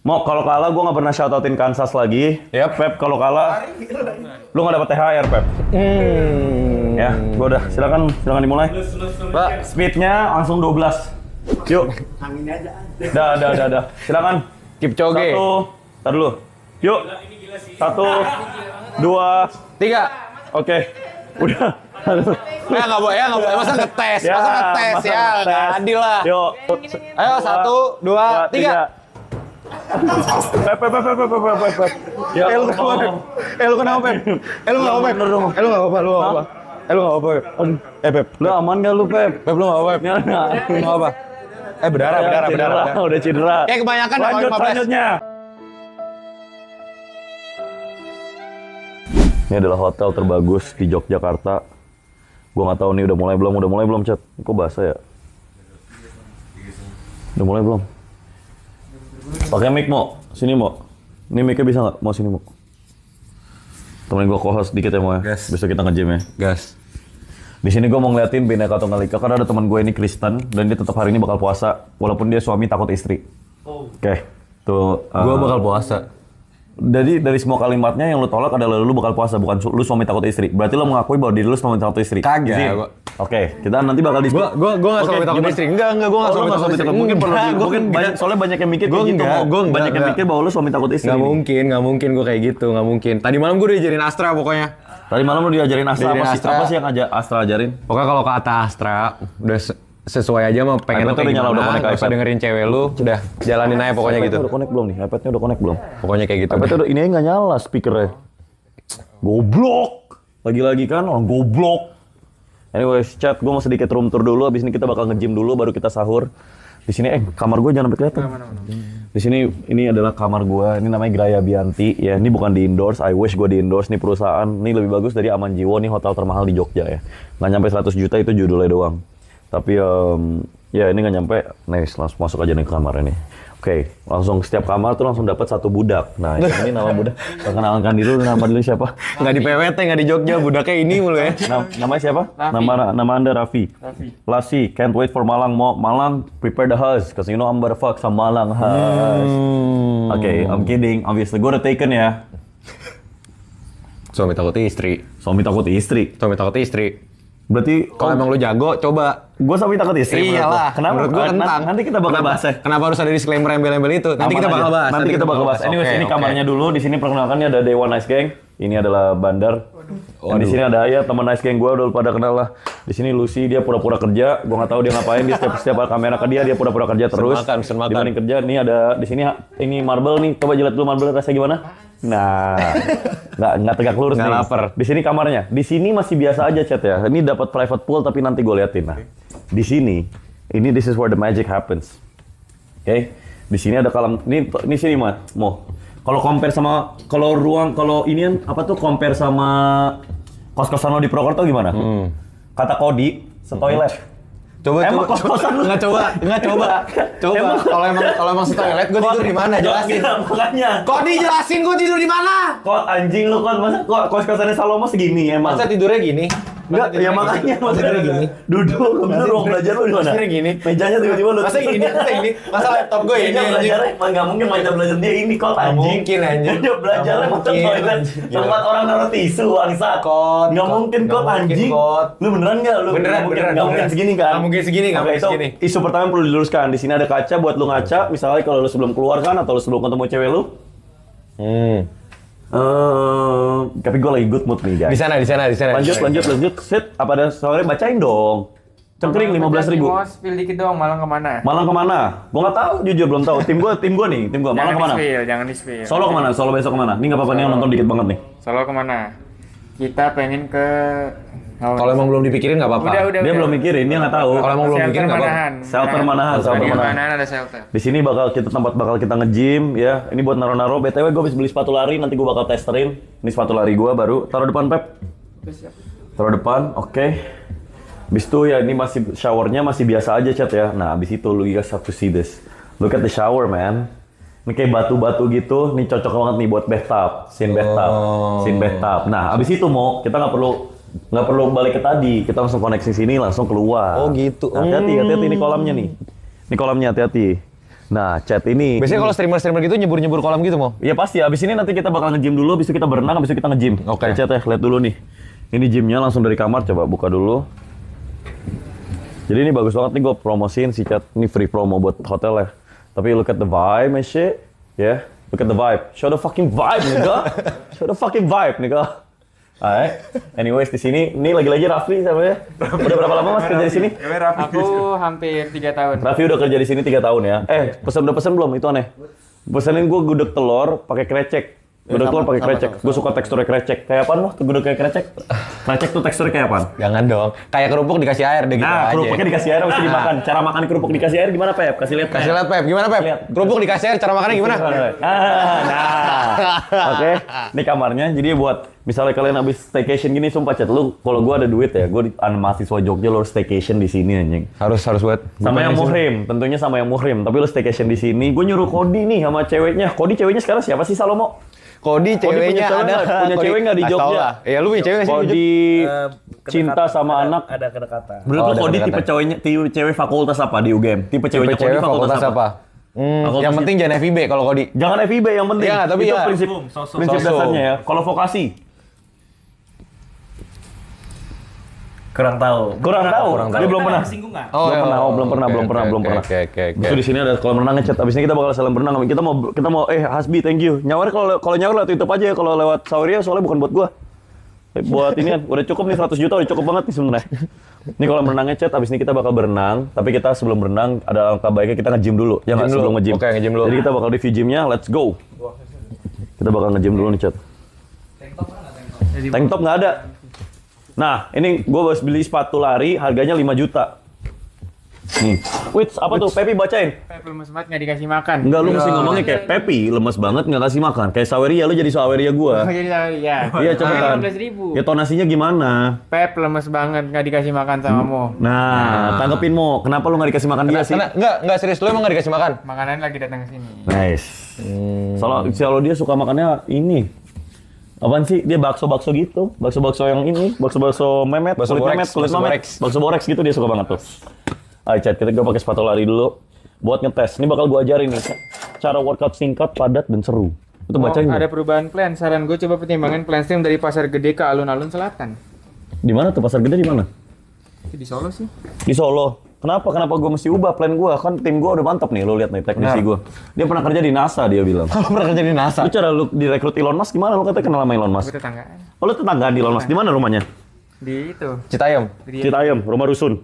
Mau kalau kalah gue nggak pernah shoutoutin Kansas lagi. Ya Pep kalau kalah lu nggak dapat THR Pep. Ya, gue udah silakan dimulai. Pak, speednya langsung 12. Yuk. Angin aja. Dah. Silakan. Kipchoge. 1, tar dulu. Yuk. 1, 2, 3. Oke. Udah. Nggak boleh, masa ngetes ya. Nggak adil lah. Yuk. Ayo 1, 2, 3. Pep. Ya, lu kenapa, Pep? Lu nggak apa-apa, Pep? Lu aman gak lu, Pep? Pep, lu nggak apa-apa, Pep? Nggak apa. Berdarah. Udah cedera. Kayak kebanyakan. Lanjut, selanjutnya. Ini adalah hotel terbagus di Yogyakarta. Gua nggak tahu nih udah mulai belum, Chat. Kok basah ya? Udah mulai belum? Pakai mic, Mo. Sini, Mo. Ini mic-nya bisa nggak? Mau sini, Mo. Temenin gua co-host dikit ya, Mo ya. Gas. Besok kita nge-gym ya. Gas. Di sini gue mau ngeliatin Bhinneka Tunggal Ika karena ada teman gue ini Kristen dan dia tetap hari ini bakal puasa walaupun dia suami takut istri. Oke. Tuh. Gua bakal puasa. Jadi dari semua kalimatnya yang lu tolak adalah lu bakal puasa bukan lu suami takut istri. Berarti lu mengakui bahwa diri lu suami takut istri. Kagak. Oke, kita nanti bakal diskusi. Gua nggak suami takut istri. Enggak, gua nggak suami takut istri. Mungkin banyak soalnya banyak yang mikir kayak gitu. Banyak yang mikir bahwa lu suami takut istri. Nggak mungkin gua kayak gitu, nggak mungkin. Tadi malam gua udah diajarin Astra pokoknya. Tadi malam lu diajarin Astra apa sih yang Astra ajarin? Pokoknya kalau kata Astra udah sesuai aja mah pengen lu kayak gimana, nggak usah dengerin cewek lu, udah jalanin aja pokoknya gitu. Udah connect belum nih? iPad-nya udah connect belum? Pokoknya kayak gitu. iPad-nya udah, ini aja nggak nyala speakernya. Goblok! Lagi-lagi kan orang goblok. Anyways, Chat, gue mau sedikit room tour dulu, abis ini kita bakal nge-gym dulu, baru kita sahur. Di sini, kamar gue jangan sampai kelihatan. Di sini, ini adalah kamar gue, ini namanya Graya Bianti. Ya, ini bukan di endorse, I wish gue di endorse. Ini perusahaan, ini lebih bagus dari Aman Jiwo, ini hotel termahal di Jogja ya. Nggak nyampe 100 juta itu judulnya doang. Tapi ya ini nggak nyampe, nice, langsung masuk aja nih ke kamar ini. Oke, langsung setiap kamar tuh langsung dapat satu budak. Nah ini nama budak, perkenalkan diri lu, nama dulu siapa? Nggak di PWT, nggak di Jogja, budaknya ini mulu ya. Namanya siapa? Nama Anda Raffi. Lasi, can't wait for Malang. Malang, prepare the house, cause you know I'm gonna fuck some Malang house. Oke, I'm kidding, obviously gue udah taken ya. Suami takut istri. Suami takut istri. Berarti kalau emang lu jago, coba. Gue sampai takut istri. Iyalah. Kenapa? Menurut gue kentang. Nanti kita bakal bahas ya. Kenapa harus ada disclaimer embel-embel itu? Nanti kita bakal bahas. Nanti kita bakal bahas. Anyway, ini kamarnya dulu. Di sini perkenalkan ada Dewa Nice Gang. Ini adalah Bandar. Dan di sini ada ya teman Nice Gang gue udah pada kenal lah. Di sini Lucy, dia pura-pura kerja. Gue nggak tahu dia ngapain. Dia setiap kamera ke dia pura-pura kerja terus. Dibanding kerja. Nih ada di sini ini marble nih. Coba jilat dulu marble rasanya gimana? Nah, nggak tegak lurus nih. Lapar. Di sini kamarnya. Di sini masih biasa aja, Chat ya. Ini dapat private pool tapi nanti gue liatin. Nah, di sini this is where the magic happens. Oke. Di sini ada kolam. Ini sini mah. Kalau compare sama kalau ini apa tuh compare sama kos-kosan lo di Purwokerto gimana? Kata Kodi, setoilet. Coba nggak coba. Kalau emang setoilet gue tidur di mana? Jelasin. Makanya. Kok dijelasin gue tidur di mana? Kok anjing lu kan masa kos-kosannya Salomo segini emang. Masa tidurnya gini? Enggak, ya makanya tidurnya gini. Duduk, bener ruang belajar lu di mana? Tidurnya gini. Mejanya tiba-tiba lu. Masa ini? Masa laptop gue ini? Belajarnya enggak mungkin meja belajar dia ini kok anjing. Mungkin anjing. Meja belajarnya macam toilet. Tempat orang naruh tisu bangsa. Enggak mungkin kok anjing. Lu beneran enggak lu? Beneran. Enggak mungkin segini kan? Enggak mungkin segini. Isu pertama yang perlu diluruskan. Di sini ada kaca buat lu ngaca, misalnya kalau lu sebelum keluar kan atau lu sebelum ketemu cewek lu. Tapi gue lagi good mood nih guys. Di sana. Lanjut. Sit, apa ada sore bacain dong. Cengkring 15.000. Mau spill dikit dong, Malang kemana? Malang kemana? Gue nggak tahu, jujur belum tahu. Tim gue nih. Malang kemana? Jangan di spill. Solo kemana? Solo besok kemana? Ini nggak apa-apa nih yang nonton dikit banget nih. Solo kemana? Kita pengen ke. Kalau emang belum dipikirin nggak apa-apa. Udah. Dia belum mikirin, dia nggak tahu. Kalau emang belum mikirin nggak apa-apa. Shelter Manahan. Ada shelter. Di sini bakal kita nge-gym ya. Ini buat naro-naro. BTW gue habis beli sepatu lari, nanti gue bakal testerin. Ini sepatu lari gue baru. Taruh depan Pep. Taruh depan, oke. Habis itu ya ini showernya masih biasa aja, Chat ya. Nah, habis itu lu guys have to see this. Look at the shower, man. Ini kayak batu-batu gitu. Ini cocok banget nih buat bathtub, scene bathtub. Nah, habis itu kita nggak perlu balik ke tadi. Kita langsung koneksi sini, langsung keluar. Oh gitu. Nah, hati-hati ini kolamnya nih. Ini kolamnya hati-hati. Nah, chat ini. Biasanya kalau streamer-streamer gitu nyebur-nyebur kolam gitu mau? Ya pasti, abis ini nanti kita bakal nge-gym dulu, abis itu kita berenang, abis itu kita nge-gym. Oke. Chat ya, lihat dulu nih. Ini gymnya langsung dari kamar, coba buka dulu. Jadi ini bagus banget nih, gue promosiin si chat. Ini free promo buat hotel ya. Tapi look at the vibe and shit. Yeah, look at the vibe. Show the fucking vibe, nigga. Show the fucking vibe, nigga. Alright. Anyways, di sini ini lagi-lagi Raffi sama ya. Udah berapa lama Mas kerja di sini? Aku hampir 3 tahun. Raffi udah kerja di sini 3 tahun ya. Udah pesen belum? Itu aneh. Pesenin gue gudeg telur pakai krecek. Gudeg telur pakai krecek. Gue suka teksturnya krecek. Kayak apaan tuh gudeg kayak krecek? Krecek tuh teksturnya kayak apaan? Jangan dong. Kayak kerupuk dikasih air deh gitu aja. Kerupuknya dikasih air mesti dimakan. Cara makan kerupuk dikasih air gimana, Pep? Kasih lihat. Kasih lihat Pep, gimana Pep? Lihat. Kerupuk dikasih air, cara makannya gimana? Oke. Ini kamarnya. Jadi buat misalnya kalian habis staycation gini, sumpah chat lu, kalau gua ada duit ya, gua mahasiswa Jogja lu harus staycation di sini anjing. Harus buat. Sama yang muhrim, tentunya sama yang muhrim. Tapi lu staycation di sini, gue nyuruh Kodi nih sama ceweknya. Kodi ceweknya sekarang siapa sih Salomo? Kodi ceweknya punya cewek nggak di Jogja? Iya, lu punya cewek nggak sih? Kodi cinta sama anak. Ada kedekatan. Menurut lu ada Kodi kedekatan. tipe cewek fakultas apa di UGM? Tipe ceweknya Kodi Cewek fakultas apa? Fakultas yang penting jangan FIB kalau Kodi. Jangan FIB yang penting. Iya, tapi itu ya. prinsip Sosum. dasarnya ya. Kalau vokasi Kurang tahu. kurang tahu. Dia belum pernah. Singgungan. Belum pernah. Oke. Terus di sini ada kolam renang ngechat. Abis ini kita bakal saling berenang. Kita mau Hasbi, thank you. Nyawer kalau nyawer lewat YouTube aja ya. Kalau lewat Saweria soalnya bukan buat gua. Buat ini kan udah cukup nih 100 juta udah cukup banget nih sebenarnya. Ini kolam renangnya chat. Abis ini kita bakal berenang. Tapi kita sebelum berenang ada alangkah baiknya kita nge-gym dulu. Ya nggak sebelum nge-gym. Oke, nge-gym dulu. Jadi kita bakal review gymnya. Let's go. Kita bakal nge-gym dulu nih chat. Tank top nggak ada. Nah, ini gue baru beli sepatu lari, harganya 5 juta. Nih. Wits, apa tuh? Pepi bacain. Pep lemes banget nggak dikasih makan. Enggak, lu mesti ngomongnya kayak Pepi, lemes banget nggak kasih makan. Kayak Saweria, lu jadi Saweria gua. Jadi ya. Iya, coba kan. 15.000. Ya tonasinya gimana? Pep lemes banget nggak dikasih makan sama Mo. Nah, tanggepin Mo. Kenapa lu nggak dikasih makan dia sih? Enggak serius lu emang enggak dikasih makan? Makanan lagi datang ke sini. Nice. Kalau dia suka makannya ini. Apaan sih? Dia bakso-bakso gitu. Bakso-bakso yang ini. Bakso-bakso memet. Bakso kulit boreks, memet, kulit bakso memet. boreks. Bakso boreks gitu dia suka banget tuh. Ayo chat, kita pakai sepatu lari dulu. Buat ngetes. Ini bakal gua ajarin nih. Cara workout singkat, padat, dan seru. Itu bacain. Ada perubahan plan. Saran gue coba pertimbangkan plan stream dari Pasar Gede ke alun-alun selatan. Di mana tuh? Pasar Gede di mana? Di Solo sih. Di Solo. Kenapa gue mesti ubah plan gue? Kan tim gue udah mantap nih, lo lihat nih teknisi gue. Dia pernah kerja di NASA, dia bilang. Kalau pernah kerja di NASA. Lu cara lu direkrut Elon Musk gimana? Lu katanya kenal sama Elon Musk. Gue tetanggaan. Oh, lu tetangga di Elon Musk. Di mana rumahnya? Di itu. Citayam. Citayam, rumah rusun.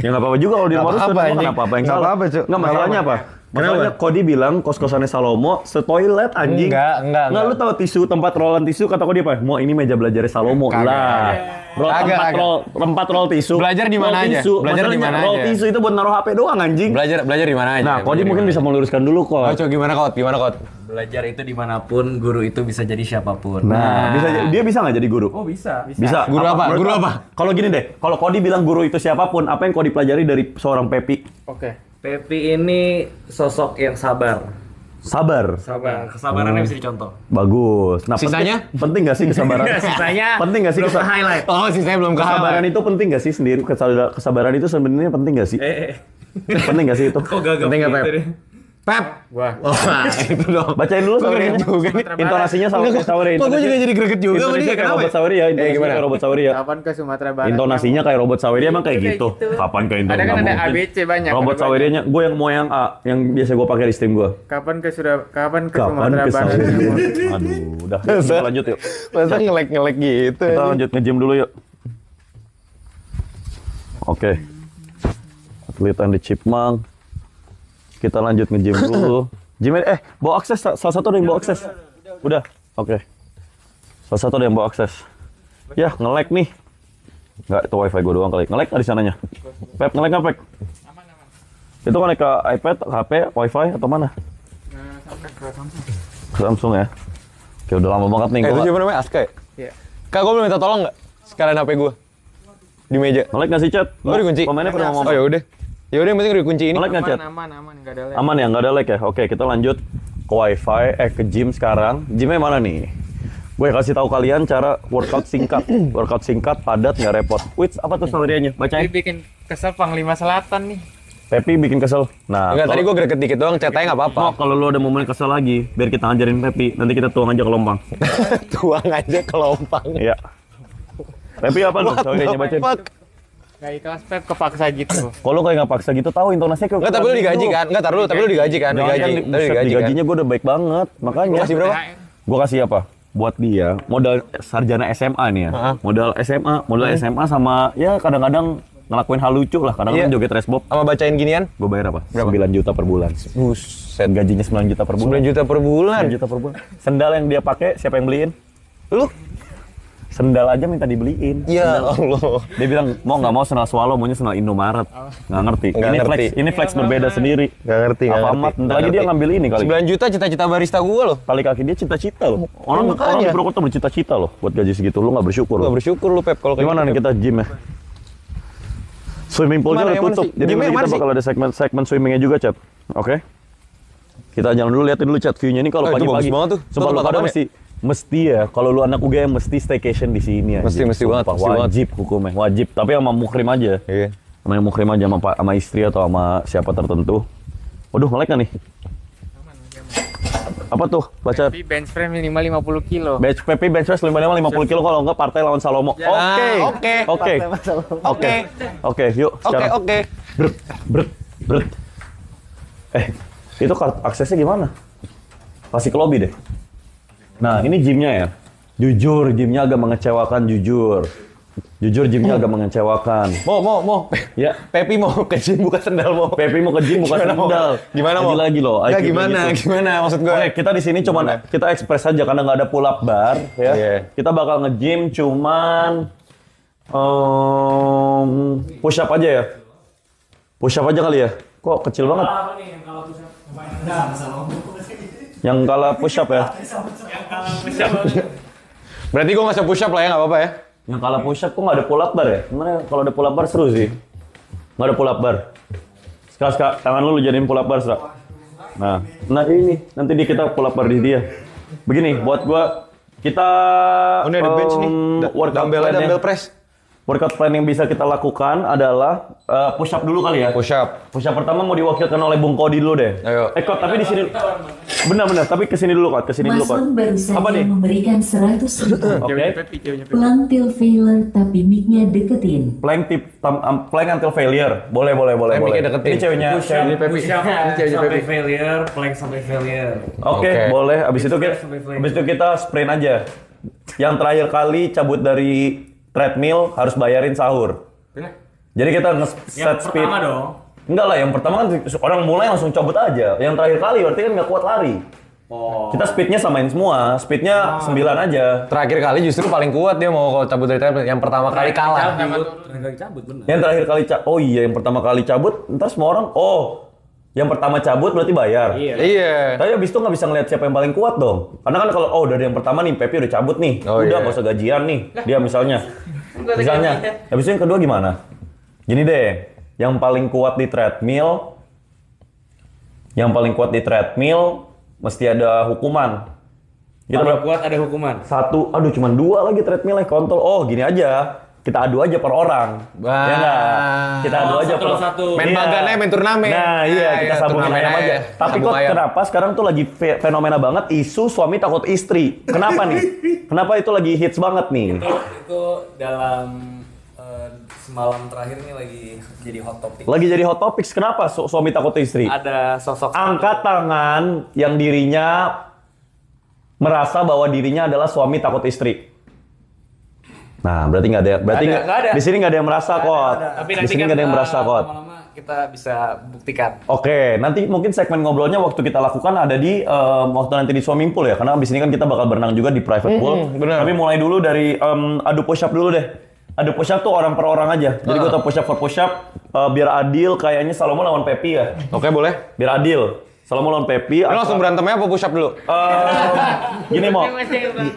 Ya nggak apa-apa juga kalau di rumah Nggak rusun. apa-apa, Emang anjing. kenapa? Apa yang Nggak salah? apa-apa, Cuk. Nggak, masalahnya apa? Masalahnya Kodi bilang kos-kosannya Salomo setoilet anjing. Enggak. Nggak, lu tahu tisu, tempat rollan tisu, kata Kodi apa? Mau ini meja belajarnya Salomo. Lah. Kagak. Tempat roll tisu. Belajar di mana Roll aja? tisu. Belajar di Masalahnya mana roll aja? tisu itu buat naruh HP doang anjing. Belajar di mana aja? Nah, Kodi mungkin bisa meluruskan dulu kok. Oh, coba gimana Kot? Belajar itu dimanapun, guru itu bisa jadi siapapun. Nah, dia bisa nggak jadi guru? Oh bisa. Bisa. Guru apa? Menurut Guru lo? apa? Kalau gini deh, kalau Kodi bilang guru itu siapapun, apa yang Kodi pelajari dari seorang Pepi? Oke. Pepi ini sosok yang sabar. Sabar. Kesabarannya bisa dicontoh. Bagus. Nah, Sisanya? penting nggak sih kesabaran? Sisanya penting nggak sih belum highlight. Oh, sisanya belum kesabaran itu penting nggak sih sendiri? Kesabaran itu sebenarnya penting nggak sih? Penting nggak sih itu? Kok gagal Penting nggak, gitu Pep? deh? Pep. Wah. Oh, itu dong. Bacain dulu Saweria. Intonasinya Intonasinya Saweria. Kok gue juga jadi greget juga sama Intonasinya dia? kayak Kenapa robot ya? Saweria. Intonasinya gimana? kayak robot Saweria. Kapan ke Sumatera Barat? Intonasinya kayak robot Saweria emang kayak gitu. Kapan ke Ada kan ada Intonasinya? ABC banyak. Robot ada Sawerianya, gue yang mau yang A, yang biasa gue pakai di stream gue. banyak. Kapan ke Kapan Sumatera ke Barat? Saweria? Aduh, udah. Kita lanjut yuk. Masa ngelek gitu? Kita lanjut nge-gym dulu yuk. Oke. Atlet and the Chipmunk. Kita lanjut nge-gym dulu. Gym bawa akses, salah satu ada yang bawa akses. Udah, oke. Salah satu ada yang bawa akses. Ya, nge-lag nih. Nggak, itu wifi gue doang kali. Nge-lag nggak di sananya? Pep, nge-lag nggak, Pep? Itu connect ke iPad, HP, wifi, atau mana? Ke Samsung ya? Oke, udah lama banget nih. Itu Gua siapa namanya? Aska ya? Iya. Kak, gue boleh minta tolong nggak? Sekalian HP gue. Di meja. nge-lag nggak sih, chat? Oh, dikunci? Pemainnya pernah ngomong. Oh, ya udah. Ya udah, yang penting udah dikunci ini. Nge-lag nggak, chat? Aman, nggak ada lag. Aman ya, nggak ada lag ya? Oke, kita lanjut ke wifi, ke gym sekarang. Gymnya mana nih? Gue kasih tahu kalian cara workout singkat. Workout singkat, padat, nggak repot. Wits, apa tuh Sawerianya? Ini Bacain. bikin kesel Panglima Selatan nih. Pepi bikin kesel. Nah, Enggak, tadi gue greget dikit doang, chatanya nggak apa-apa. Mau kalau lu ada momen kesel lagi, biar kita ngajarin Pepi, nanti kita tuang aja ke lompang. Tuang aja ke lompang. Iya. Pepi apa lu? Coba deh nyobain. Gak ikhlas Pep, kepaksa gitu. Kalau kayak nggak paksa gitu, tahu intonasinya kayak. Enggak, tapi lu digaji kan? Enggak, taruh lu, tapi lu digaji kan? Digajinya gue udah baik banget, makanya. Kasih berapa? Gue kasih apa? Buat dia, modal sarjana SMA nih ya. Modal SMA sama ya kadang-kadang ngelakuin hal lucu lah, kadang-kadang joget resbob. Sama bacain ginian? Gue bayar apa? 9 juta per bulan. Buset. Gajinya 9 juta per bulan. 9 juta per bulan. 9 juta per bulan. Sendal yang dia pakai, siapa yang beliin? Lu? Sendal aja minta dibeliin. Ya Allah. Dia bilang mau nggak mau sendal Swallow, maunya sendal Indomaret. Nggak ngerti. Ini flex berbeda sendiri. Nggak ngerti. Amat. Ntar lagi dia ngambil ini kali. 9 juta cita-cita barista gue loh. Tali kaki dia cita-cita loh. Orang di Purwokerto bercita-cita loh buat gaji segitu. Lu nggak bersyukur. Gak bersyukur lu Pep kalau kayak Gimana gitu, nih kita gym ya? Swimming poolnya Mana, udah yang mana tutup. sih? Jadi Gymnya nanti yang kita mana bakal ada segmen swimmingnya juga, Chat. Oke? Kita jalan dulu, liatin dulu chat view-nya ini kalau itu pagi-pagi. bagus banget tuh. Sumpah Itu lu pada tempat mesti ya. Kalau lu anak UGM mesti staycation di sini aja. Mesti banget, pasti banget. Wajib hukumnya, wajib. Tapi sama muhrim aja. Iya. Sama yang muhrim aja sama istri atau sama siapa tertentu. Waduh, nge-lag nggak nih? Apa tuh? Baca. Tapi bench press minimal 50 kilo. Pepi bench press 50 kilo kalau enggak partai lawan Salomo. Oke, yuk sekarang. Oke. Brut. Itu kartu aksesnya gimana? Pasti ke lobby deh. Nah, ini gymnya ya. Jujur, gymnya agak mengecewakan, jujur. Jujur gymnya agak mengecewakan. Mau. Ya, Pepi mau ke gym buka sendal mau. Pepi mau ke gym bukan sendal. Gimana mau? Lagi loh. Enggak, IQ gimana? gitu. Gimana maksud gue? Oke, kita di sini cuman kita ekspres aja karena nggak ada pull up bar ya. Iya. Kita bakal nge-gym cuman push up aja ya. Push up aja kali ya. Kok kecil banget? Yang kalah push up ya. Berarti gue nggak usah push up lah ya, nggak apa-apa ya? Yang kalah push up kok nggak ada pull up bar ya? Gimana kalau ada pull up bar seru sih. Nggak ada pull up bar. Sekarang tangan lu jadiin pull up bar, Sra. Nah ini nanti kita pull up bar di dia. Begini, buat gua kita Ini ada bench nih. Dumbbell press. Workout plan yang bisa kita lakukan adalah push up dulu kali ya. Push up. Push up pertama mau diwakilkan oleh Bung Kodi dulu deh. Ayo. Kot, tapi di sini benar-benar, tapi kesini dulu Kot, kesini dulu Kot. Mason baru Apa saja nih? memberikan 100 ribu. Oke. Pelang till failure tapi mic-nya deketin. Plank plank until failure. Boleh. Mic-nya deketin. Ini ceweknya. Ini Pepi. Push up sampai failure, plank sampai failure. Oke, boleh. Abis itu kita sprint aja. Yang terakhir kali cabut dari treadmill harus bayarin sahur. Jadi kita nge-set speed. Pertama dong. Enggak lah, yang pertama kan orang mulai langsung cabut aja. Yang terakhir kali berarti kan nggak kuat lari. Kita speednya samain semua. Speednya 9 aja. Terakhir kali justru paling kuat dia mau kalau cabut dari treadmill. Yang pertama kali kalah. Cabut bener. Yang terakhir kali yang pertama kali cabut, ntar semua orang, yang pertama cabut berarti bayar. Iya. Tapi abis itu nggak bisa ngeliat siapa yang paling kuat dong. Karena kan kalau dari yang pertama nih Pepi udah cabut nih, udah nggak usah gajian nih. Dia misalnya, habis itu yang kedua gimana? Gini deh, yang paling kuat di treadmill, mesti ada hukuman. Kita Paling kuat ada hukuman. 1, cuman 2 lagi treadmillnya kontol. Gini aja. Kita adu aja per orang. Wah. Ya nggak? Kita adu aja per satu. Main Iya. bagannya, main turnamen. Nah iya, kita sambungin turnamen ayam aja. Tapi Sambung kok ayam. kenapa sekarang tuh lagi fenomena banget isu suami takut istri? Kenapa nih? Kenapa itu lagi hits banget nih? Itu dalam semalam terakhir ini lagi jadi hot topic. Lagi jadi hot topics. Kenapa suami takut istri? Ada sosok Angkat tangan yang dirinya merasa bahwa dirinya adalah suami takut istri. Nah, berarti nggak ada. Berarti Nggak ada. di sini nggak ada yang merasa kok. Tapi Di nanti sini nggak ada yang merasa kok. lama-lama kita bisa buktikan. Oke, nanti mungkin segmen ngobrolnya waktu kita lakukan ada di waktu nanti di swimming pool ya, karena abis ini kan kita bakal berenang juga di private pool. benar. Tapi mulai dulu dari adu push up dulu deh. Adu push up tuh orang per orang aja. Jadi gue tau push up for push up biar adil. Kayaknya Salomo lawan Pepi ya. Oke, boleh. Biar adil. Salomo lawan Pepi. Lu langsung berantemnya apa push up dulu? Gini mau,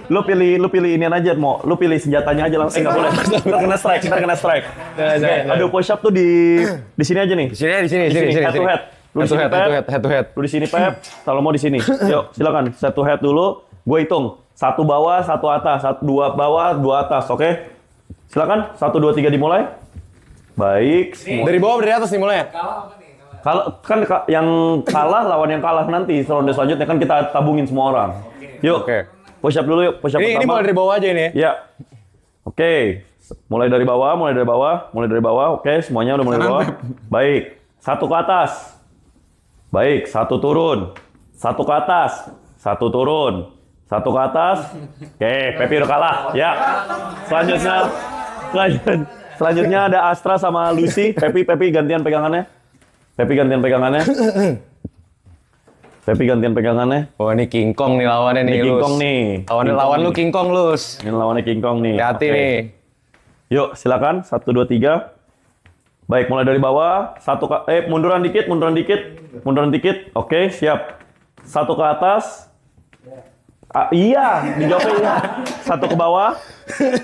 lu pilih ini aja mau, lu pilih senjatanya aja langsung. Nggak boleh. Ntar kena strike. Oke, adu push up tuh di sini aja nih. Di sini. Head to head. Lu di sini, Pep. Head to head. Lu di sini Pep, Salomo di sini. Yuk, silakan. Head to head dulu. Gue hitung. 1 bawah, 1 atas. 2 bawah, 2 atas. Oke? Silakan. 1, 2, 3 dimulai. Baik. Dari bawah, dari atas nih mulai. Kalau kan yang kalah lawan yang kalah nanti ronde selanjutnya kan kita tabungin semua orang. Yuk. Oke. Push up dulu yuk. Push up Ini pertama. mulai dari bawah aja ini. Ya. Oke. Mulai dari bawah. Oke, semuanya udah mulai dari bawah. Baik. Satu ke atas. Baik, satu turun. Satu ke atas. Satu turun. Satu ke atas. Oke, Pepi udah kalah. Ya. Selanjutnya ada Astra sama Lucy. Pepi gantian pegangannya. Oh, ini King Kong nih lawannya nih, Ini King Lus. Kong nih. Lawan lu King Kong, Lus. Ini lawannya King Kong nih. Hati-hati Oke. nih. Yuk, silakan. 1, 2, 3. Baik, mulai dari bawah. Munduran dikit. Oke, siap. Satu ke atas. Iya, dijawabnya iya. Satu ke bawah.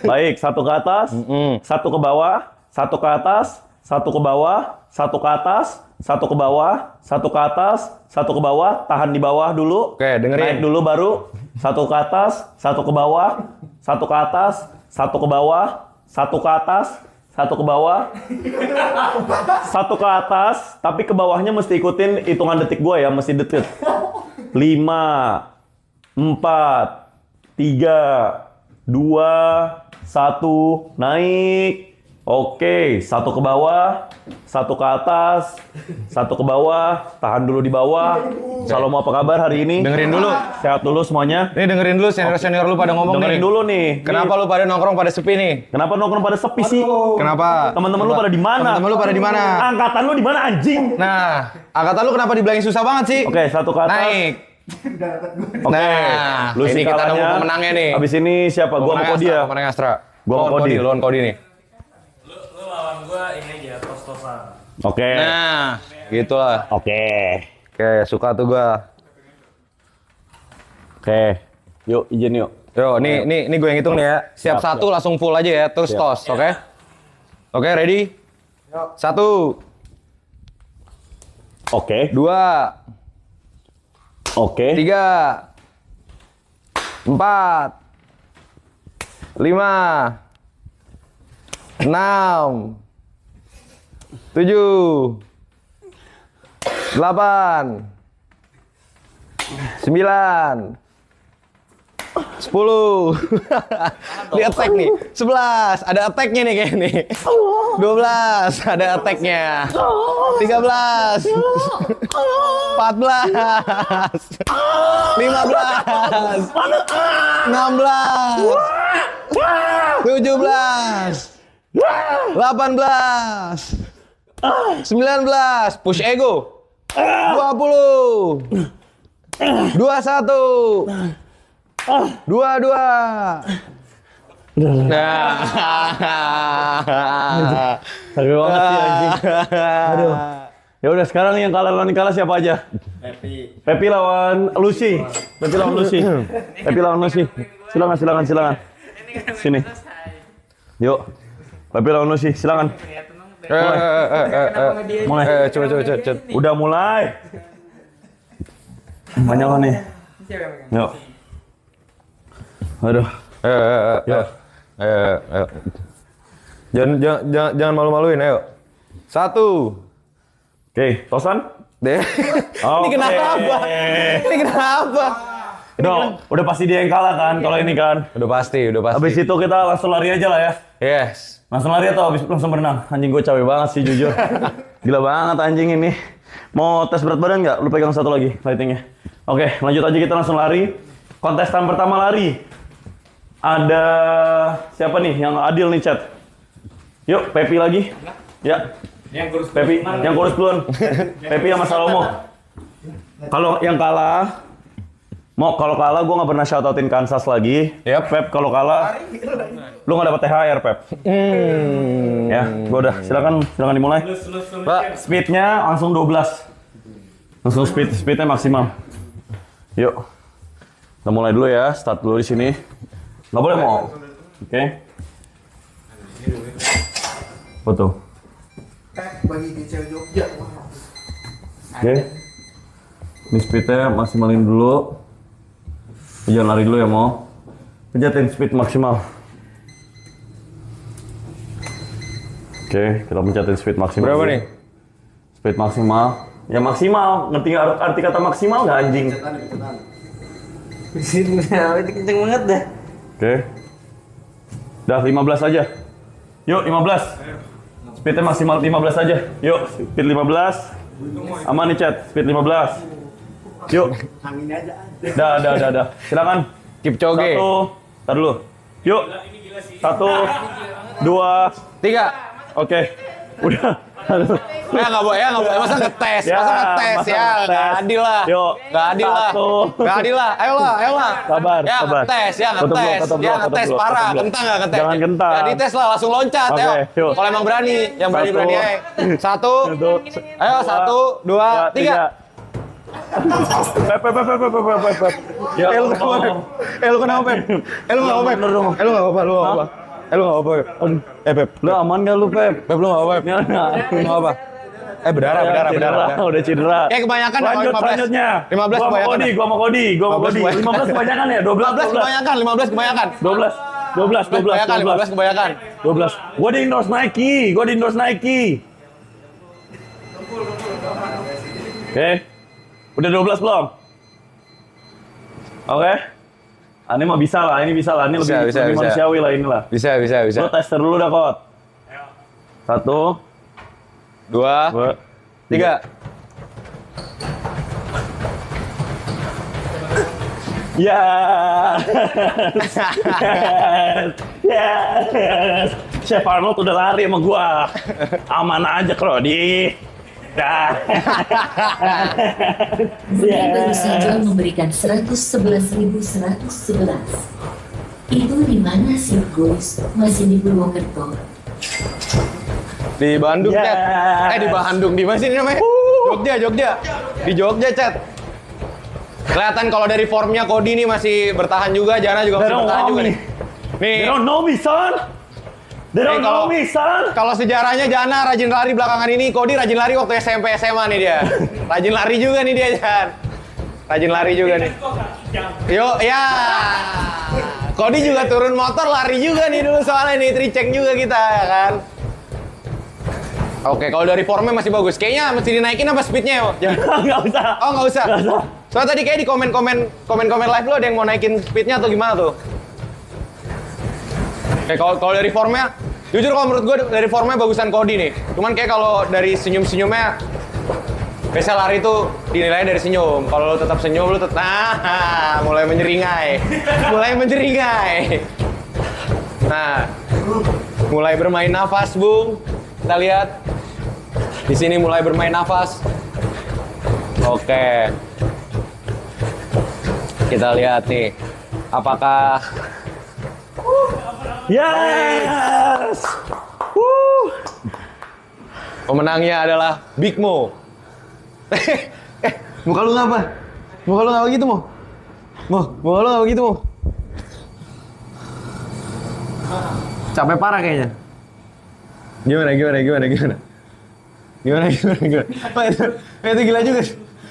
Baik, satu ke atas. Satu ke bawah. Satu ke atas. Satu ke bawah. Satu ke atas. Satu ke bawah. Satu ke atas. Satu ke bawah. Tahan di bawah dulu. Oke, dengerin. Naik dulu baru. Satu ke atas. Satu ke bawah. Satu ke atas. Satu ke bawah. Satu ke atas. Satu ke bawah. Satu ke atas. Tapi ke bawahnya mesti ikutin hitungan detik gue ya. Mesti detik. 5, 4, 3, 2, 1. Naik. Oke, satu ke bawah, satu ke atas, satu ke bawah, tahan dulu di bawah. Salam, apa kabar hari ini? Dengerin dulu. Sehat dulu semuanya. Nih dengerin dulu senior-senior lu pada ngomong Dengerin nih. dulu nih. Kenapa lu pada nongkrong pada sepi nih? Kenapa nongkrong pada sepi sih? Kenapa? Teman-teman lu pada di mana? Teman-teman lu pada di mana? Angkatan lu di mana anjing? Nah, angkatan lu kenapa dibilangin susah banget sih? Oke, satu ke atas. Naik. Oke. Nah, Lucy ini kita kalahnya. nemu pemenangnya nih. Abis ini siapa? Gua sama Kodi ya. Pemenang Astra. Gua sama Kodi. Lawan Kodi nih. Lu lawan gua ini aja tos-tosan. Oke. Nah, gitulah. Oke. Oke, suka tuh gua. Oke. Yuk, izin yuk. Yo, nih gue yang hitung nih ya. Siap Siap, satu langsung full aja ya, terus tos, oke? Oke, ready? 1, Oke. 2, Oke. 3, 4, 5, 6, 7, 8, 9, 10. Di attack nih. 11. Ada attack-nya nih kayak nih. 12. Ada attack-nya. 13. 14. 15. 16. 17. 18. 19. Push ego. 20. 21. 22. Nah. Tapi banget sih anjing. Aduh. Ya udah sekarang yang kalah siapa aja? Pepi lawan Lucy. Silakan. Sini. Yuk. Pepi lawan Lucy, silakan. Mulai. Coba. Udah mulai. Banyak nih. Yuk. Aduh. Ayo. Jangan malu-maluin, ayo. 1. Oke, tosan. Deh. Ini kenapa? Udah pasti dia yang kalah kan kalau ini kan. Udah pasti. Habis itu kita langsung lari aja lah ya. Yes. Langsung lari atau habis langsung berenang? Anjing gue capek banget sih jujur. Gila banget anjing ini. Mau tes berat badan nggak? Lu pegang satu lagi lightingnya. Oke, lanjut aja kita langsung lari. Kontestan pertama lari. Ada siapa nih yang adil nih chat? Yuk, Pepi lagi. Ya. Pepi, yang kurus duluan. Pepi sama Salomo. Kalau yang kalah, kalau kalah gue nggak pernah shoutoutin Kansas lagi. Yap. Pep, kalau kalah, lu nggak dapat THR, Pep. Ya, gue udah. Silakan dimulai. Pak. Speednya langsung 12. Langsung speednya maksimal. Yuk. Kita mulai dulu ya. Start dulu di sini. Nggak boleh mau. Oke. Betul. Oke. Ini speednya maksimalin dulu. Jangan lari dulu ya mau. Pejatin speed maksimal. Oke, kita pencetin speed maksimal. Berapa dulu. nih? Speed maksimal Ya maksimal. Ngerti arti kata maksimal nggak anjing? Itu kenceng banget dah. Oke. Dah 15 aja. Yuk 15. Speednya maksimal 15 aja. Yuk speed 15. Aman nih chat. Speed 15. Yuk. Dah. Silakan. Kipchoge. 1. Tar dulu. Yuk. 1, 2, 3. oke. Udah. Ya nggak boleh, masa ngetes, Ya, masa ngetes masa ya, ngetes. nggak adil lah, Yuk. nggak adil lah, 1. nggak adil lah, ayolah, Sabar, ya sabar. ngetes, ya Ketuk ngetes, blok, ya ngetes ketuk blok, parah, ketuk blok. kentang nggak ngetes? Jangan kentang. Ya dites lah, langsung loncat, Oke, ayo. yuk. Kalau emang berani, yang berani ayo. 1, ayo 1, 2, 3. Pep. Ya, Lu kenapa Pep? Lu kenapa Pep? Lu nggak apa Pep? Lu nggak apa, lu nggak apa? Lu nggak apa Pep? Pep, Lu aman gak lu, Pep? Pep lu nggak apa Pep? Lu nggak apa? Berdarah. Udah cedera. Kayak kebanyakan ya, Lanjut 15. selanjutnya. 15 Gua kebanyakan. mau Kodi. 15 kebanyakan ya? 15 kebanyakan. 12 kebanyakan. 12. Gua di endorse Nike. Oke. Udah 12 belum? Oke. Ini mah bisa lah. Ini Bisa. lebih manusiawi lah inilah. Bisa. Lo tester dulu dah, Kot. 1, 2, 3. Yes. Chef Arnold udah lari sama gua. Aman aja, Krodi. Dah. Budi baru saja memberikan 111.111. Itu di mana sih, Gus? Masih di Purwokerto. Di Bandung, Ya. Chat. Di Bandung. Di mana sih ini namanya? Jogja. Di Jogja, Chat. Kelihatan kalau dari formnya Cody nih masih bertahan juga, Jana juga masih bertahan juga nih. They don't know me, son. Kalau sejarahnya Jana rajin lari belakangan ini, Cody rajin lari waktu SMP SMA nih dia. Rajin lari juga nih dia, Jan. Rajin lari juga nih. Yuk, ya. Cody juga turun motor lari juga nih dulu soalnya nih, tricek juga kita ya kan. Oke, kalau dari formnya masih bagus. Kayaknya mesti dinaikin apa speednya ya? Nggak usah. Oh, nggak usah. Soalnya tadi kayak di komen-komen live lo ada yang mau naikin speednya atau gimana tuh? Oke, kalau dari formnya, jujur kalau menurut gue dari formnya bagusan Cody nih. Cuman kayak kalau dari senyum-senyumnya, biasa lari tuh dinilai dari senyum. Kalau lo tetap senyum, lo tetap mulai menyeringai. Nah, mulai bermain nafas, Bung. Kita lihat. Di sini mulai bermain nafas. Oke. Kita lihat nih. Apakah Yes. pemenangnya adalah Big Mo? Muka lu ngapa? Muka lu ngapa gitu, Mo? Muka lu ngapa gitu, Mo? Capek parah kayaknya. Gimana? Pak, itu gila juga.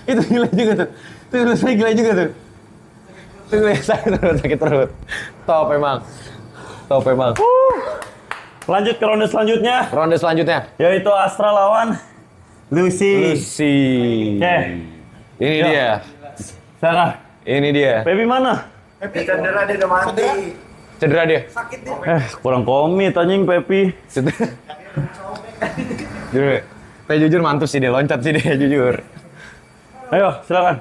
Itu gila juga tuh. Itu saya gila juga tuh. Itu sakit perut. Top emang. Lanjut ke ronde selanjutnya, Ronde selanjutnya. yaitu Astra lawan Lucy. Oke. Ini Ya. dia. Sana. Ini dia. Baby mana? Cedera dia. Kurang komit anjing Pepi. Jujur mantus sih dia, loncat sih dia jujur. Ayo, silakan.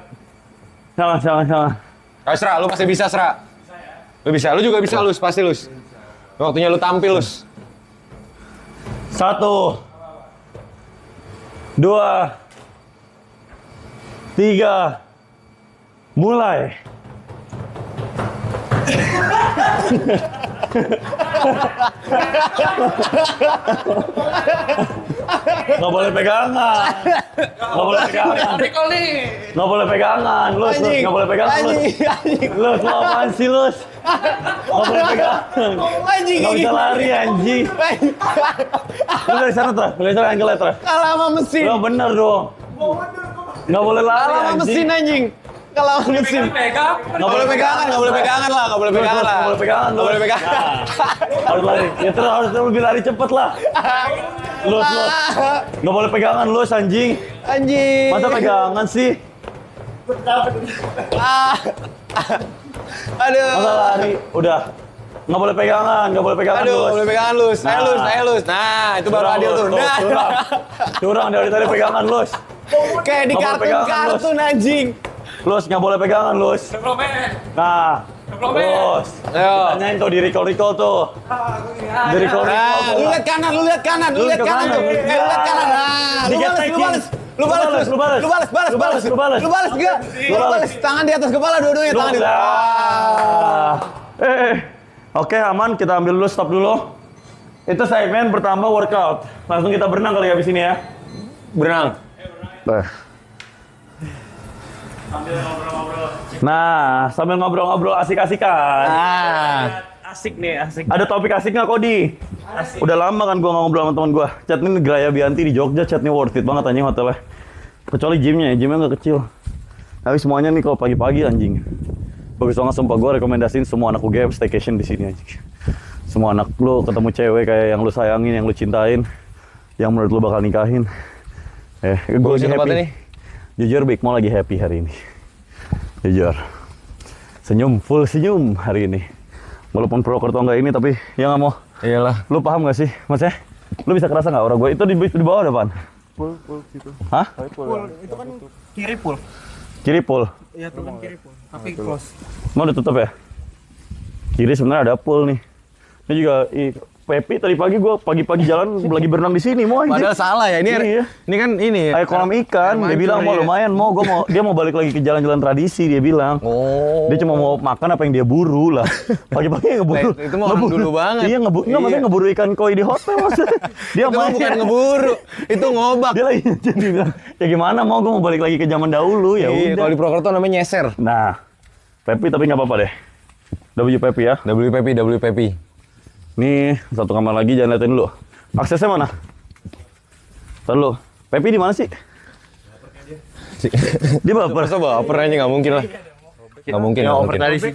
Silakan. Ayo Sra, lu pasti bisa Sra. Lu bisa, lu juga bisa Lus, pasti Lus. Waktunya lu tampil Lus. 1, 2, 3, mulai. Nggak boleh pegangan. Nggak boleh pegangan. Lus, nggak boleh pegangan. Lus, lo apaan sih, Lus? Nggak boleh pegangan. Nggak bisa lari, anjing. Lu dari sana, Tra. Dari sana, angle Tra. Kalah sama mesin. Lo bener dong. Nggak boleh lari, Kalah sama mesin anjing. anjing. Kalah sama mesin. Nggak boleh pegangan lah. Nggak boleh pegangan. Nggak boleh pegangan. Nggak boleh pegangan. Harus lari. Ya terus harus lebih lari cepet lah. Lus. Nggak boleh pegangan lus anjing. Anjing. Masa pegangan sih? Ah. Aduh. Masa lari? Udah. Nggak boleh pegangan Aduh, lus. boleh pegangan lus. Nah. Saya lus. Nah, itu baru adil tuh. Nah. Curang dari tadi pegangan lus. Kayak di Nggak boleh pegangan, kartun anjing. Lus nggak boleh pegangan lus. Nah. Lus. Ayo. Tanyain tuh di recall tuh. Di recall Nah, tuh. lu lihat kanan tuh. Lu lihat kanan tuh. Lu lihat kanan. Nah, lu balas. Lu balas enggak? Lu balas. Tangan di atas kepala dua-duanya, tangan di atas. Oke, aman. Kita ambil dulu, stop dulu. Itu segmen pertama workout. Langsung kita berenang kali ya abis ini ya. Berenang. Nah, sambil ngobrol-ngobrol asik-asikan. Asik nih, asik. Ada topik asik nggak, Kodi? Udah lama kan gua nggak ngobrol sama teman gua. Chat nih Graya Bianti di Jogja, chat nih worth it banget anjing hotelnya. Kecuali gymnya nggak kecil. Tapi semuanya nih kalau pagi-pagi anjing. Bagus banget sumpah, gua rekomendasiin semua anak UGM staycation di sini anjing. Semua anak lu ketemu cewek kayak yang lu sayangin, yang lu cintain, yang menurut lu bakal nikahin. Gua lagi happy. Nih. Jujur Big Mo lagi happy hari ini. Jujur. Full senyum hari ini. Walaupun Purwokerto nggak ini, tapi ya nggak mau. Iyalah. Lu paham nggak sih, Mas ya? Lu bisa kerasa nggak aura gue? Itu di bawah depan. Pul gitu. Hah? Pul itu kan kiri pul. Kiri pool. Iya, itu kan kiri pul. Tapi close. Mau ditutup ya? Kiri sebenarnya ada pool nih. Ini juga Pepi tadi pagi gue pagi-pagi jalan lagi berenang di sini mau anjing. Padahal salah ya. Iya. Ini kan ini. Air kolam ikan. Dia bilang mau lumayan, dia mau balik lagi ke jalan-jalan tradisi dia bilang. Oh. Dia cuma mau makan apa yang dia buru lah. Pagi-pagi ngeburu. Itu mau orang dulu banget. Iya maksudnya ngeburu ikan koi di hotel maksudnya. Dia Itu bukan ngeburu, itu ngobak. Dia lagi dia bilang, ya gimana gue mau balik lagi ke zaman dahulu ya Iya, udah. kalau di Purwokerto namanya nyeser. Nah, Pepi tapi nggak apa-apa deh. W Pepi ya. WPP. Nih satu kamar lagi, jangan liatin dulu. Aksesnya mana? Ntar dulu. Pepi di mana sih? Dia baper. Masa baper aja nggak mungkin lah. Nggak mungkin. Tadi sih.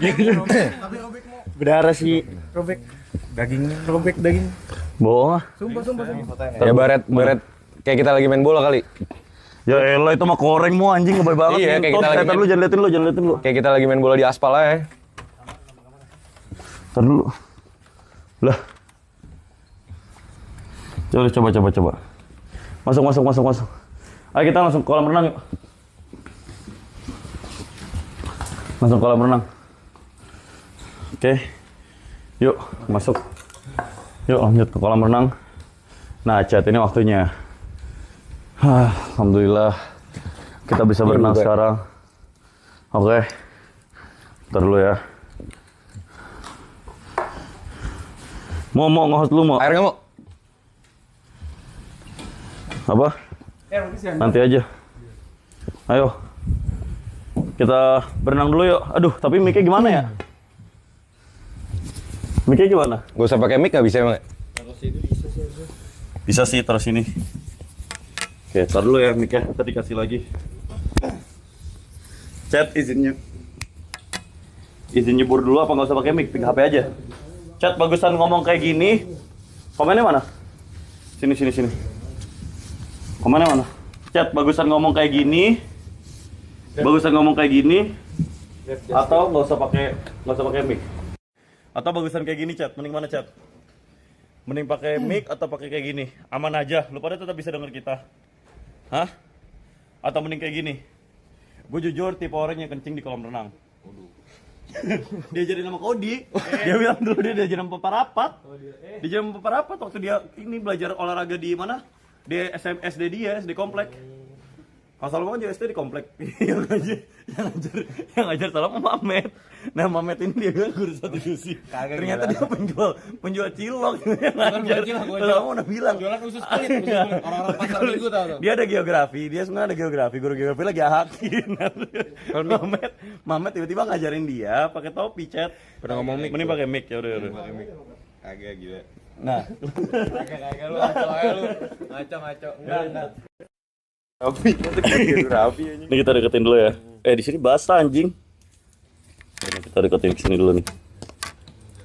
Berdarah sih. Robek daging. Bohong ah. Ya baret kayak kita lagi main bola kali. Ya elah itu mah koreng mu anjing ngebay banget. Iya, kayak kita lagi Ntar dulu jangan liatin lu. Kayak kita lagi main bola di aspal aja. Ntar dulu. Lah. Coba. Masuk. Ayo kita langsung ke kolam renang yuk. Langsung kolam renang. Oke. Yuk, masuk. Yuk lanjut ke kolam renang. Nah, Chat ini waktunya. Alhamdulillah. Kita bisa berenang sekarang. Oke. Ntar dulu ya. Mau nge-host lu mau? Air nggak mau? Apa? Nanti aja. Ayo. Kita berenang dulu yuk. Aduh, tapi mic-nya gimana ya? Mic-nya gimana? Gak usah pakai mic, nggak bisa emang. Bisa sih, taruh sini. Oke, taruh dulu ya mic-nya. Kita dikasih lagi. Chat izinnya. Izin nyebur dulu apa nggak usah pakai mic? Pegang HP aja. Chat bagusan ngomong kayak gini. Komennya mana? Sini. Komennya mana? Chat bagusan ngomong kayak gini. Atau nggak usah pakai mic. Atau bagusan kayak gini, Chat. Mending mana, Chat? Mending pakai mic atau pakai kayak gini? Aman aja. Lu pada tetap bisa denger kita. Hah? Atau mending kayak gini? Gue jujur tipe orang yang kencing di kolam renang. Dia jadi nama Kodi. Dia bilang dulu dia jadi nama Paparapat. Dia jadi nama Paparapat waktu dia ini belajar olahraga di mana? Di SD dia, SD komplek. Asal lu aja SD di komplek. yang ngajar salah Mamet. Nah Mamet ini dia bilang guru satu dusi. Ternyata dia penjual cilok. Kalau udah bilang. Jualan usus kulit. Orang-orang pasar minggu tahu tuh. Dia ada geografi. Dia sebenarnya ada geografi. Guru geografi lagi ahakin. Mamet tiba-tiba ngajarin dia pakai topi, Chat. Pernah ngomong mic. Mending pakai mic ya udah. Kagak gila. Nah, Kagak lu ngaco. Enggak. ini kita deketin dulu ya. Di sini basah anjing. Ini kita deketin ke sini dulu nih.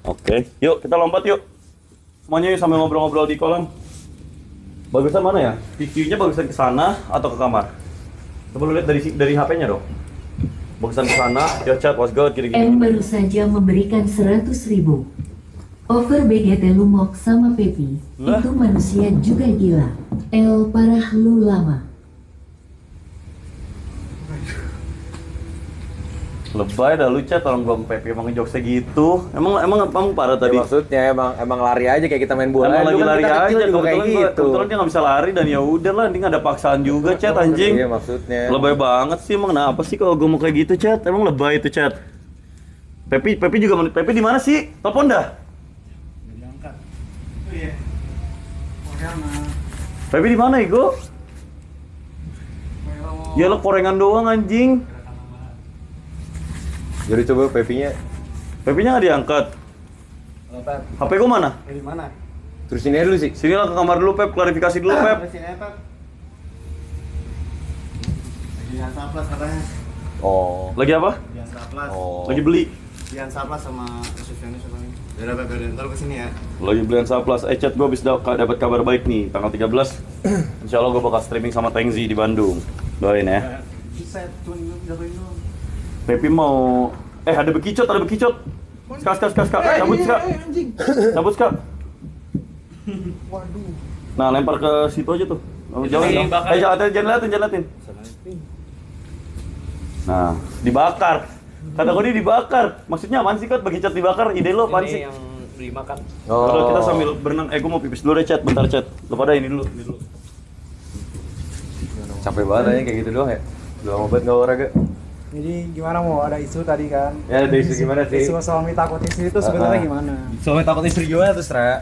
Oke, yuk kita lompat yuk. Semuanya yuk sambil ngobrol-ngobrol di kolam. Bagusan mana ya? View-nya bagusan ke sana atau ke kamar? Coba lu lihat dari HP-nya dong. Bagusan ke sana, yo chat, what's good, gini-gini. M baru saja memberikan 100.000. Over BGT Lumok sama Pepi. Lah? Itu manusia juga gila. El parah lu lama. Lebay dah lu chat, orang gua Pepe emang ngejokesnya gitu. Emang parah Ya, tadi. maksudnya emang lari aja kayak kita main bola. Emang lagi Dulu kan lari kita aja, kecil juga kayak gitu. kebetulan dia nggak bisa lari dan ya udah lah, dia nggak ada paksaan juga chat anjing. Iya maksudnya. Lebay banget sih, emang kenapa sih kalau gue mau kayak gitu chat? Emang lebay itu chat. Pepi juga Pepi di mana sih? Telepon dah. Pepi di mana Igo? Ya lo korengan doang anjing. Jadi coba Pepinya. Pepinya nggak diangkat. HP gue mana? Di mana? Terus ini dulu sih. Sini lah ke kamar dulu Pep, klarifikasi dulu Pep. Sini ya, Pak. Lagi Dian Saplas katanya. Oh. Lagi apa? Dian Saplas. Oh. Lagi beli. Dian Saplas sama Sufianus apa ini? Udah Pak, ntar kesini ya. Lagi belian Saplas. Chat gue habis dapat kabar baik nih, tanggal 13. Insya Allah gue bakal streaming sama Tengzi di Bandung. Doain ya. Bisa cuma jatuhin doang. Pepi mau... ada bekicot. Skak. Cabut, Skak. Waduh. Nah, lempar ke situ aja tuh. Jangan liatin. Nah, dibakar. Kata gue dibakar. Maksudnya apaan sih, Kot? Bekicot dibakar, ide lo apaan sih? Ini yang dimakan. Kalau kita sambil berenang, gue mau pipis dulu deh, Chat. Bentar, Chat. Lo pada ini dulu. Capek banget aja kayak gitu doang ya. Udah lama banget nggak olahraga. Jadi gimana mau ada isu tadi kan? Ya, ada isu gimana sih? Isu suami takut istri itu sebenarnya gimana? Suami takut istri gimana tuh, Stra?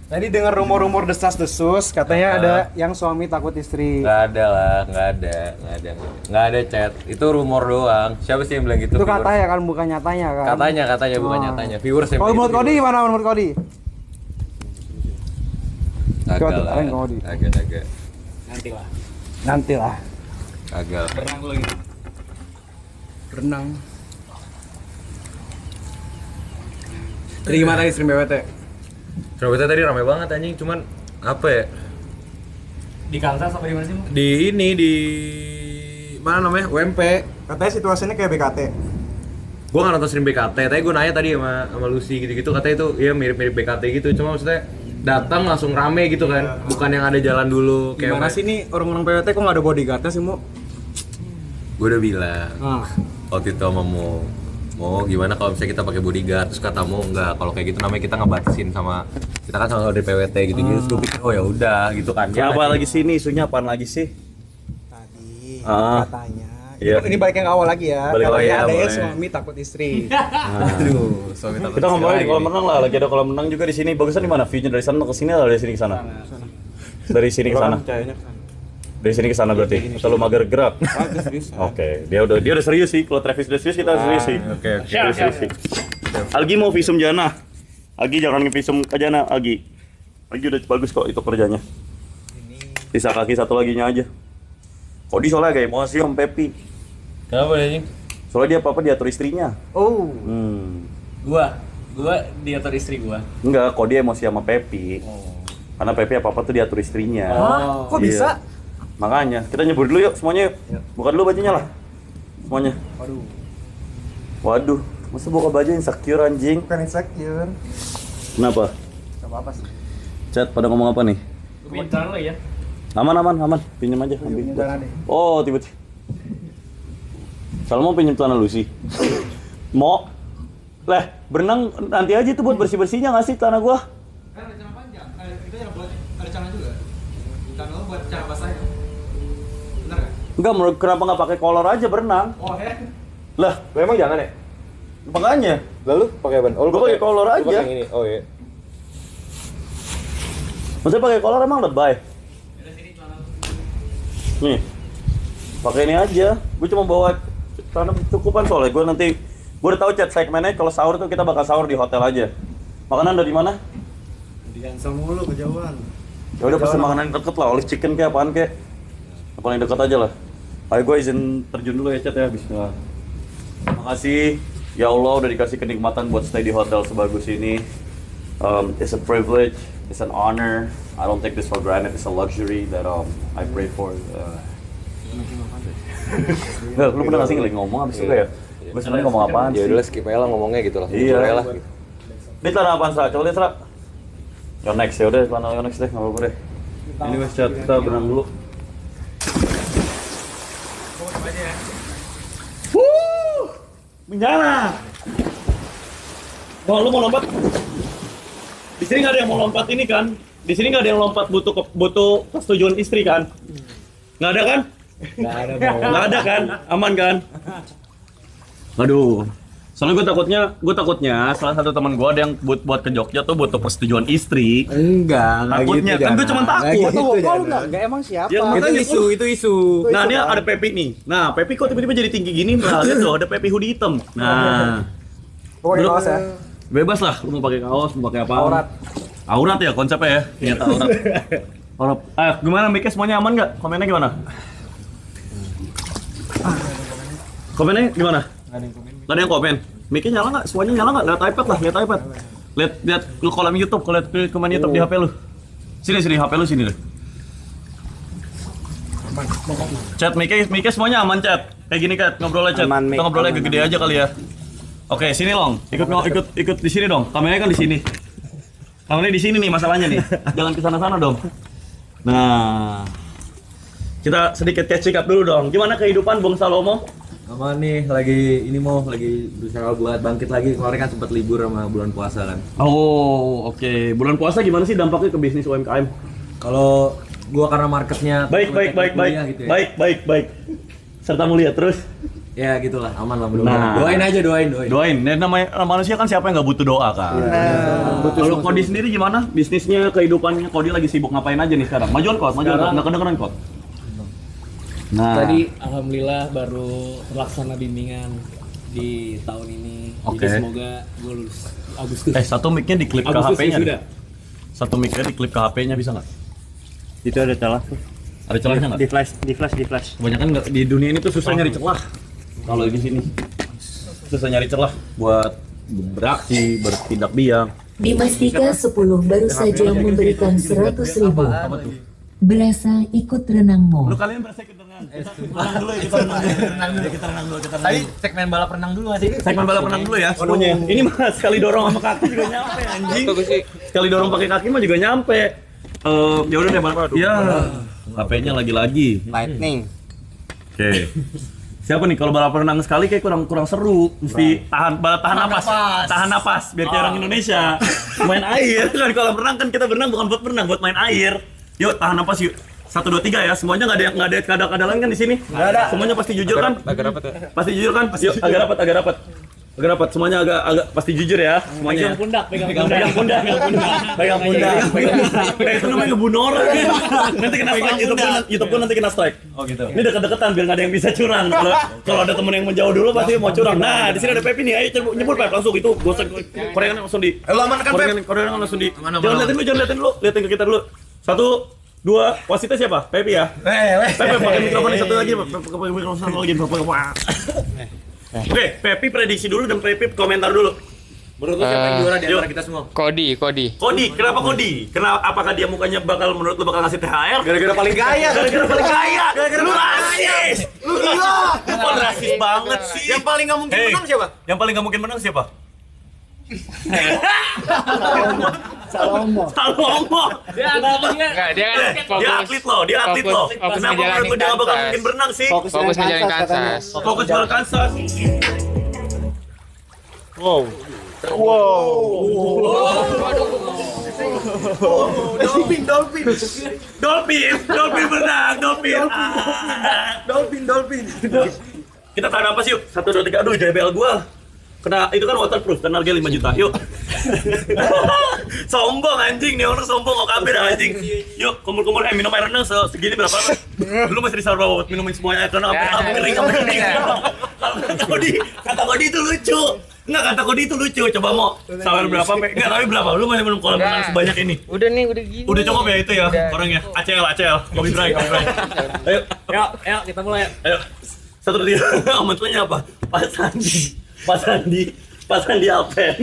Tadi dengar rumor-rumor desas-desus katanya ada yang suami takut istri. Nggak ada lah, nggak ada chat. Itu rumor doang. Siapa sih yang bilang gitu? Itu Viewers. katanya kan bukan nyatanya kan? Katanya bukan Oh. nyatanya. Viewers yang Kalau bilang menurut gitu. Kodi gimana menurut Kodi? Agak Coba lah. tanya ke Odi. Agak. Nanti lah. Agak. Berenang. Jadi gimana tadi stream BWT? Surabaya tadi ramai banget anjing, cuman apa ya? Di Kansas apa di mana sih? Mu? Di mana namanya? UMP. Katanya situasinya kayak BKT. Gua nggak nonton stream BKT, tapi gue nanya tadi sama Lucy gitu-gitu, katanya itu ya mirip-mirip BKT gitu, cuma maksudnya datang langsung rame gitu kan, bukan yang ada jalan dulu kayak Gimana sih nih orang-orang BWT kok nggak ada bodyguardnya sih, Mu? Gue udah bilang Ah. waktu itu sama mau gimana kalau misalnya kita pakai bodyguard, terus kata mau enggak, kalau kayak gitu namanya kita ngebatasin sama kita kan sama dari PWT gitu-gitu, terus gue pikir oh ya udah gitu kan. Kenapa lagi sini? Isunya apaan lagi sih? Tadi Ah. katanya. Iya. Ini balik yang awal lagi ya. Balik Katanya lagi, ada yang boleh. suami takut istri. Aduh, suami takut Kita ngomongin di istri kolam lagi. renang lah, lagi ada kolam renang juga di sini. Bagusan di mana? View-nya dari sana ke sini atau dari sini ke sana? Dari sini ke sana. Dari sini ke sana berarti. Selalu mager gerak. Oke, dia udah serius sih. Kalau Travis udah serius, kita serius sih. Oke. Dia serius sih. Algi mau visum Jana. Algi jangan ngevisum ke Jana, Algi. Algi udah bagus kok itu kerjanya. Sisa kaki satu laginya aja. Kodi soalnya agak emosi Om Pepi. Kenapa anjing? Soalnya dia apa-apa diatur istrinya. Oh. Gua diatur istri gua. Enggak, kok dia emosi sama Pepi. Karena Pepi apa-apa tuh diatur istrinya. Kok Iya. bisa? Makanya, kita nyebur dulu yuk semuanya yuk. Buka dulu bajunya lah. Semuanya. Waduh, masa buka baju insecure anjing? Bukan insecure. Kenapa? Gak apa-apa sih. Chat pada ngomong apa nih? Gua pinjam celana lu ya. Aman. Pinjam aja. ambil. Pinjam celana deh. Oh, tiba-tiba. Kalau mau pinjam celana Lucy. Mau? Lah, berenang nanti aja tuh buat bersih-bersihnya nggak sih celana gua? Kan ada celana panjang. Itu yang buat ada celana juga. Celana lo buat celana basah ya. Bener kan? Enggak, menurut kenapa nggak pakai kolor aja berenang? Oh ya. Lah, Lo emang jangan ya? makanya. Lalu pakai apa? Gua pakai kolor aja. Pakai yang ini. Oh iya. Maksudnya pakai kolor emang lebay? Nih, pakai ini aja. Gue cuma bawa celana cukupan soalnya. Gue nanti, gue udah tahu chat segmennya kalau sahur tuh kita bakal sahur di hotel aja. Makanan dari mana? Di cancel mulu kejauhan. Ya udah pesen makanan yang deket lah, olive chicken kayak apaan kayak. Apa yang deket aja lah. Ayo gue izin terjun dulu ya chat ya, bismillah. Makasih ya Allah udah dikasih kenikmatan buat stay di hotel sebagus ini. It's a privilege, it's an honor. I don't take this for granted. It's a luxury that I pray for. Nggak, lu pernah nggak sih lagi ngomong abis itu kayak gue sebenarnya ngomong apaan sih? Ya udah skip aja lah ngomongnya gitu lah. Iya. Jujur aja lah. Ini celana apaan, Sa? Coba lihat, Sa. Yonex, ya udah, celana Yonex deh, nggak apa-apa deh. Ini wes chat, kita berenang dulu. Menyala. Oh, lu mau lompat? Di sini nggak ada yang mau lompat ini kan? Di sini nggak ada yang lompat butuh persetujuan istri kan? Nggak ada kan? Nggak ada kan? Aman kan? Aduh. Soalnya gue takutnya salah satu teman gue ada yang buat ke Jogja tuh butuh persetujuan istri. Enggak Takutnya, gitu, kan gue cuma takut. Enggak emang siapa? Ya, Itu makanya isu, itu isu. Nah, dia ada Pepi nih. Nah, Pepi kok tiba-tiba jadi tinggi gini? Nah, lihat tuh, ada Pepi hoodie hitam. Nah, Pokoknya Lu- kaos ya. bebas lah, lu mau pakai kaos, mau pakai apa? Aurat. Aurat ya konsepnya ya, ternyata aurat. Aurat. Gimana Mike, semuanya aman nggak? Komennya gimana? Komennya gimana? Nggak ada yang komen. Mike nyala nggak? Semuanya nyala nggak? Lihat iPad lah, lihat iPad. Lihat lu kolam YouTube, kalau lihat komen YouTube di HP lu. Sini HP lu sini deh. Chat Mike semuanya aman chat. Kayak gini Kat, ngobrolnya chat. Aman, Mik. Kita ngobrolnya Aman, gede aja kali ya. Oke, sini Long. Ikut di sini dong. Kameranya kan di sini. Kameranya di sini nih masalahnya nih. Jangan ke sana-sana dong. Nah, kita sedikit catch up dulu dong. Gimana kehidupan Bung Salomo? Aman nih, lagi berusaha buat bangkit lagi. Kemarin kan sempat libur sama bulan puasa kan. Oh, oke. Bulan puasa gimana sih dampaknya ke bisnis UMKM? Kalau gua karena marketnya Baik. gitu ya. Baik. Serta mulia terus. Ya gitulah, aman lah mudah-mudahan. Nah. Doain aja, doain. Doain. Dan namanya manusia kan siapa yang nggak butuh doa kan? Kalau Kodi sendiri gimana? Bisnisnya, kehidupannya, Kodi lagi sibuk ngapain aja nih sekarang? Majuan Kod, nggak kedengeran Kod. Nah, Tadi alhamdulillah baru terlaksana bimbingan di tahun ini. Oke. Jadi semoga gue lulus Agustus. satu mic-nya diklip ke Agustus HP-nya. sudah. Satu mic-nya diklip ke HP-nya bisa nggak? Itu ada celah. Ada celahnya nggak? Di flash. Kebanyakan nggak di dunia ini tuh susah nyari celah. Kalau di sini susah nyari celah buat beraksi, bertindak biang. Dimastika 10 baru saja memberikan 100.000. Berasa ikut renangmu. Lu kalian berasa ikut renang? Renang dulu ya, kita renang dulu. Tadi segmen balap renang dulu nggak sih? Segmen balap renang dulu ya semuanya. Ini mah sekali dorong sama kaki juga nyampe anjing. Sekali dorong pakai kaki mah juga nyampe. Ya udah deh balap. Iya. HP-nya lagi-lagi. Lightning. Oke. Siapa nih kalau balap renang sekali kayak kurang seru. Mesti tahan napas. Tahan napas biar kayak orang Indonesia. Main air kan kalau renang kan kita berenang bukan buat berenang, buat main air. Yuk tahan napas yuk. 1 2 3 ya. Semuanya nggak ada kada-kadalan kan di sini? Nggak ada. Semuanya pasti jujur kan? Agak rapat ya. Pasti jujur kan? Yuk agak rapat. Agak rapat. Semuanya agak pasti jujur ya. Semuanya. Pegang pundak. Itu namanya ngebunuh orang. Nanti kena strike. YouTube pun nanti kena strike. Oh gitu. Ini dekat-dekatan biar nggak ada yang bisa curang. Kalau ada temen yang menjauh dulu pasti mau curang. Nah, di sini ada Pepi nih. Ayo nyebur Pep langsung itu gosok korengan langsung di. Korengan langsung di. Jangan liatin dulu. Liatin ke kita dulu. 1 2 wasitnya siapa? Pepi ya? Pepi pakai mikrofon yang satu lagi. Pakai mikrofon satu lagi. Oke, Pepi prediksi dulu dan Pepi komentar dulu. Menurut lu siapa yang juara di antara kita semua? Kodi. Kodi, kenapa Kodi? Apakah dia mukanya menurut lu bakal ngasih THR? Gara-gara paling kaya. Gara-gara lu rasis! Lu gila! Lu kok rasis banget sih? Yang paling nggak mungkin menang siapa? Yang paling nggak mungkin menang siapa? Salomo. Enggak, dia kan Dia atlet loh. fokus Kenapa menurut lu dia nggak bakal mungkin berenang sih? fokus ngejalanin Kansas. Fokus juara Kansas. Dolphin menang, Dolphin. Kita tahan apa sih yuk? 1 2 3. Aduh, JBL gua. Kena itu kan waterproof, kan harga 5 juta. Yuk. Sombong anjing nih orang sombong kok kabir anjing. Yuk, kumpul-kumpul minum air renang segini berapa lama? Dulu masih disarap buat minumin semuanya karena kering. Kata Kodi itu lucu. Enggak, kata Kodi itu lucu. Coba mau sawer berapa? Enggak, tapi berapa? Lu masih minum kolam renang sebanyak ini. Udah gini. Udah cukup ya itu ya orangnya. ACL. Kopi Bray. Ayo kita mulai. Ayo. 1 2 3. Komentarnya apa? Pak Sandi Pas Andi Alpen.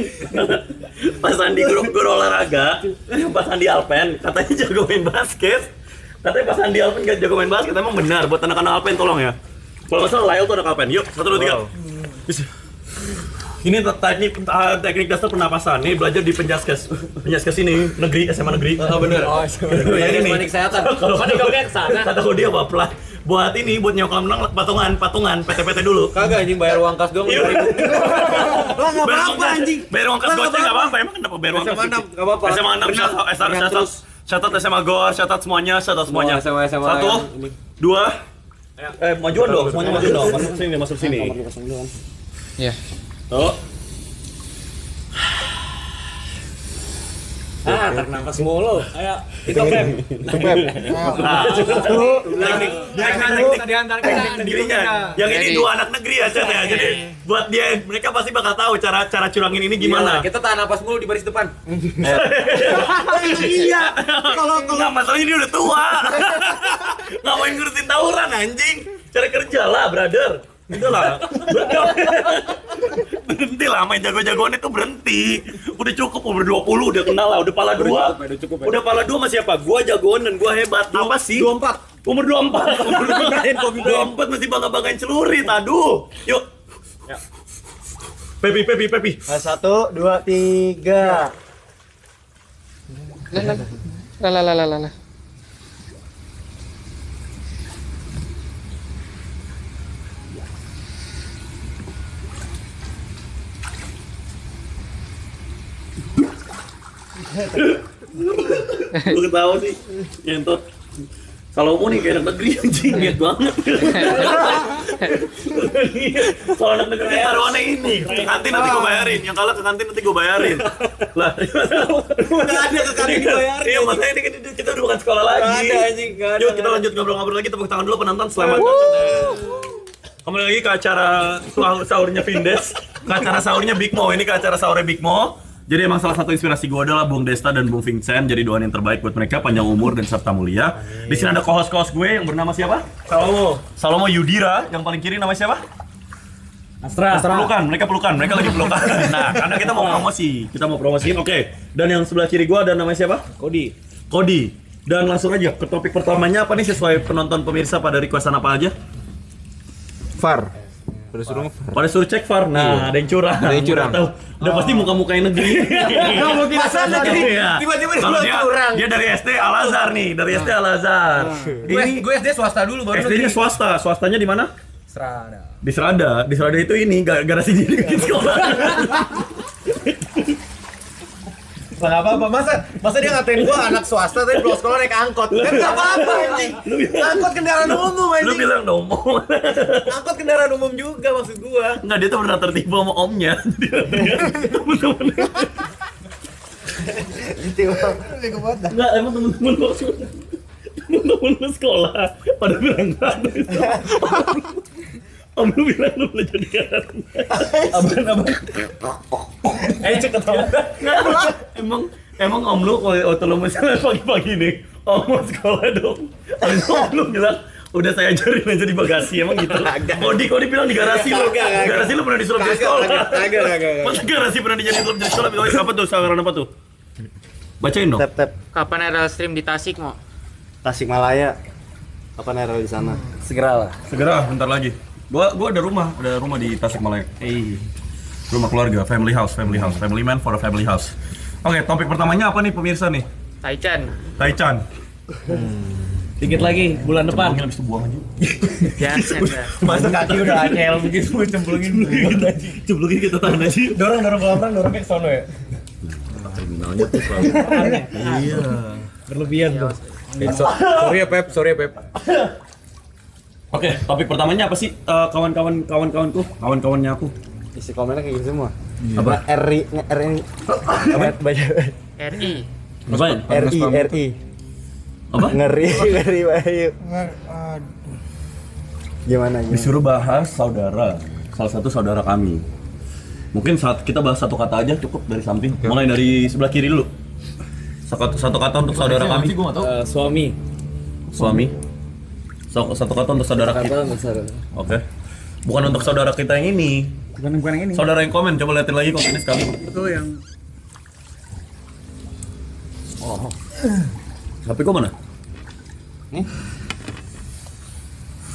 Pas Andi guru olahraga, pas Andi Alpen katanya jago main basket. Katanya pas Andi Alpen gak jago main basket, emang benar buat anak-anak Alpen tolong ya. Kalau nggak salah Lyle tuh anak Alpen. Yuk, 1, 2, 3. Ini teknik dasar pernapasan. Nih belajar di penjaskes ini negeri, SMA negeri. Oh benar. Oh, ini nih. Kesehatan. Kalau kata dia buat ini buat nyokap menang patungan PT dulu. Kagak anjing bayar uang kas doang 5.000. Lah enggak apa-apa anjing. Bayar uang kas goceng enggak apa-apa. Emang kenapa bayar uang kas? SMA 6 enggak apa-apa. SMA 6 syatat SMA Gor, syatat semuanya. SMA 1, 2 majuan dong, semuanya maju dong. Masuk sini. Iya. Tuh. Tarik nafas mulu. Ayo, itu Pep. Teknik dirinya. Yang ini 2 anak negeri ya, Chat ya. Jadi buat dia mereka pasti bakal tahu cara curangin ini gimana. Kita tahan nafas mulu di baris depan. Iya. Kalau masalahnya dia udah tua. Ngapain ngurusin tawuran anjing? Cari kerja lah, brother. Itu lah. Berhenti lah main jago-jagoan itu berhenti. Udah cukup umur 20 udah kenal lah, udah pala 2. Udah pala 2 masih apa? Gua jagoan dan gua hebat. Apa sih? 24. Umur 24. Umur 24 masih bangga-banggain celurit. Aduh. Yuk. Pepi. 1, 2, 3. Lah. Gue ketawa sih, nyentot. Kalau mau nih kayak anak negeri anjing, lihat banget. Kalau anak negeri taruhannya ini, ke kantin nanti gue bayarin. Yang kalah ke kantin nanti gue bayarin. Lah, Enggak ada ke kantin dibayarin. iya makanya ini kan kita udah bukan sekolah lagi. Enggak ada anjing, enggak ada. Yuk kita lanjut ngobrol-ngobrol lagi, tepuk tangan dulu penonton, selamat. Kembali lagi ke acara sahurnya Vindes, ke acara sahurnya Big Mo. Ini ke acara sahurnya Big Mo. Jadi emang salah satu inspirasi gue adalah Bung Desta dan Bung Vincent. Jadi doain yang terbaik buat mereka, panjang umur dan serta mulia. Di sini ada co-host gue yang bernama siapa? Salomo Yudira. Yang paling kiri namanya siapa? Astra. Mereka pelukan, mereka lagi pelukan. Nah, karena kita mau promosiin, oke. Dan yang sebelah kiri gue ada namanya siapa? Kodi. Dan langsung aja ke topik pertamanya apa nih sesuai penonton pemirsa pada requestan apa aja? Far. Pada suruh cek VAR. Nah, ada yang curang. Udah pasti muka-muka yang negeri. Mungkin asal negeri. Tiba-tiba Kalau dia curang. dia dari SD Al Azhar nih, dari SD Al Azhar. Ini Gue SD swasta dulu baru SD-nya swasta. Swastanya di mana? Serada. Di Serada. Di Serada itu ini garasi di sekolah. Enggak apa-apa. Masa dia ngatain gua anak swasta tapi pulang sekolah naik angkot. Kan enggak apa-apa anjing. Angkot kendaraan umum Lu anjing. bilang dong, Angkot kendaraan umum juga maksud gua. enggak, dia tuh pernah tertipu sama omnya. Temen-temennya. Enggak, emang temen-temen lu sekolah pada berangkat. Om lu bilang lu belajar di kanan. Abang. Cek ketawa. Emang om lu waktu lu misalnya pagi-pagi nih, om mau sekolah dong. Abis om lu bilang, udah saya ajarin aja di bagasi, emang gitu. Kodi bilang di garasi lu. Garasi lu pernah disuruh jadi sekolah. Kagak. Masa garasi pernah dijadiin klub jadi sekolah? Apa tuh? Sasaran apa tuh? Bacain dong. Tap. Kapan ada stream di Tasik, Mo? Tasikmalaya. Apa nerol di sana? Segera Bentar lagi. Gua ada rumah di Tasikmalaya. Rumah keluarga, family house, family man for a family house. Oke, topik pertamanya apa nih pemirsa nih? Taichan. Dikit lagi bulan depan. Mungkin habis itu buang aja. Jangan. Masa kaki udah anyel begitu cemplungin. Cemplungin kita tahan aja. Dorong kolam renang, dorongnya ke sono ya. Kriminalnya tuh selalu. Iya. Berlebihan tuh. Sorry ya Pep. Oke, topik pertamanya apa sih? Kawan-kawannya aku. Isi komennya kayak gitu semua. Apa? RI. Baca. RI. Apaan? RI. Apa? Ngeri Bayu. Gimana? Disuruh bahas saudara, salah satu saudara kami. Mungkin saat kita bahas satu kata aja cukup dari samping. Mulai dari sebelah kiri dulu. Satu kata untuk saudara kami. Suami. Satu kata untuk saudara kita. Oke. Bukan untuk saudara kita yang ini. Bukan yang ini. Saudara yang komen, coba liatin lagi komennya sekali. Itu yang HP gua mana? Nih.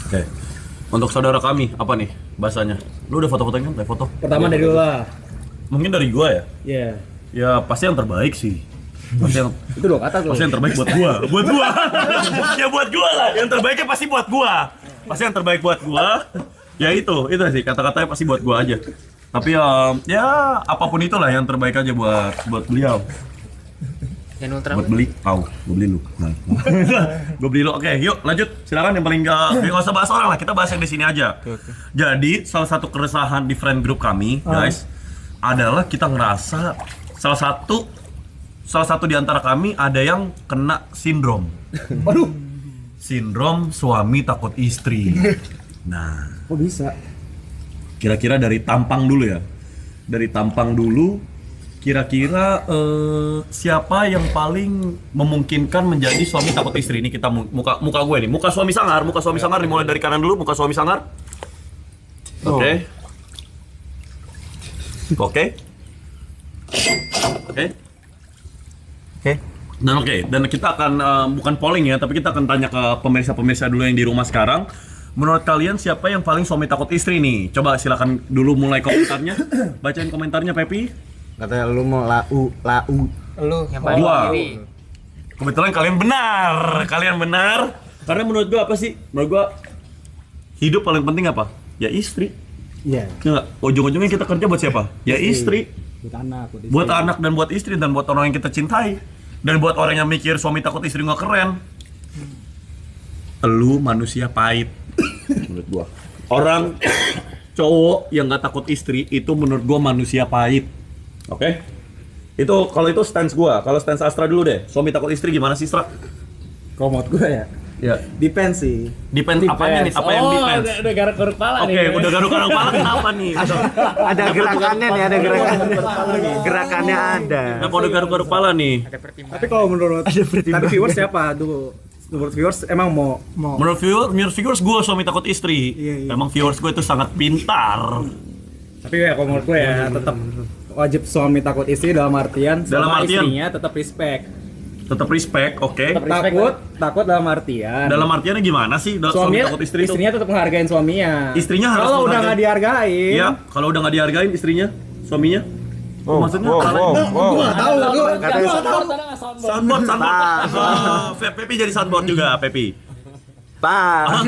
Oke. Untuk saudara kami, apa nih bahasanya? Lu udah foto-fotonya kan? Foto? Pertama dari lu lah. Mungkin dari gua ya? Iya. Ya pasti yang terbaik sih. Pasti yang, Itu dong kata lu. pasti yang terbaik buat gua. Buat gua. Ya buat gua lah. Yang terbaiknya pasti buat gua. Pasti yang terbaik buat gua. Ya itu sih kata-katanya pasti buat gua aja. Tapi ya apapun itulah yang terbaik aja buat beliau. Dan ultra. Buat beli, gue beli lu. Nah. Gue beli lu. Oke, yuk lanjut. Silakan yang paling nggak usah bahas orang lah. Kita bahas yang di sini aja. Jadi salah satu keresahan di friend group kami, guys, adalah kita ngerasa salah satu di antara kami ada yang kena sindrom. Waduh. Sindrom suami takut istri. Nah, Kok bisa? kira-kira dari tampang dulu ya. Dari tampang dulu. Kira-kira siapa yang paling memungkinkan menjadi suami takut istri? Ini kita muka gue nih, muka suami sangar dimulai dari kanan dulu, muka suami sangar. Oke. Dan kita akan bukan polling ya, tapi kita akan tanya ke pemirsa-pemirsa dulu yang di rumah sekarang. Menurut kalian siapa yang paling suami takut istri nih? Coba silakan dulu mulai komentarnya. Bacain komentarnya Pepi. Katanya lu mau lau. Lu yang paling Gua. kiri. Kebetulan kalian benar. Karena menurut gua apa sih? Menurut gua hidup paling penting apa? Ya istri. iya, Ya nggak? Ujung-ujungnya kita kerja buat siapa? Ya istri. buat anak, Buat anak dan buat istri dan buat orang yang kita cintai. Dan buat orang yang mikir suami takut istri nggak keren. Elu manusia pahit. Menurut gua. Orang cowok yang nggak takut istri itu menurut gua manusia pahit. Oke? Itu kalau itu stance gua. Kalau stance Astra dulu deh. Suami takut istri gimana sih, Astra? Kalau menurut gue ya, Ya. depends sih. Depends apanya nih? Apa yang depends? Udah garuk-garuk kepala Oke, udah garuk-garuk kepala kenapa nih? Ada gerakannya nih, ada gerakannya. Gerakannya ada. Kenapa udah garuk-garuk kepala nih? Ada pertimbangan. Tapi kalau menurut tadi viewers siapa? Aduh, menurut viewers emang mau Menurut viewers gue suami takut istri. Iya. Emang viewers gue itu sangat pintar. tapi ya kalau menurut gue ya tetap wajib suami takut istri dalam artian Dalam sama artian? istrinya tetap respect. Tetap respect, oke. Takut dalam artian Dalam artiannya gimana sih? Suami suaminya takut istri itu? istrinya tetap menghargain suaminya. Istrinya harus kalau udah menghargai. nggak dihargain. Iya, kalau udah nggak dihargain istrinya, suaminya. Maksudnya Gua tahu soundboard. Pepi jadi soundboard juga, Pepi. Pas.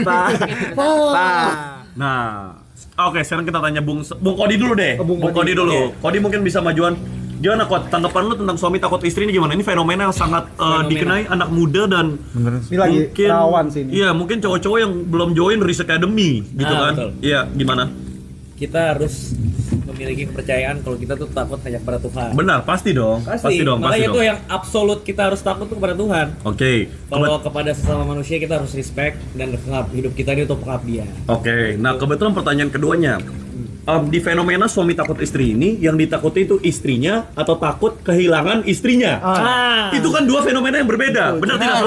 Nah, oke, sekarang kita tanya Bung Kodi dulu deh. Bung Kodi dulu. Kodi mungkin bisa majuan. Gimana Kod? Tanggapan lu tentang suami takut istri ini gimana? Ini fenomena yang sangat dikenai anak muda dan Ini lagi mungkin rawan sih ini. Iya, mungkin cowok-cowok yang belum join Risk Academy gitu kan. betul. Iya, gimana? Kita harus memiliki kepercayaan kalau kita tuh takut hanya kepada Tuhan. Benar, pasti dong. Pasti dong. Makanya itu yang absolut kita harus takut tuh kepada Tuhan. Oke. Kalau kepada sesama manusia kita harus respect dan hidup kita ini untuk pengabdian. Oke. Nah, kebetulan pertanyaan keduanya. Di fenomena suami takut istri ini yang ditakuti itu istrinya atau takut kehilangan istrinya. Itu kan dua fenomena yang berbeda. Benar tidak?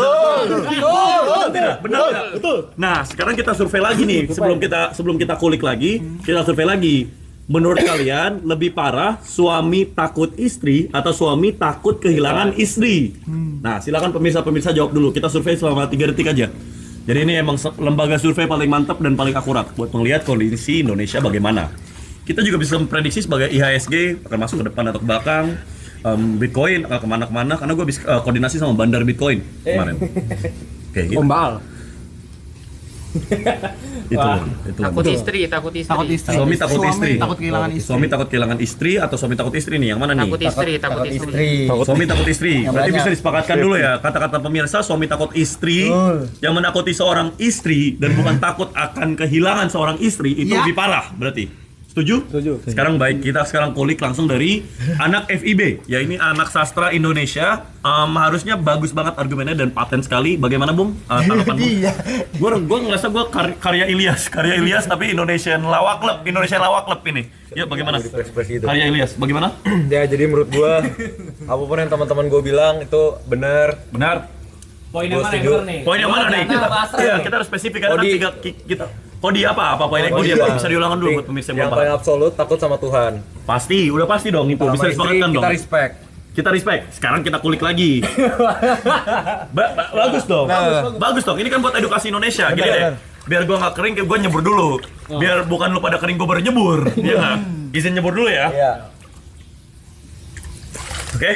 Benar tidak? Betul. Nah, sekarang kita survei lagi nih. Sebelum kita kulik lagi, kita survei lagi. Menurut kalian lebih parah suami takut istri atau suami takut kehilangan istri? Nah, silakan pemirsa-pemirsa jawab dulu. Kita survei selama 3 detik aja. Jadi ini emang lembaga survei paling mantap dan paling akurat buat melihat kondisi Indonesia bagaimana. Kita juga bisa memprediksi sebagai IHSG akan masuk ke depan atau ke belakang. Bitcoin akan kemana-kemana karena gue bisa koordinasi sama bandar Bitcoin kemarin. Oke, gitu. Ombal. Itu. Takut istri. Suami takut istri. Takut kehilangan istri. Suami takut kehilangan istri atau suami takut istri nih? Yang mana nih? Takut istri. Suami takut istri. Berarti bisa disepakatkan dulu ya kata-kata pemirsa suami takut istri yang menakuti seorang istri dan bukan takut akan kehilangan seorang istri itu lebih parah berarti. Setuju? Setuju. Sekarang baik, kita sekarang kulik langsung dari anak FIB. Ya ini anak sastra Indonesia. Harusnya bagus banget argumennya dan paten sekali. Bagaimana Bung? Tanggapan Bung? Gue ngerasa gue karya Ilyas tapi Indonesian Lawak Club ini. Ya bagaimana? Karya Ilyas, bagaimana? Ya jadi menurut gua apapun yang teman-teman gua bilang itu benar. Benar. Poin yang mana yang benar nih? Poin yang mana nih? Kita harus spesifik karena Kodi. kita Kodi apa? Apa-apa ini kodi apa? Bisa diulangan dulu buat pemirsa yang Yang belum paling paham. absolut takut sama Tuhan. Pasti, udah pasti dong itu. Sama Bisa istri disepakatkan dong. kita respect. Kita respect. Sekarang kita kulik lagi. Bagus dong. Bagus dong. Ini kan buat edukasi Indonesia. Gini deh. Biar gua nggak kering, gua nyebur dulu. Biar bukan lu pada kering, gua baru nyebur. Iya nggak? Izin nyebur dulu ya. Iya. Oke.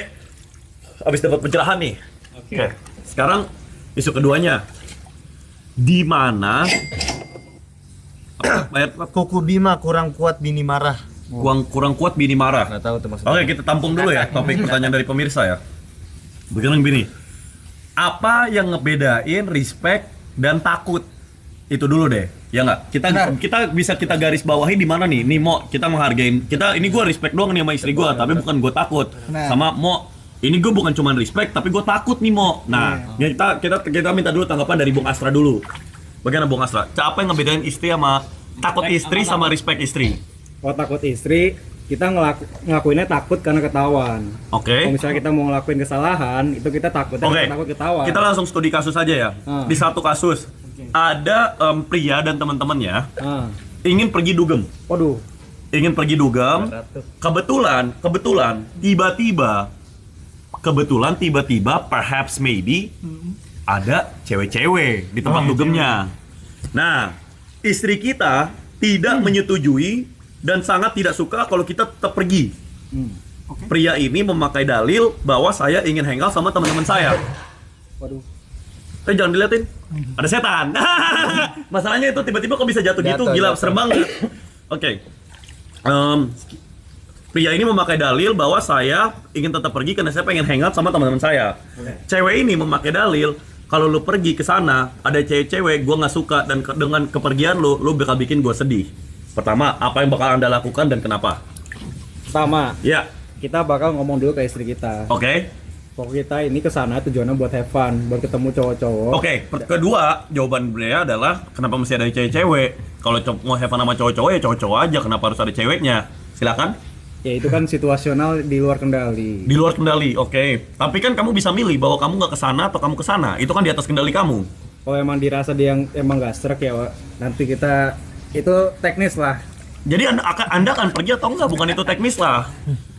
Abis dapat pencerahan nih. Oke. Sekarang isu keduanya. Di mana Kuku Bima kurang kuat bini marah. kurang kuat bini marah? Nggak tahu tuh maksudnya. Oke, kita tampung dulu ya topik pertanyaan dari pemirsa ya. Begini gini. Apa yang ngebedain respect dan takut? Itu dulu deh. Ya nggak? Kita bisa kita garis bawahi di mana nih? Nih Mo, kita menghargain. Ini gue respect doang nih sama istri gue, tapi bukan gue takut. Sama Mo, ini gue bukan cuma respect, tapi gue takut nih Mo. Nah, kita minta dulu tanggapan dari Bung Astra dulu. Bagaimana Bung Astra? Apa yang ngebedain istri sama takut istri sama respect istri? Kalau takut istri, kita ngelakuinnya takut karena ketahuan. Oke. Kalau misalnya kita mau ngelakuin kesalahan, itu kita takut ketahuan. Kita langsung studi kasus aja ya. Di satu kasus, ada pria dan teman-temannya ingin pergi dugem. Waduh. Ingin pergi dugem. Kebetulan, tiba-tiba, perhaps maybe, ada cewek-cewek di tempat dugemnya. Nah, istri kita tidak menyetujui dan sangat tidak suka kalau kita tetap pergi. Pria ini memakai dalil bahwa saya ingin hangout sama teman-teman saya. Waduh. Jangan diliatin, ada setan. Masalahnya itu tiba-tiba kok bisa jatuh gitu, gila, serem banget. Oke. Pria ini memakai dalil bahwa saya ingin tetap pergi karena saya pengen hangout sama teman-teman saya. Cewek ini memakai dalil, kalau lu pergi ke sana, ada cewek-cewek, gue nggak suka, dan dengan kepergian lu bakal bikin gue sedih. Pertama, apa yang bakal Anda lakukan dan kenapa? Pertama, Ya, kita bakal ngomong dulu ke istri kita. oke. Pokoknya kita ini kesana tujuannya buat have fun, buat ketemu cowok-cowok. Oke, kedua, jawaban beliau adalah kenapa mesti ada cewek-cewek? Kalau mau have fun sama cowok-cowok ya cowok-cowok aja, kenapa harus ada ceweknya? Silakan. Ya itu kan situasional di luar kendali. Di luar kendali, oke. Tapi kan kamu bisa milih bahwa kamu nggak kesana atau kamu kesana. Itu kan di atas kendali kamu. Kalau emang dirasa dia yang emang gak serak ya, Wak, nanti kita itu teknis lah. Jadi anda akan pergi atau enggak? Bukan itu teknis lah.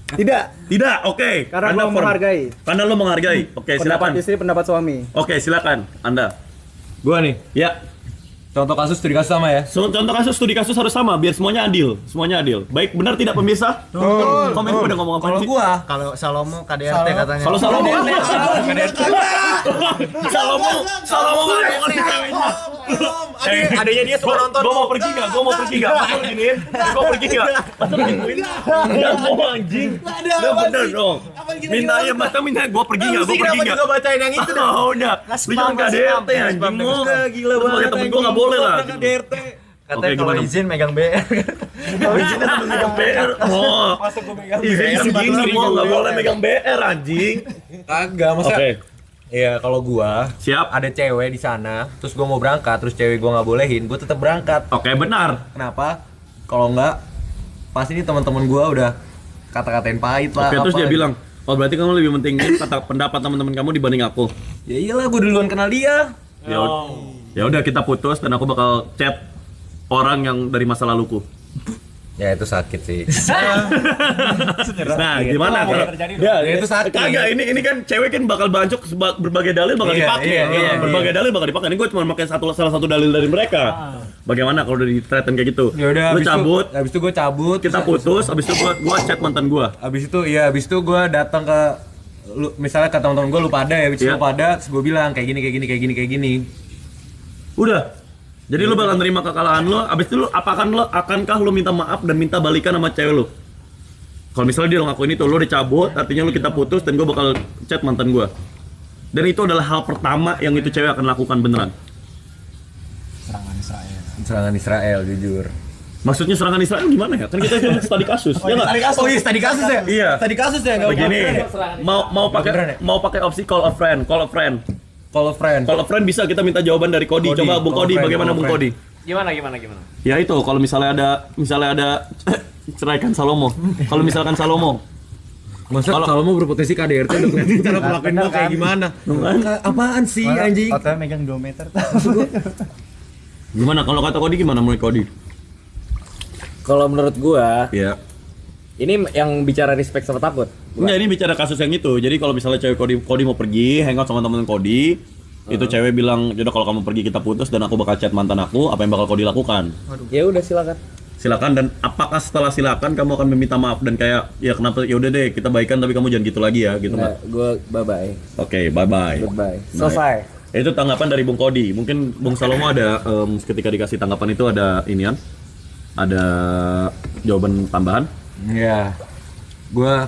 Tidak, oke. Karena Anda lo firm. menghargai. Karena lo menghargai. Oke, silakan. Pendapat istri, pendapat suami. Oke, silakan. Anda. Gua nih. Ya. Contoh kasus studi kasus sama ya. Contoh kasus studi kasus harus sama biar semuanya adil. Semuanya adil. Baik, benar tidak pemirsa? Komen pada ngomong apa sih? Kalau Salomo KDRT katanya. Kalau Salomo Salomo ngomong ceweknya. Adanya dia suka nonton. Gua mau pergi enggak? Masa lu giniin? Gua pergi enggak? Masa lu gituin? Enggak mau anjing. Udah bener dong. Minta ya, masa minta gua pergi enggak? Gua pergi enggak? Juga bacain yang itu dah. Oh, udah. Lu jangan KDRT anjing lu. Gila Lu sebagai temen gua enggak boleh lah. KDRT. Katanya Oke, kalau gimana? izin megang BR. Kalau izinnya temen megang BR. Oh. Izin segini gua enggak boleh megang BR anjing. Kagak, masa. Oke. Iya, kalau gua Siap. ada cewek di sana, terus gua mau berangkat, terus cewek gua nggak bolehin, gua tetap berangkat. Oke, benar. Kenapa? Kalau nggak, pasti ini teman-teman gua udah kata-katain pahit lah. Oke, terus apa. dia bilang, "Oh, berarti kamu lebih pentingin kata pendapat teman-teman kamu dibanding aku." Ya iyalah, gua duluan kenal dia. Ya udah kita putus dan aku bakal chat orang yang dari masa laluku. Ya itu sakit sih. Nah, gimana kalau Ya itu sakit. kagak ini kan cewek kan bakal bancok berbagai dalil bakal Iya, dipakai. iya, Berbagai dalil bakal dipakai. Ini gue cuma pakai salah satu dalil dari mereka. Bagaimana kalau udah di-threaten kayak gitu? Ya udah, Lu cabut, Habis itu gua cabut. kita terus- putus, habis itu gua chat mantan gua. Habis itu gua datang ke lu, misalnya ke teman-teman gua lu pada ya, Iya. lu pada, terus gua bilang kayak gini. Udah. Jadi lu bakal nerima kekalahan lu, abis itu akankah lu minta maaf dan minta balikan sama cewek lu? Kalau misalnya dia ngakuin itu, lu dicabut, artinya lu kita putus dan gua bakal chat mantan gua. Dan itu adalah hal pertama yang itu cewek akan lakukan beneran. Serangan Israel jujur. Maksudnya serangan Israel gimana ya? Kan kita cuma studi kasus. Ya nggak? Oh iya, tadi kasus ya? Iya. Tadi kasus ya enggak Begini, mau pakai opsi call a friend. Call a friend. Kalau friend bisa kita minta jawaban dari Kodi. Kodi, Coba Bung call Kodi, friend, bagaimana call Bung friend. Kodi? Gimana? Ya itu, kalau misalnya ada ceraikan Salomo. Kalau misalkan Salomo, Masa Kalau- kalau mau berpotensi KDRT udah kelihatan cara pelakuin gua kayak gimana? Apaan sih anjing? Katanya megang 2 meter. Gimana kalau kata Kodi gimana menurut Kodi? Kalau menurut gua, Iya. ini yang bicara respect sama takut. Enggak, ini bicara kasus yang itu. Jadi kalau misalnya cewek Kodi mau pergi, hangout sama temen Kodi, itu cewek bilang, "Yaudah kalau kamu pergi kita putus dan aku bakal chat mantan aku, apa yang bakal Kodi lakukan?" Ya udah silakan. Silakan, dan apakah setelah silakan kamu akan meminta maaf dan kayak ya kenapa ya udah deh kita baikan tapi kamu jangan gitu lagi ya gitu Nah, nggak? gua bye-bye. Oke, bye. Goodbye. Selesai. Itu tanggapan dari Bung Kodi. Mungkin Bung Salomo ada ketika dikasih tanggapan itu ada inian, ada jawaban tambahan. Iya. Gua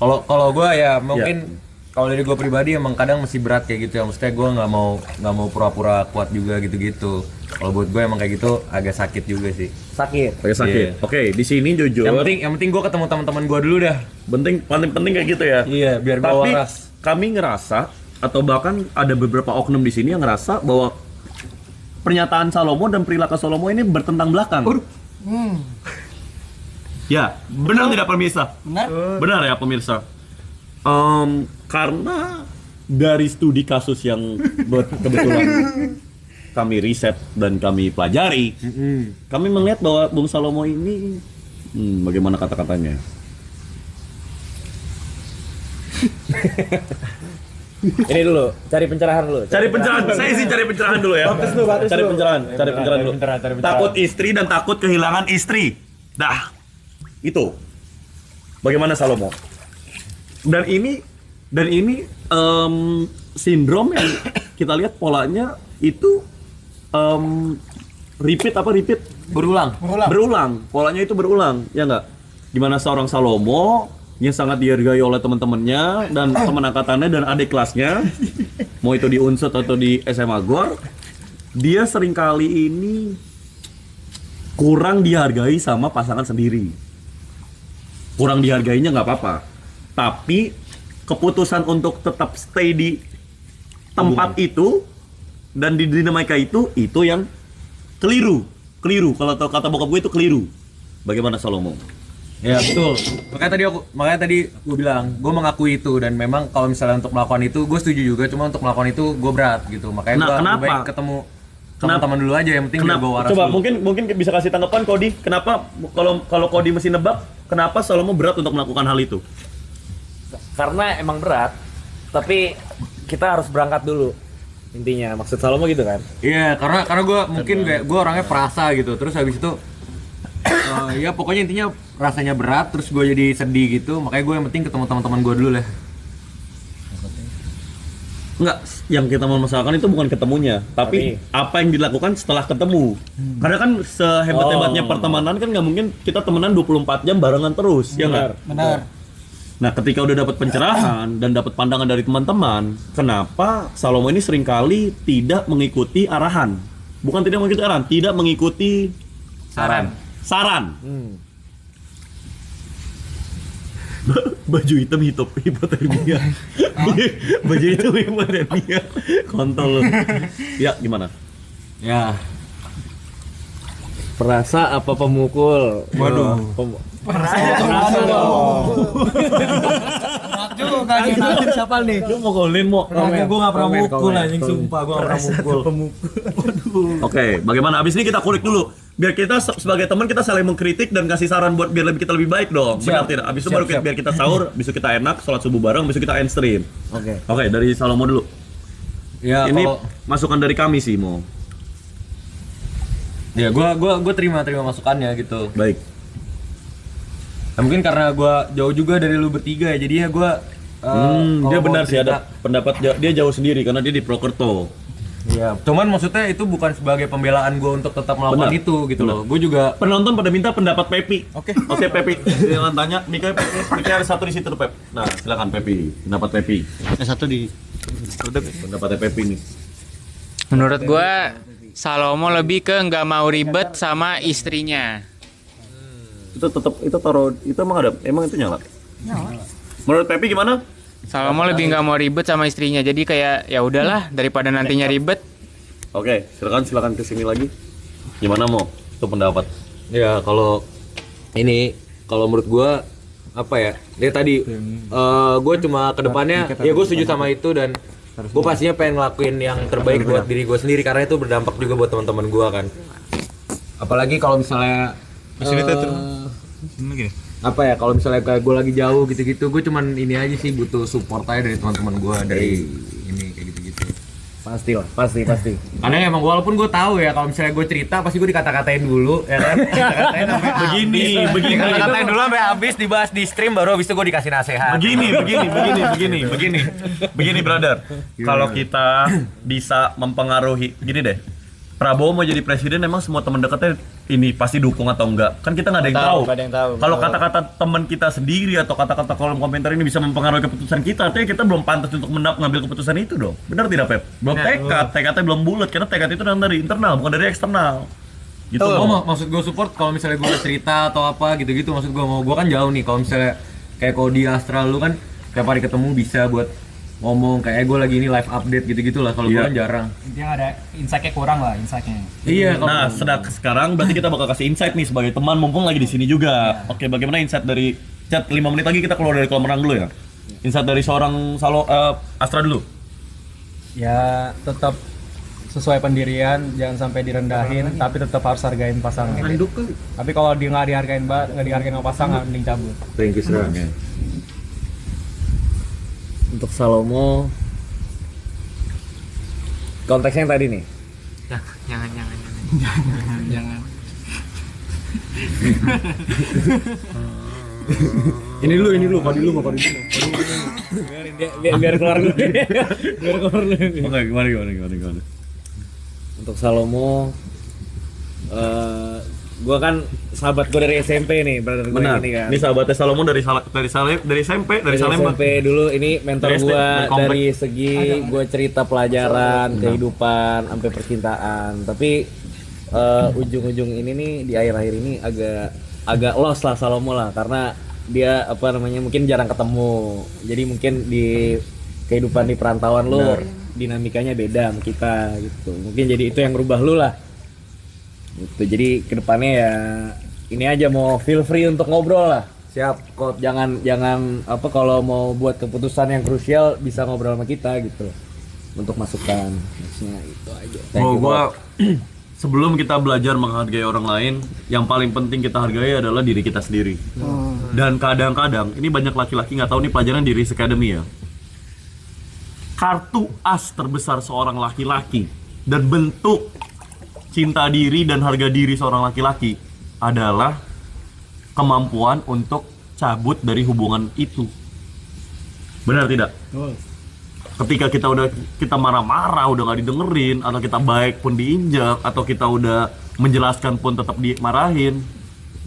kalau gua ya mungkin kalau dari gua pribadi emang kadang masih berat kayak gitu ya. Maksudnya gua nggak mau pura-pura kuat juga gitu-gitu. Kalau buat gua emang kayak gitu agak sakit juga sih. Sakit. Kayak sakit. Iya. Oke, di sini jujur. Yang penting gua ketemu teman-teman gua dulu dah. Paling penting kayak gitu ya. Iya, biar gua Tapi waras. kami ngerasa atau bahkan ada beberapa oknum di sini yang ngerasa bahwa pernyataan Salomo dan perilaku Salomo ini bertentang belakang. Ya, benar tidak pemirsa? Benar ya pemirsa. Karena dari studi kasus yang kebetulan kami riset dan kami pelajari, kami melihat bahwa Bung Salomo ini, bagaimana kata-katanya? Ini dulu, cari pencerahan dulu. Cari pencerahan, saya sih cari pencerahan dulu ya. Cari pencerahan dulu. Takut istri dan takut kehilangan istri. Dah, itu. Bagaimana Salomo? Dan ini sindrom yang kita lihat polanya itu repeat. Berulang. Polanya itu berulang, ya nggak? Gimana seorang Salomo yang sangat dihargai oleh teman-temannya dan teman angkatannya dan adik kelasnya, mau itu di Unsut atau di SMA Gor, dia seringkali ini kurang dihargai sama pasangan sendiri. Kurang dihargainya nggak apa-apa, tapi keputusan untuk tetap stay di tempat itu dan di dinamika itu yang keliru. Kalau kata bokap gue itu keliru. Bagaimana Salomo? Ya betul. Makanya tadi gue bilang, gue mengakui itu dan memang kalau misalnya untuk melakukan itu gue setuju juga, cuma untuk melakukan itu gue berat gitu. Makanya gue kenapa? baik ketemu teman-teman dulu aja, yang penting biar gue waras. Coba dulu. mungkin bisa kasih tanggapan Kodi. Kenapa kalau Kodi mesti nebak, kenapa Salomo berat untuk melakukan hal itu? Karena emang berat, tapi kita harus berangkat dulu. Intinya maksud Salomo gitu kan? Iya, karena gue mungkin kayak gue orangnya perasa gitu. Terus habis itu ya pokoknya intinya rasanya berat, terus gue jadi sedih gitu. Makanya gue yang penting ketemu teman-teman gue dulu lah. Enggak, yang kita mau masalahkan itu bukan ketemunya, tapi apa yang dilakukan setelah ketemu. Karena kan sehebat-hebatnya pertemanan kan nggak mungkin kita temenan 24 jam barengan terus, ya nggak? Benar. Nah, ketika udah dapat pencerahan dan dapat pandangan dari teman-teman, kenapa Salomo ini seringkali tidak mengikuti arahan? Bukan tidak mengikuti arahan, tidak mengikuti saran. Baju hitam hipotermia. Baju hitam hipotermia. Kontol lu. Ya, gimana? Ya. Perasa apa pemukul? Waduh. Siapa nih? Lu mukulin mau? Gue gak pernah mukul anjing, sumpah gue gak pernah mukul. Oke, bagaimana? Abis ini kita kulik dulu. Biar kita sebagai teman kita saling mengkritik dan kasih saran buat biar kita lebih baik dong. Benar tidak? Abis itu baru biar kita sahur, besok kita enak, sholat subuh bareng, besok kita end stream. Oke, dari Salomo dulu. Ya, Ini masukan dari kami sih, Mo. Ya, gue terima masukannya gitu. Baik. Nah, mungkin karena gue jauh juga dari lu bertiga ya, jadi ya gue Dia benar sih ada pendapat dia jauh sendiri karena dia di Prokerto. Iya, cuman maksudnya itu bukan sebagai pembelaan gue untuk tetap melakukan Benar. itu gitu loh. Gue juga Penonton pada minta pendapat Pepi. Oke, Pepi. Jangan tanya, Mika ada satu di situ tuh, Pep. Nah, silakan Pepi. Pendapat Pepi. Satu di Pendapatnya Pepi nih. Menurut gua Salomo lebih ke nggak mau ribet sama istrinya. Itu tetap itu taruh itu emang itu nyala. Menurut Pepi gimana? Salomo lebih nggak mau ribet sama istrinya. Jadi kayak ya udahlah daripada nantinya ribet. Oke, silakan ke sini lagi. Gimana Mo? Itu pendapat. ya kalau menurut gue apa ya? Dia tadi gue cuma kedepannya ya gue setuju sama itu dan Gue pastinya pengen ngelakuin yang terbaik buat diri gue sendiri karena itu berdampak juga buat teman-teman gue kan. Apalagi kalau misalnya apa ya, kalau misalnya kayak gue lagi jauh gitu-gitu, gue cuman ini aja sih butuh support aja dari teman-teman gue dari ini kayak gitu-gitu. Pasti. Kadang emang walaupun gue tahu ya kalau misalnya gue cerita pasti gue dikata-katain dulu ya kan. Dikata-katain sampai begini. Dikata-katain dulu sampai habis, dibahas di stream baru habis itu gue dikasih nasihat. Begini brother. Kalau kita bisa mempengaruhi, gini deh. Prabowo mau jadi presiden, emang semua teman dekatnya ini pasti dukung atau enggak? Kan kita nggak ada yang tahu. Kalau kata-kata teman kita sendiri atau kata-kata kolom komentar ini bisa mempengaruhi keputusan kita, artinya kita belum pantas untuk mengambil keputusan itu dong. Benar tidak, Pep? Belum tekadnya belum bulat, karena tekad itu dari internal, bukan dari eksternal. Gitu. Maksud gue support kalau misalnya gue cerita atau apa gitu-gitu, maksud gue kan jauh nih. Kalau misalnya kayak Kodi Astral lu kan tiap hari ketemu bisa buat ngomong kayak gue lagi ini live update gitu-gitu lah. Kalau gue kan jarang. Intinya ada insight-nya kurang lah, insight-nya. Iya. Nah, sekarang berarti kita bakal kasih insight nih sebagai teman, mumpung lagi di sini juga. Oke, bagaimana insight dari chat 5 menit lagi kita keluar dari kolam renang dulu ya. Insight dari seorang Astra dulu. Ya tetap sesuai pendirian, jangan sampai direndahin, tapi tetap harus hargain pasangan. Tapi kalau dia nggak dihargain sama pasangan, mending cabut. Thank you, Sir. Untuk Salomo konteksnya yang tadi nih. Jangan. Ini dulu, Kodi dulu. Biar keluar dulu. Oke, gimana? Untuk Salomo, gua kan sahabat gue dari SMP nih, brother gue ini kan. Ini sahabatnya Salomo dari SMP, dari Salemba. SMP dulu, ini mentor Dari SD, gue dari komplek. dari segi gue cerita pelajaran, kehidupan, sampai percintaan. Tapi ujung-ujung ini nih di akhir-akhir ini agak lost lah Salomo lah, karena dia mungkin jarang ketemu. Jadi mungkin di kehidupan di perantauan lo dinamikanya beda sama kita gitu. Mungkin jadi itu yang ngerubah lu lah. Gitu. Jadi kedepannya ya ini aja, mau feel free untuk ngobrol lah. Siap kok, jangan kalau mau buat keputusan yang krusial bisa ngobrol sama kita gitu. Untuk masukan. Maksudnya itu aja. Gua sebelum kita belajar menghargai orang lain, yang paling penting kita hargai adalah diri kita sendiri. Dan kadang-kadang ini banyak laki-laki nggak tahu nih pelajaran di Risk Academy ya. Kartu as terbesar seorang laki-laki dan bentuk cinta diri dan harga diri seorang laki-laki adalah kemampuan untuk cabut dari hubungan itu. Benar tidak? Ketika kita marah-marah udah nggak didengerin, atau kita baik pun diinjak, atau kita udah menjelaskan pun tetap dimarahin,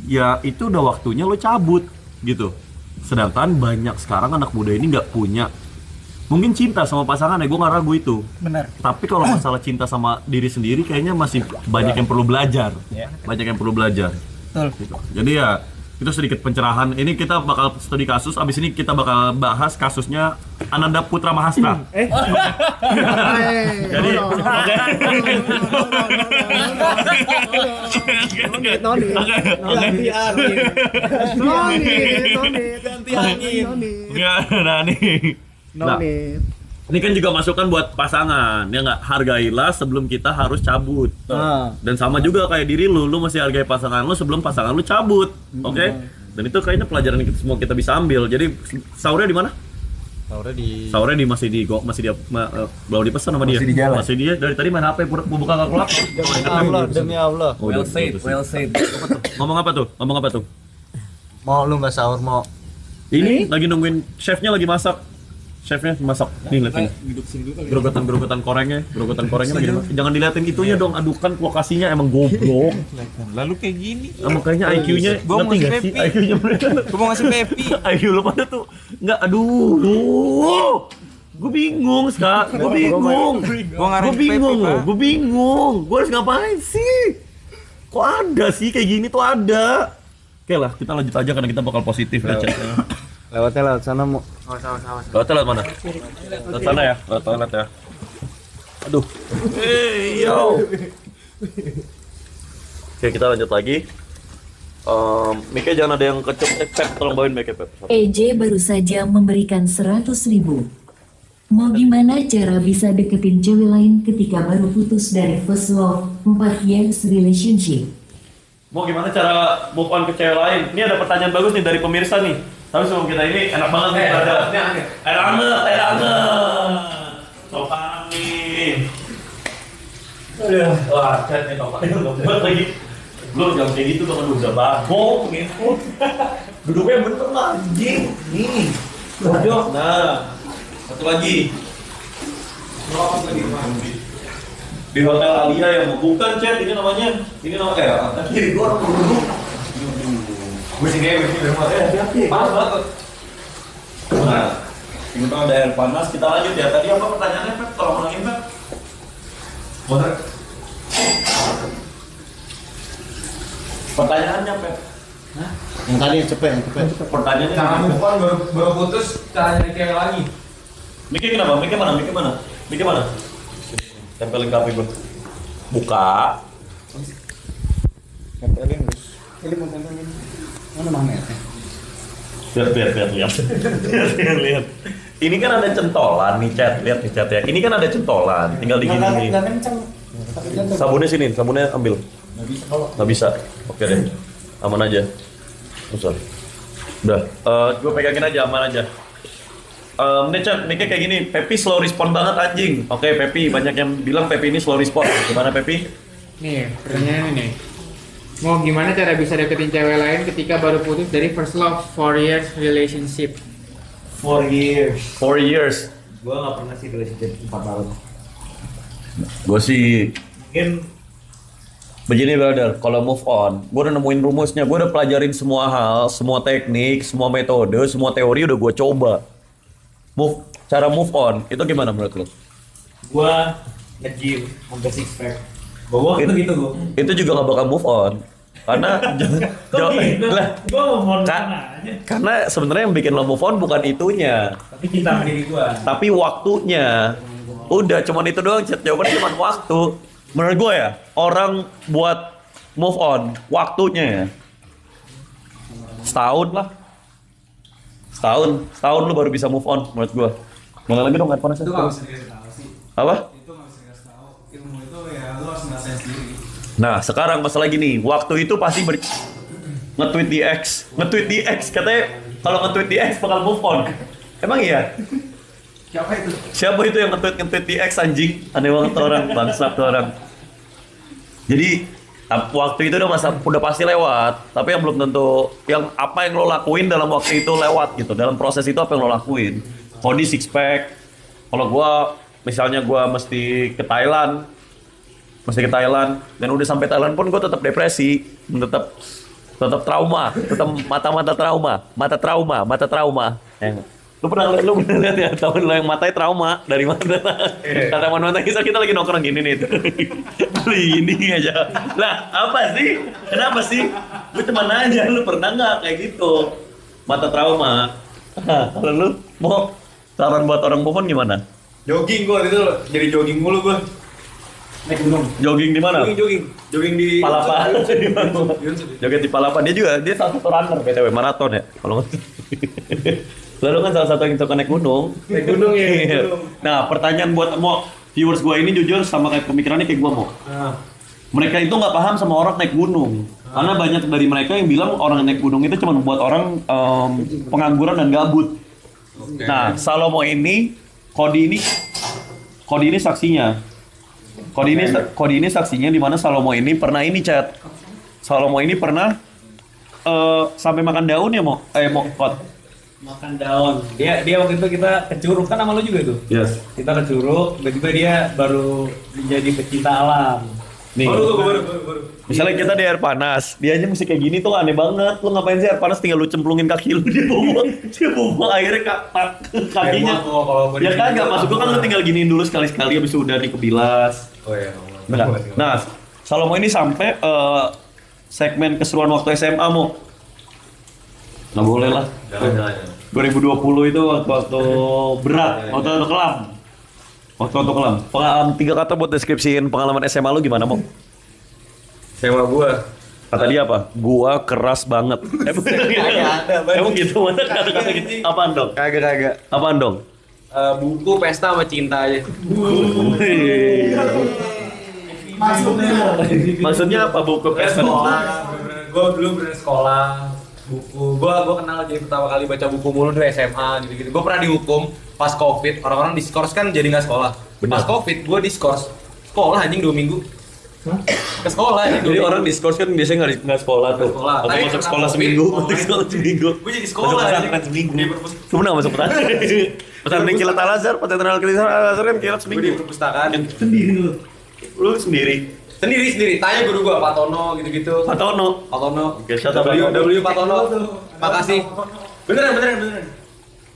ya itu udah waktunya lo cabut gitu. Sedangkan banyak sekarang anak muda ini nggak punya, mungkin cinta sama pasangan ya, gue nggak ragu itu. Benar. Tapi kalau masalah cinta sama diri sendiri kayaknya masih banyak yang perlu belajar. Banyak yang perlu belajar. Betul. Gitu. Jadi ya itu sedikit pencerahan. Ini kita bakal studi kasus. Abis ini kita bakal bahas kasusnya Ananda Putra Mahastra. Jadi ini kan juga masukan buat pasangan, ya nggak, hargailah sebelum kita harus cabut. Dan sama juga kayak diri lu mesti hargai pasangan lu sebelum pasangan lu cabut, oke? Dan itu kayaknya pelajaran yang semua kita bisa ambil. Jadi sahurnya di mana? Sahurnya masih belum dipesan sama dia. Masih dia dari tadi main HP, buka kalkulator. Demi Allah. Well said. Ngomong apa tuh? Mau lu nggak sahur mau? Ini lagi nungguin chefnya lagi masak. Chefnya masak. Nih lihat ini. Gerogotan korengnya lagi dimasak. Jangan diliatin itunya dong, adukan lokasinya emang goblok. Lalu kayak gini. Makanya IQ-nya Gua mau ngasih Pepi. IQ-nya mereka. Gua mau ngasih Pepi. IQ lu pada tuh enggak, aduh. Gue bingung, Ska. Gue bingung. Gue bingung. Gue harus ngapain sih? Kok ada sih kayak gini tuh ada. Oke lah, kita lanjut aja karena kita bakal positif ya, Chat. Lewatnya lewat sana mau. Lewatnya lewat mana? Lewat sana ya? Lewat toilet ya? Aduh. Hey, yo. Oke, kita lanjut lagi. Mika jangan ada yang kecup. Pep, tolong bawain Mika, Pep. EJ baru saja memberikan 100.000. Mau gimana cara bisa deketin cewek lain ketika baru putus dari first love 4 years relationship? Mau gimana cara move on ke cewek lain? Ini ada pertanyaan bagus nih dari pemirsa nih. Tapi sebelum kita ini enak banget nih ada. Enak banget. Topan nih. Aduh, wah, chat nih topan lagi. Lu jangan kayak gitu dong, udah bagong gitu. Duduknya bener lah, anjing. Nih. Pojok. Nah. Satu lagi. Di Hotel Alia yang bukan chat, ini namanya. Ini namanya kiri gua orang duduk. Gue sini rumah panas banget. Nah, ini kan ada air panas, kita lanjut ya. Tadi apa pertanyaannya, Pep? Tolong ulangin, Pep. Bener. Pertanyaannya, Pep. Hah? Yang tadi yang cepet. Pertanyaannya Cara move on baru putus, cara nyari cewek lagi. Mikir kenapa? Mikir mana? Tempelin kafe gue. Buka. Tempelin guys. Ini mau tempelin. Mana magnetnya? Lihat. Lihat. Ini kan ada centolan nih, chat. Lihat nih, chat ya. Ini kan ada centolan. Tinggal digini nih. Nggak kenceng. Sabunnya sini, sabunnya ambil. Nggak bisa. Oke deh. Aman aja. Oh, sorry. Udah. Gue pegangin aja, aman aja. Nih chat, mikir kayak gini, Pepi slow respon banget anjing. Oke, Pepi, banyak yang bilang Pepi ini slow respon. Gimana Pepi? Nih, pertanyaannya nih. Mau gimana cara bisa deketin cewek lain ketika baru putus dari first love 4 years relationship? 4 years. 4 years. Gua nggak pernah sih relationship 4 tahun. Gue sih Mungkin begini brother, kalau move on, gue udah nemuin rumusnya, gue udah pelajarin semua hal, semua teknik, semua metode, semua teori udah gue coba. Cara move on, itu gimana menurut lo? gua nge-gym sampai six pack. Gua It- gitu gua. Itu juga gak bakal move on. Karena lah, Gua mau move on Ka- aja. karena sebenarnya yang bikin lo move on bukan itunya, Tapi cinta sama diri gua. tapi waktunya. Udah cuman itu doang, Chat. Jawabannya cuma waktu. Menurut gue ya, orang buat move on, waktunya ya. Setahun lah. Setahun lu baru bisa move on menurut gue. Mana lagi dong air panasnya? Itu nggak bisa dikasih tahu sih. Apa? Itu nggak bisa dikasih tahu. Ilmu itu ya lo harus ngerasain sendiri. Nah, sekarang masalah gini, waktu itu pasti nge-tweet di X katanya kalau nge-tweet di X bakal move on. Emang iya? Siapa itu yang nge-tweet di X anjing? Aneh banget tuh orang, bangsat tuh orang. Jadi waktu itu udah pasti lewat, tapi yang belum tentu yang apa yang lo lakuin dalam waktu itu lewat gitu. Dalam proses itu apa yang lo lakuin? Kodi six pack. Kalau gua misalnya gua mesti ke Thailand dan udah sampai Thailand pun gua tetap depresi, tetap trauma, tetap mata trauma. Lu pernah lihat ya temen lo yang matanya trauma dari mana? Kata teman-teman kita lagi nongkrong gini nih. Beli ini aja. Lah, apa sih? Kenapa sih? Lu teman aja, lu pernah nggak kayak gitu? Mata trauma. Kalau lu mau saran buat orang move on gimana? Jogging gua itu jadi jogging mulu gua. Naik gunung. Jogging di mana? Jogging di Palapa. Jogging di Palapa. Dia salah satu runner BTW maraton ya. Kalau lalu kan salah satu yang suka naik gunung. Naik gunung ya. Iya. Nah, pertanyaan buat viewers gua ini jujur sama kayak pemikirannya kayak gua mau. Mereka itu nggak paham sama orang naik gunung. Karena banyak dari mereka yang bilang orang naik gunung itu cuma buat orang pengangguran dan gabut. Nah, Salomo ini, Kodi ini saksinya. Kodi ini saksinya di mana Salomo ini pernah ini chat. Salomo ini pernah sampai makan daun ya mau Kot. Makan daun. Dia waktu itu kita ke Curug kan sama lu juga tuh. Yes. Kita ke Curug, tiba-tiba dia baru menjadi pecinta alam. Nih. baru. Misalnya kita di air panas, dia aja mesti kayak gini tuh aneh banget. Lu ngapain sih air panas tinggal lu cemplungin kaki lu dia bawa airnya kakinya. Ya kan nggak masuk kan lu tinggal giniin dulu sekali-sekali habis itu udah nih kebilas. Oh iya. Nah, Salomo ini sampai segmen keseruan waktu SMA mau. Nggak boleh lah. Jangan. 2020 itu waktu berat, waktu kelam. Waktu kelam. Pengalaman 3 kata buat deskripsiin pengalaman SMA lu gimana mau? Sewa gua. Kata dia apa? Gua keras banget. Emang gitu? Masa kata-kata gitu? Apaan dong? Kagak. Apaan dong? buku, pesta sama cinta aja. Maksudnya apa buku pesta? Gue dulu bener sekolah buku. Gue kenal jadi pertama kali baca buku mulu dari SMA gitu-gitu. Gue pernah dihukum pas COVID. Orang-orang diskors kan jadi nggak sekolah. Pas COVID gue diskors sekolah anjing 2 minggu. Ke sekolah anjing. Jadi orang diskors kan biasanya nggak sekolah tuh. Sekolah. Atau Tapi masuk karena sekolah COVID, seminggu, masuk sekolah seminggu. Gue jadi sekolah Masuk anjing. pesantren seminggu. Lu pernah masuk pesantren? Pesantren Kilat Al-Azhar, pesantren Al-Azhar kan kilat Gue seminggu. di perpustakaan. Sendiri lu. Lu sendiri. Sendiri. Tanya guru gue Pak Tono gitu-gitu. Pak Tono. Oke, shout out W Pak Tono. Makasih. Beneran.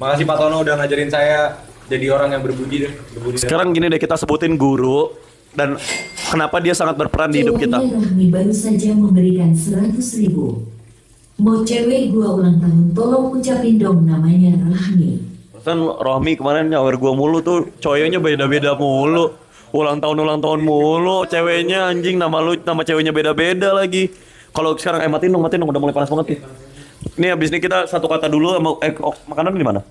Makasih Pak Tono udah ngajarin saya jadi orang yang berbudi deh. Sekarang gini deh, kita sebutin guru dan kenapa dia sangat berperan di hidup kita. Ceweknya Rahmi baru saja memberikan 100.000. Mau cewek gua ulang tahun, tolong ucapin dong namanya Rahmi. Kan Rohmi kemarin nyawer gua mulu tuh, cowoknya beda-beda mulu. Ulang tahun mulu, ceweknya anjing nama ceweknya beda-beda lagi. Kalau sekarang matiin dong, udah mulai panas banget nih. Ini habis ini kita satu kata dulu sama makanan di mana?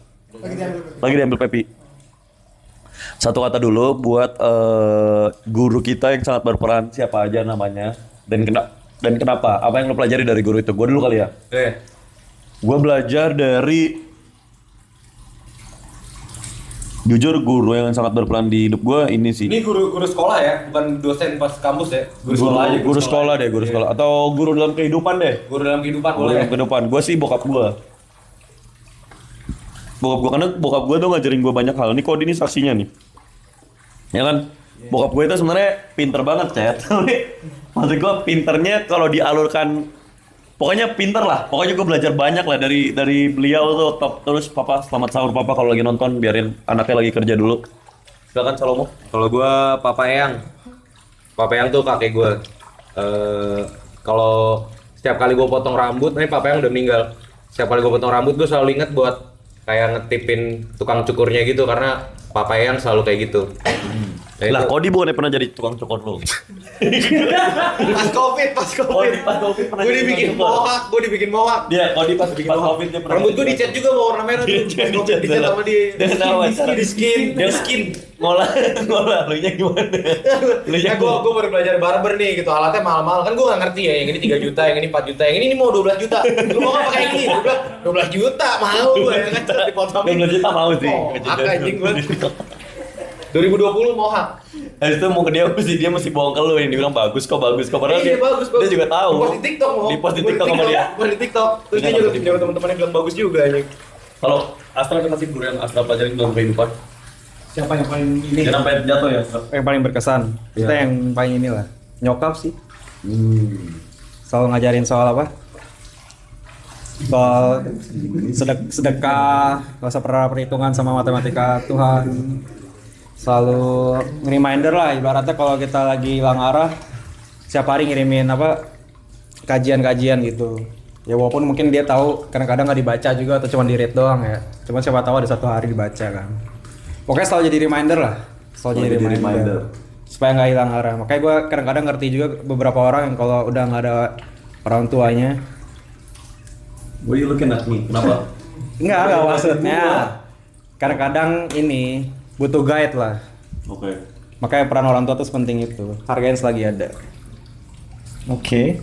Lagi diambil Pepi. Satu kata dulu buat guru kita yang sangat berperan, siapa aja namanya dan kenapa? Apa yang lo pelajari dari guru itu? Gue dulu kali ya. Gue belajar dari jujur guru yang sangat berperan di hidup gue ini sih. Ini guru sekolah ya, bukan dosen pas kampus ya. Guru sekolah deh atau guru dalam kehidupan deh. Guru dalam kehidupan Guru dalam kehidupan. Gue sih bokap gue. Karena bokap gue tuh ngajarin gue banyak hal. Ini Kodi ini saksinya nih. Ya kan? Bokap gue itu sebenarnya pinter banget, Chat. Maksud gue pinternya kalau dialurkan, pokoknya pinter lah. Pokoknya gue belajar banyak lah dari beliau tuh top. Terus papa selamat sahur papa kalau lagi nonton, biarin anaknya lagi kerja dulu. Silakan Salomo. Kalau gue Papa Eyang tuh kakek gue. Kalau setiap kali gue potong rambut, ini Papa Eyang udah meninggal. Setiap kali gue potong rambut gue selalu inget buat kayak ngetipin tukang cukurnya gitu karena Papa Eyang selalu kayak gitu. Lah, Kodi bukannya pernah jadi tukang cukur lu? Pas COVID. pernah Gue dibikin mohak. Dia Kodi pas Covid dia pernah. Rambut gue dicat juga mau warna merah tuh. Dicat sama dia. Di skin. Ngolah lu nya gimana? Ya gue baru belajar barber nih gitu, alatnya mahal-mahal kan gue gak ngerti ya, yang ini 3 juta, yang ini 4 juta, yang ini mau 12 juta. Lu mau gak pakai yang ini? Gue bilang 12 juta mau gue ya kan, dipotong. 12 juta mau sih. Mohak anjing gue. 2020 mohak. Habis itu mau ke dia mesti bohong ke lu yang dibilang bagus kok padahal Iya, bagus. dia juga tahu. Post di TikTok mau. Di-post di TikTok sama dia. Post di TikTok. Terus dia nyuruh teman-temannya bilang bagus juga anjing. Kalau Astra kan masih guru yang Astra pelajarin dalam kehidupan. Siapa yang paling ini? Jangan sampai jatuh ya. Yang paling berkesan. Kita yang paling inilah. Nyokap sih. Selalu ngajarin soal apa? Soal sedekah, gak usah pernah perhitungan sama matematika Tuhan. Selalu reminder lah, ibaratnya kalau kita lagi hilang arah, setiap hari ngirimin apa kajian-kajian gitu. Ya walaupun mungkin dia tahu kadang-kadang nggak dibaca juga atau cuma di read doang ya. Cuma siapa tahu ada satu hari dibaca kan. Pokoknya selalu jadi reminder lah. Selalu jadi reminder. Supaya nggak hilang arah. Makanya gue kadang-kadang ngerti juga beberapa orang yang kalau udah nggak ada orang tuanya. What are you looking at me? Kenapa? Enggak maksudnya. Kadang-kadang ini butuh guide lah. Oke. Makanya peran orang tua tuh penting itu. Hargain selagi ada. Oke.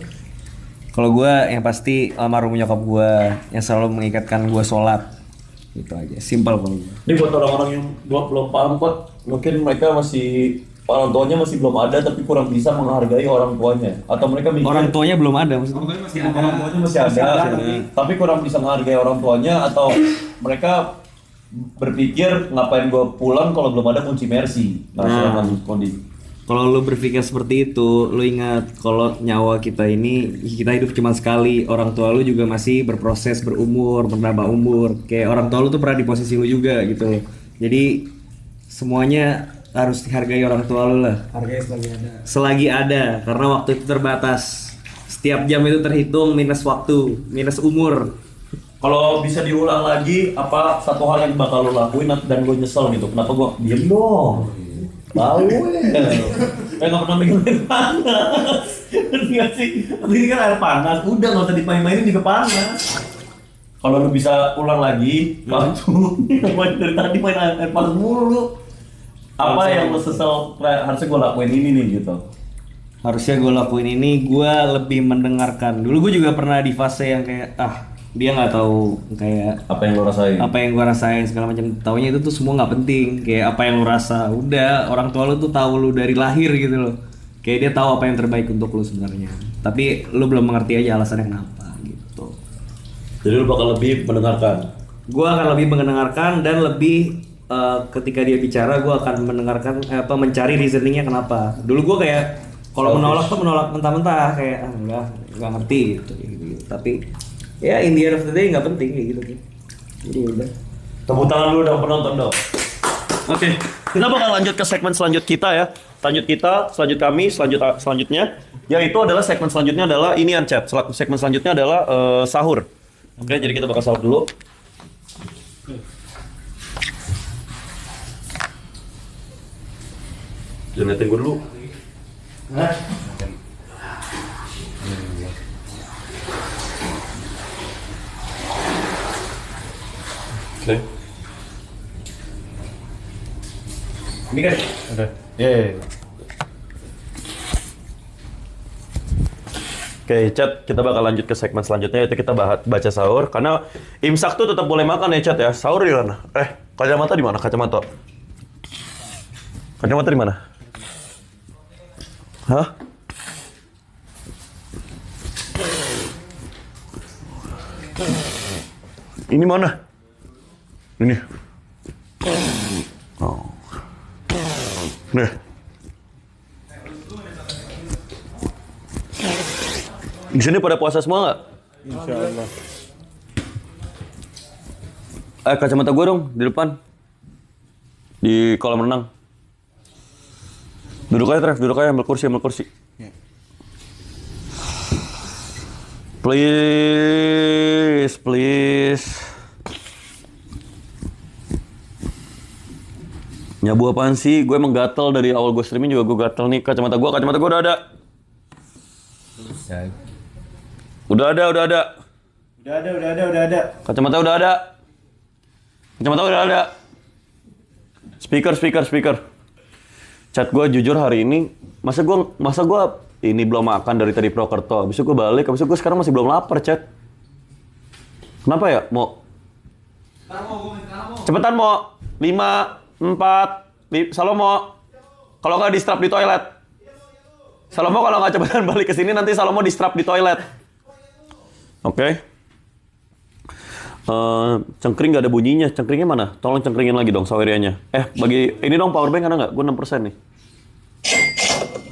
Kalau gue yang pasti almarhum nyokap gue yang selalu mengikatkan gue sholat. Itu aja, simpel kalau gue. Ini buat orang-orang yang belum paham kok, mungkin mereka orang tuanya masih belum ada tapi kurang bisa menghargai orang tuanya, atau mereka mikir Orang tuanya belum ada maksudnya. orang tuanya masih ada, tapi kurang bisa menghargai orang tuanya, atau mereka berpikir ngapain gue pulang kalau belum ada kunci Mercy. Nah, kalau lu berpikir seperti itu, lu ingat kalau nyawa kita ini kita hidup cuma sekali. Orang tua lu juga masih berproses berumur, menambah umur. Kayak orang tua lu tuh pernah di posisi lu juga gitu. Jadi semuanya harus dihargai orang tua lu lah. Hargai selagi ada. Selagi ada, karena waktu itu terbatas. Setiap jam itu terhitung minus waktu, minus umur. Kalau bisa diulang lagi, apa satu hal yang bakal lo lakuin dan lo nyesel gitu? Kenapa gue diem dong? Tahu nggak pernah megang air panas. Nggak sih? Ini kan air panas. Udah nggak usah dimain-mainin juga panas. Kalau lu bisa ulang lagi, main dari tadi main air mulu lu. Apa yang lu sesal harusnya gue lakuin ini nih gitu? Harusnya gue lakuin ini, gue lebih mendengarkan. Dulu gue juga pernah di fase yang kayak dia nggak tahu kayak Apa yang lu rasain? apa yang gue rasain segala macam. Taunya itu tuh semua nggak penting. Kayak apa yang lu rasa, udah orang tua lu tuh tahu lu dari lahir gitu loh. Kayak dia tahu apa yang terbaik untuk lu sebenarnya. Tapi lu belum mengerti aja alasannya kenapa gitu. Jadi lu bakal lebih mendengarkan. Gue akan lebih mendengarkan dan lebih ketika dia bicara gue akan mendengarkan mencari reasoningnya kenapa. Dulu gue kayak kalau menolak tuh menolak mentah-mentah kayak nggak ngerti gitu. Tapi ya in the end of the day nggak penting kayak gitu. Jadi udah. Tepuk tangan dulu dong penonton dong. Oke, kita bakal lanjut ke segmen selanjut kita ya. Selanjutnya yaitu adalah segmen selanjutnya adalah inian chat. Segmen selanjutnya adalah sahur. Oke, jadi kita bakal sahur dulu. Jangan liatin gue dulu. Oke. Ini kan Udah. Yeay. Oke, chat, kita bakal lanjut ke segmen selanjutnya yaitu kita baca sahur karena imsak tuh tetap boleh makan ya chat ya. Sahur di mana? Kacamata di mana? Kacamata di mana? Hah? Ini mana? Ini. Oh. Nih. Di sini pada puasa semua nggak? Insya Allah. Kacamata gue dong di depan. Di kolam renang. Duduk aja, Trev. Duduk aja, ambil kursi. Please. Nyabu apaan sih? Gue emang gatel dari awal gue streaming juga gue gatel nih. Kacamata gue udah ada. Udah ada. Kacamata udah ada. Speaker. Chat gue jujur hari ini, masa gue ini belum makan dari tadi Prokerto. Habis itu gue balik, habis itu gue sekarang masih belum lapar, chat. Kenapa ya? Cepetan, Mo. 5, 4, Salomo. Kalau nggak di-strap di toilet. Salomo kalau nggak cepetan balik ke sini nanti Salomo di-strap di toilet. Oke. Cengkring nggak ada bunyinya. Cengkringnya mana? Tolong cengkringin lagi dong sawerianya. Bagi ini dong powerbank ada nggak? Gue 6% nih.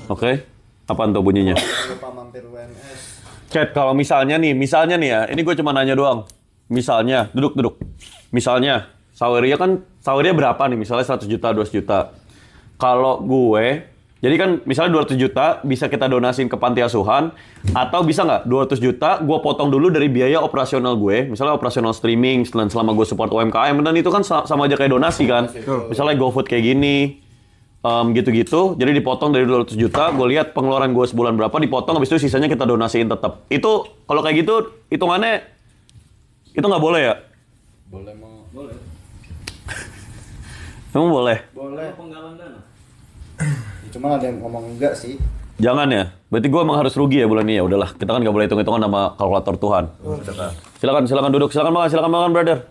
Oke. Apaan tuh bunyinya? Lupa mampir UNS. Chat, kalau misalnya nih ya, ini gue cuma nanya doang. Misalnya, duduk. Misalnya, saweria berapa nih? Misalnya 100 juta, 200 juta. Kalau gue, jadi kan misalnya 200 juta bisa kita donasiin ke panti asuhan, atau bisa nggak 200 juta gue potong dulu dari biaya operasional gue, misalnya operasional streaming, selama gue support UMKM, dan itu kan sama aja kayak donasi kan. Misalnya GoFood kayak gini, gitu-gitu, jadi dipotong dari 200 juta, gue lihat pengeluaran gue sebulan berapa, dipotong, habis itu sisanya kita donasiin tetap. Itu, kalau kayak gitu, hitungannya, itu nggak boleh ya? Boleh. Emang boleh? Boleh. Penggalan dana. Cuma ada yang ngomong enggak sih. Jangan ya? Berarti gue emang harus rugi ya bulan ini ya? Udahlah, kita kan nggak boleh hitung-hitungan sama kalkulator Tuhan. Silakan duduk, silakan makan, brother.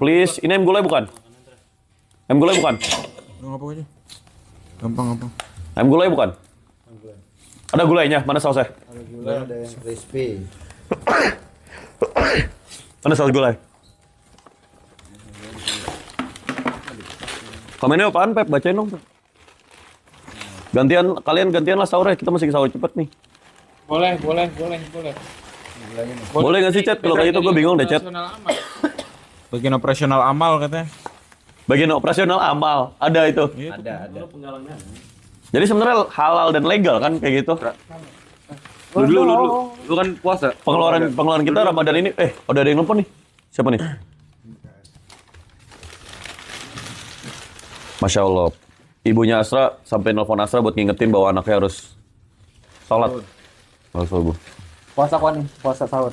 Please, ini ayam gulai bukan? Ayam gulai bukan? Ngapa aja? Gampang. Ayam gulai bukan? Ada gulainya, mana sausnya? Ada gula, ada yang crispy. Mana saus gulai? Komennya apaan, Pep? Bacain dong, Pep. Kalian gantian lah sahur ya, kita masih sahur cepet nih. Boleh. Boleh nggak sih, Chat? Kalau kayak gitu gue bingung deh, Chat. Bagian operasional amal katanya. Bagian operasional amal, ada itu. Ada. Jadi sebenarnya halal dan legal kan kayak gitu. Lu kan puasa. Pengeluaran kita Ramadan ini, udah ada yang nelfon nih. Siapa nih? Masya Allah. Ibunya Asra sampai nelfon Asra buat ngingetin bahwa anaknya harus sholat. Harus subuh. Puasa sahur.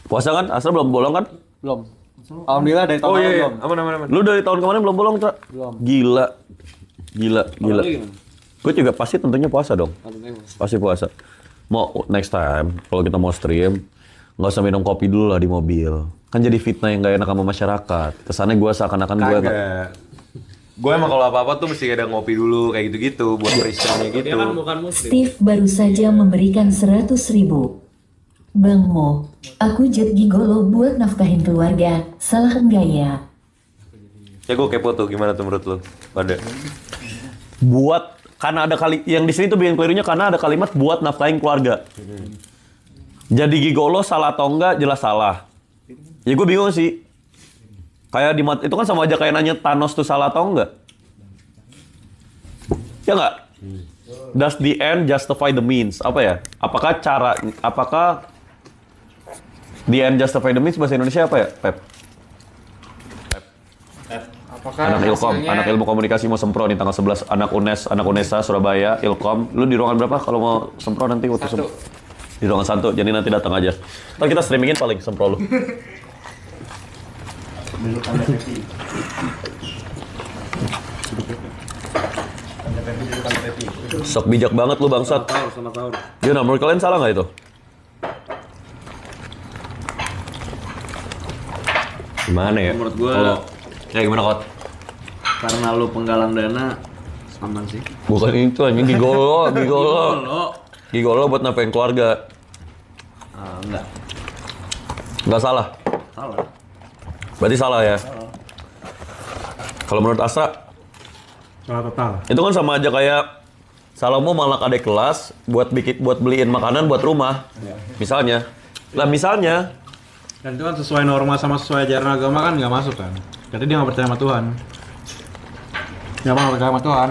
Puasa kan? Asra belum bolong kan? Belum. Alhamdulillah dari tahun Oh lalu iya, belum. aman. Lu dari tahun kemarin belum bolong, Tra? Belum. Gila. Gue juga pasti tentunya puasa dong. Pasti puasa. Mau next time kalau kita mau stream, nggak usah minum kopi dulu lah di mobil. Kan jadi fitnah yang nggak enak sama masyarakat. Kesannya gue seakan-akan gue Kagak. Gue emang kalau apa-apa tuh mesti ada ngopi dulu kayak gitu-gitu buat peristiwanya gitu. Dia kan bukan muslim. Steve baru saja memberikan 100.000. Bang Mo, aku jet gigolo buat nafkahin keluarga, salah enggak ya? Ya gue kepo tuh, gimana tuh menurut lu? Pada. buat karena ada kali yang di sini tuh bikin kelirunya karena ada kalimat buat nafkahin keluarga. Jadi gigolo salah atau enggak jelas salah. Ya gue bingung sih. Kayak itu kan sama aja kayak nanya Thanos tuh salah atau enggak. Ya enggak? Does the end justify the means? Apa ya? Apakah the end justify the means bahasa Indonesia apa ya, Pep? Apakah Anak Ilkom, hasilnya- anak ilmu komunikasi mau sempro nih tanggal 11, anak UNESA Surabaya, Ilkom. Lu di ruangan berapa kalau mau sempro nanti waktu Satu. Di ruangan 1, jadi nanti datang aja. Ntar kita streamingin paling sempro lu. Sok bijak banget lu bangsat. Gimana, menurut kalian salah nggak itu? Gimana ya? Menurut gua Kayak gimana, Kot? karena lu penggalang dana aman sih. Bukan itu anjing, gigolo. Gigolo buat nafkahin keluarga. Enggak. Nggak salah. Salah. Berarti salah ya? Kalau menurut Asra, Salah total. itu kan sama aja kayak Salomo malak adik kelas buat beliin makanan buat rumah. Misalnya. Lah misalnya, Dan itu kan sesuai norma sama sesuai ajaran agama kan nggak masuk kan. Jadi dia nggak percaya sama Tuhan. Dia nggak percaya sama Tuhan.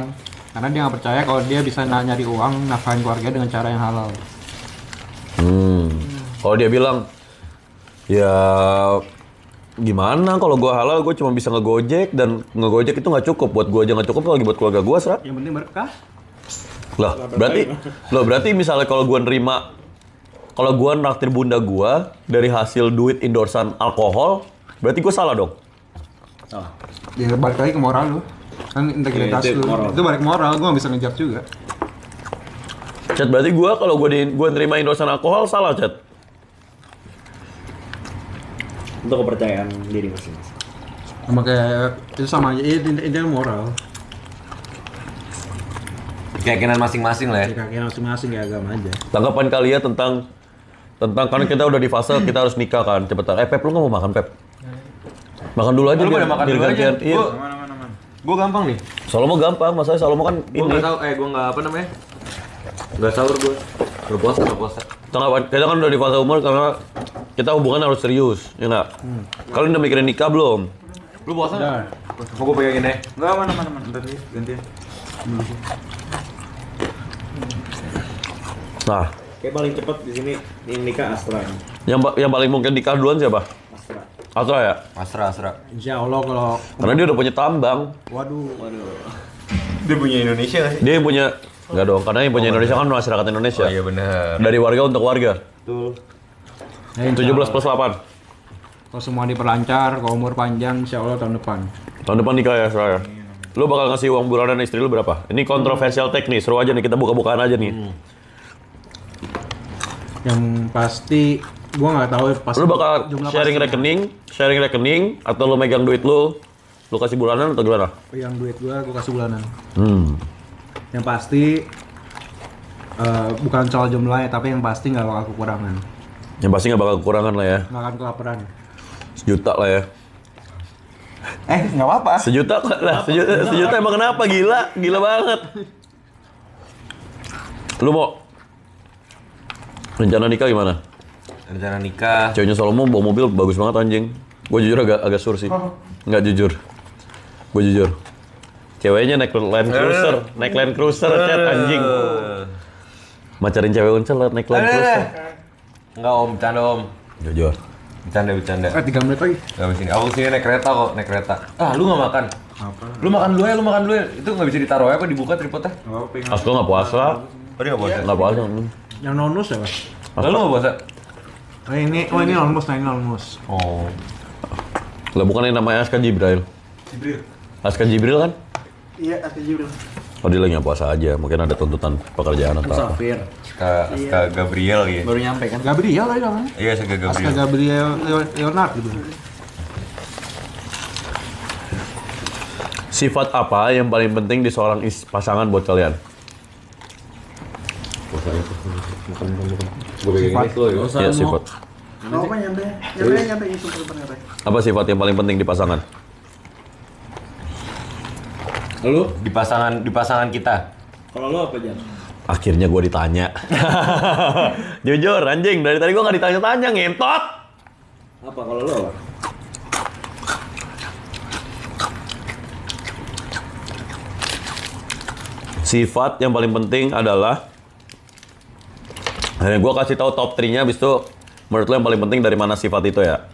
Karena dia nggak percaya kalau dia bisa nyari uang nafkahin keluarga dengan cara yang halal. kalau dia bilang, ya gimana kalau gua halal, gua cuma bisa ngegojek dan ngegojek itu nggak cukup buat gua aja nggak cukup lagi buat keluarga gua, Sra. Yang penting berkah. Lah, berarti misalnya kalau gua naktir bunda gua dari hasil duit endorsan alkohol, berarti gua salah dong. Ya balik lagi ke moral lu. Kan integritas Itu lu. moral. Itu balik ke moral, gua nggak bisa ngejat juga. Chat, berarti kalau gua nerima endorsan alkohol salah, Chat. Untuk kepercayaan diri masing-masing. Sama kayak itu sama aja, intinya moral. Keyakinan masing-masing lah ya. Ya kakinya masing-masing kayak agama aja. Tanggapan kalian tentang karena kita udah di fase kita harus nikah kan, cepetan. Pep, lu nggak mau makan, Pep? Makan dulu aja Lu pada biar makan dulu aja. gantian. Iya. Gue gampang nih. Salomo gampang, masalahnya Salomo kan Gue ini. nggak tahu, gue nggak apa namanya. Nggak sahur gue. Berpuasa. Tanggapan kita kan udah di fase umur karena kita hubungan harus serius, ya nggak? Kalian udah mikirin nikah belum? Lu puasa nggak? Mau gue pegangin ya? Nggak, aman. Bentar nih, gantian. Nah, Kayak paling cepat di sini yang nikah Astra. yang paling mungkin nikah duluan siapa? Astra. Asra ya? Asra. Insya Allah kalau Karena dia udah punya tambang. waduh. Dia punya Indonesia nggak sih? Dia yang punya nggak dong, karena yang punya Indonesia kan masyarakat Indonesia. Oh iya benar. Dari warga untuk warga. Betul. Ya, insya 17 Allah. plus 8. Kalau semua diperlancar, kalau umur panjang, insya Allah tahun depan. Tahun depan nikah ya, Asra ya? Lu bakal ngasih uang bulanan istri lu berapa? Ini kontroversial teknis, seru aja nih, kita buka-bukaan aja nih. Yang pasti, gua nggak tahu pasti. Lu bakal jumlah sharing pastinya. rekening, atau lu megang duit lu kasih bulanan atau gimana? Yang duit gua kasih bulanan. Yang pasti bukan soal jumlahnya, tapi yang pasti nggak bakal kekurangan. Yang pasti nggak bakal kekurangan lah ya. Nggak akan kelaparan. Sejuta lah ya. Nggak apa-apa. Sejuta lah, sejuta emang kenapa? Gila banget. Lu mau rencana nikah gimana? Rencana nikah. Ceweknya Salomo bawa mobil bagus banget anjing. Gue jujur agak sur sih. Nggak jujur. Gue jujur. Ceweknya naik Land Cruiser, chat anjing. Macarin cewek uncel naik Land Cruiser. Enggak om, bercanda om. Jujur. Bercanda. 3 menit lagi. Gak sini. Aku sini naik kereta kok, naik kereta. Ah, lu nggak makan? Apa? Lu makan dulu ya. Itu nggak bisa ditaruh ya, apa dibuka tripodnya? Asko nggak puasa. Oh dia nggak puasa. Nggak puasa. Yang nonus ya, Pak? Lalu nggak puasa? Oh ini almost. Oh. Lah bukan yang namanya Aska Jibril. Aska Jibril kan? Iya, Aska Jibril. Oh dia lagi nggak puasa aja, mungkin ada tuntutan pekerjaan atau apa. Aska Gabriel gitu. Baru nyampe kan? Gabriel tadi namanya. Iya, Aska Aska Gabriel. Gabriel Leonard gitu. Sifat apa yang paling penting di seorang pasangan buat kalian? Ya sifat. Oh, apa nyampe itu nyampe. Apa sifat yang paling penting di pasangan? Lu di pasangan kita. Kalau lo apa, Jan? Akhirnya gue ditanya. Jujur anjing, dari tadi gue nggak ditanya-tanya, ngentot. Apa kalau lo? Sifat yang paling penting adalah gue kasih tahu top 3-nya, habis itu menurut lo yang paling penting dari mana sifat itu ya?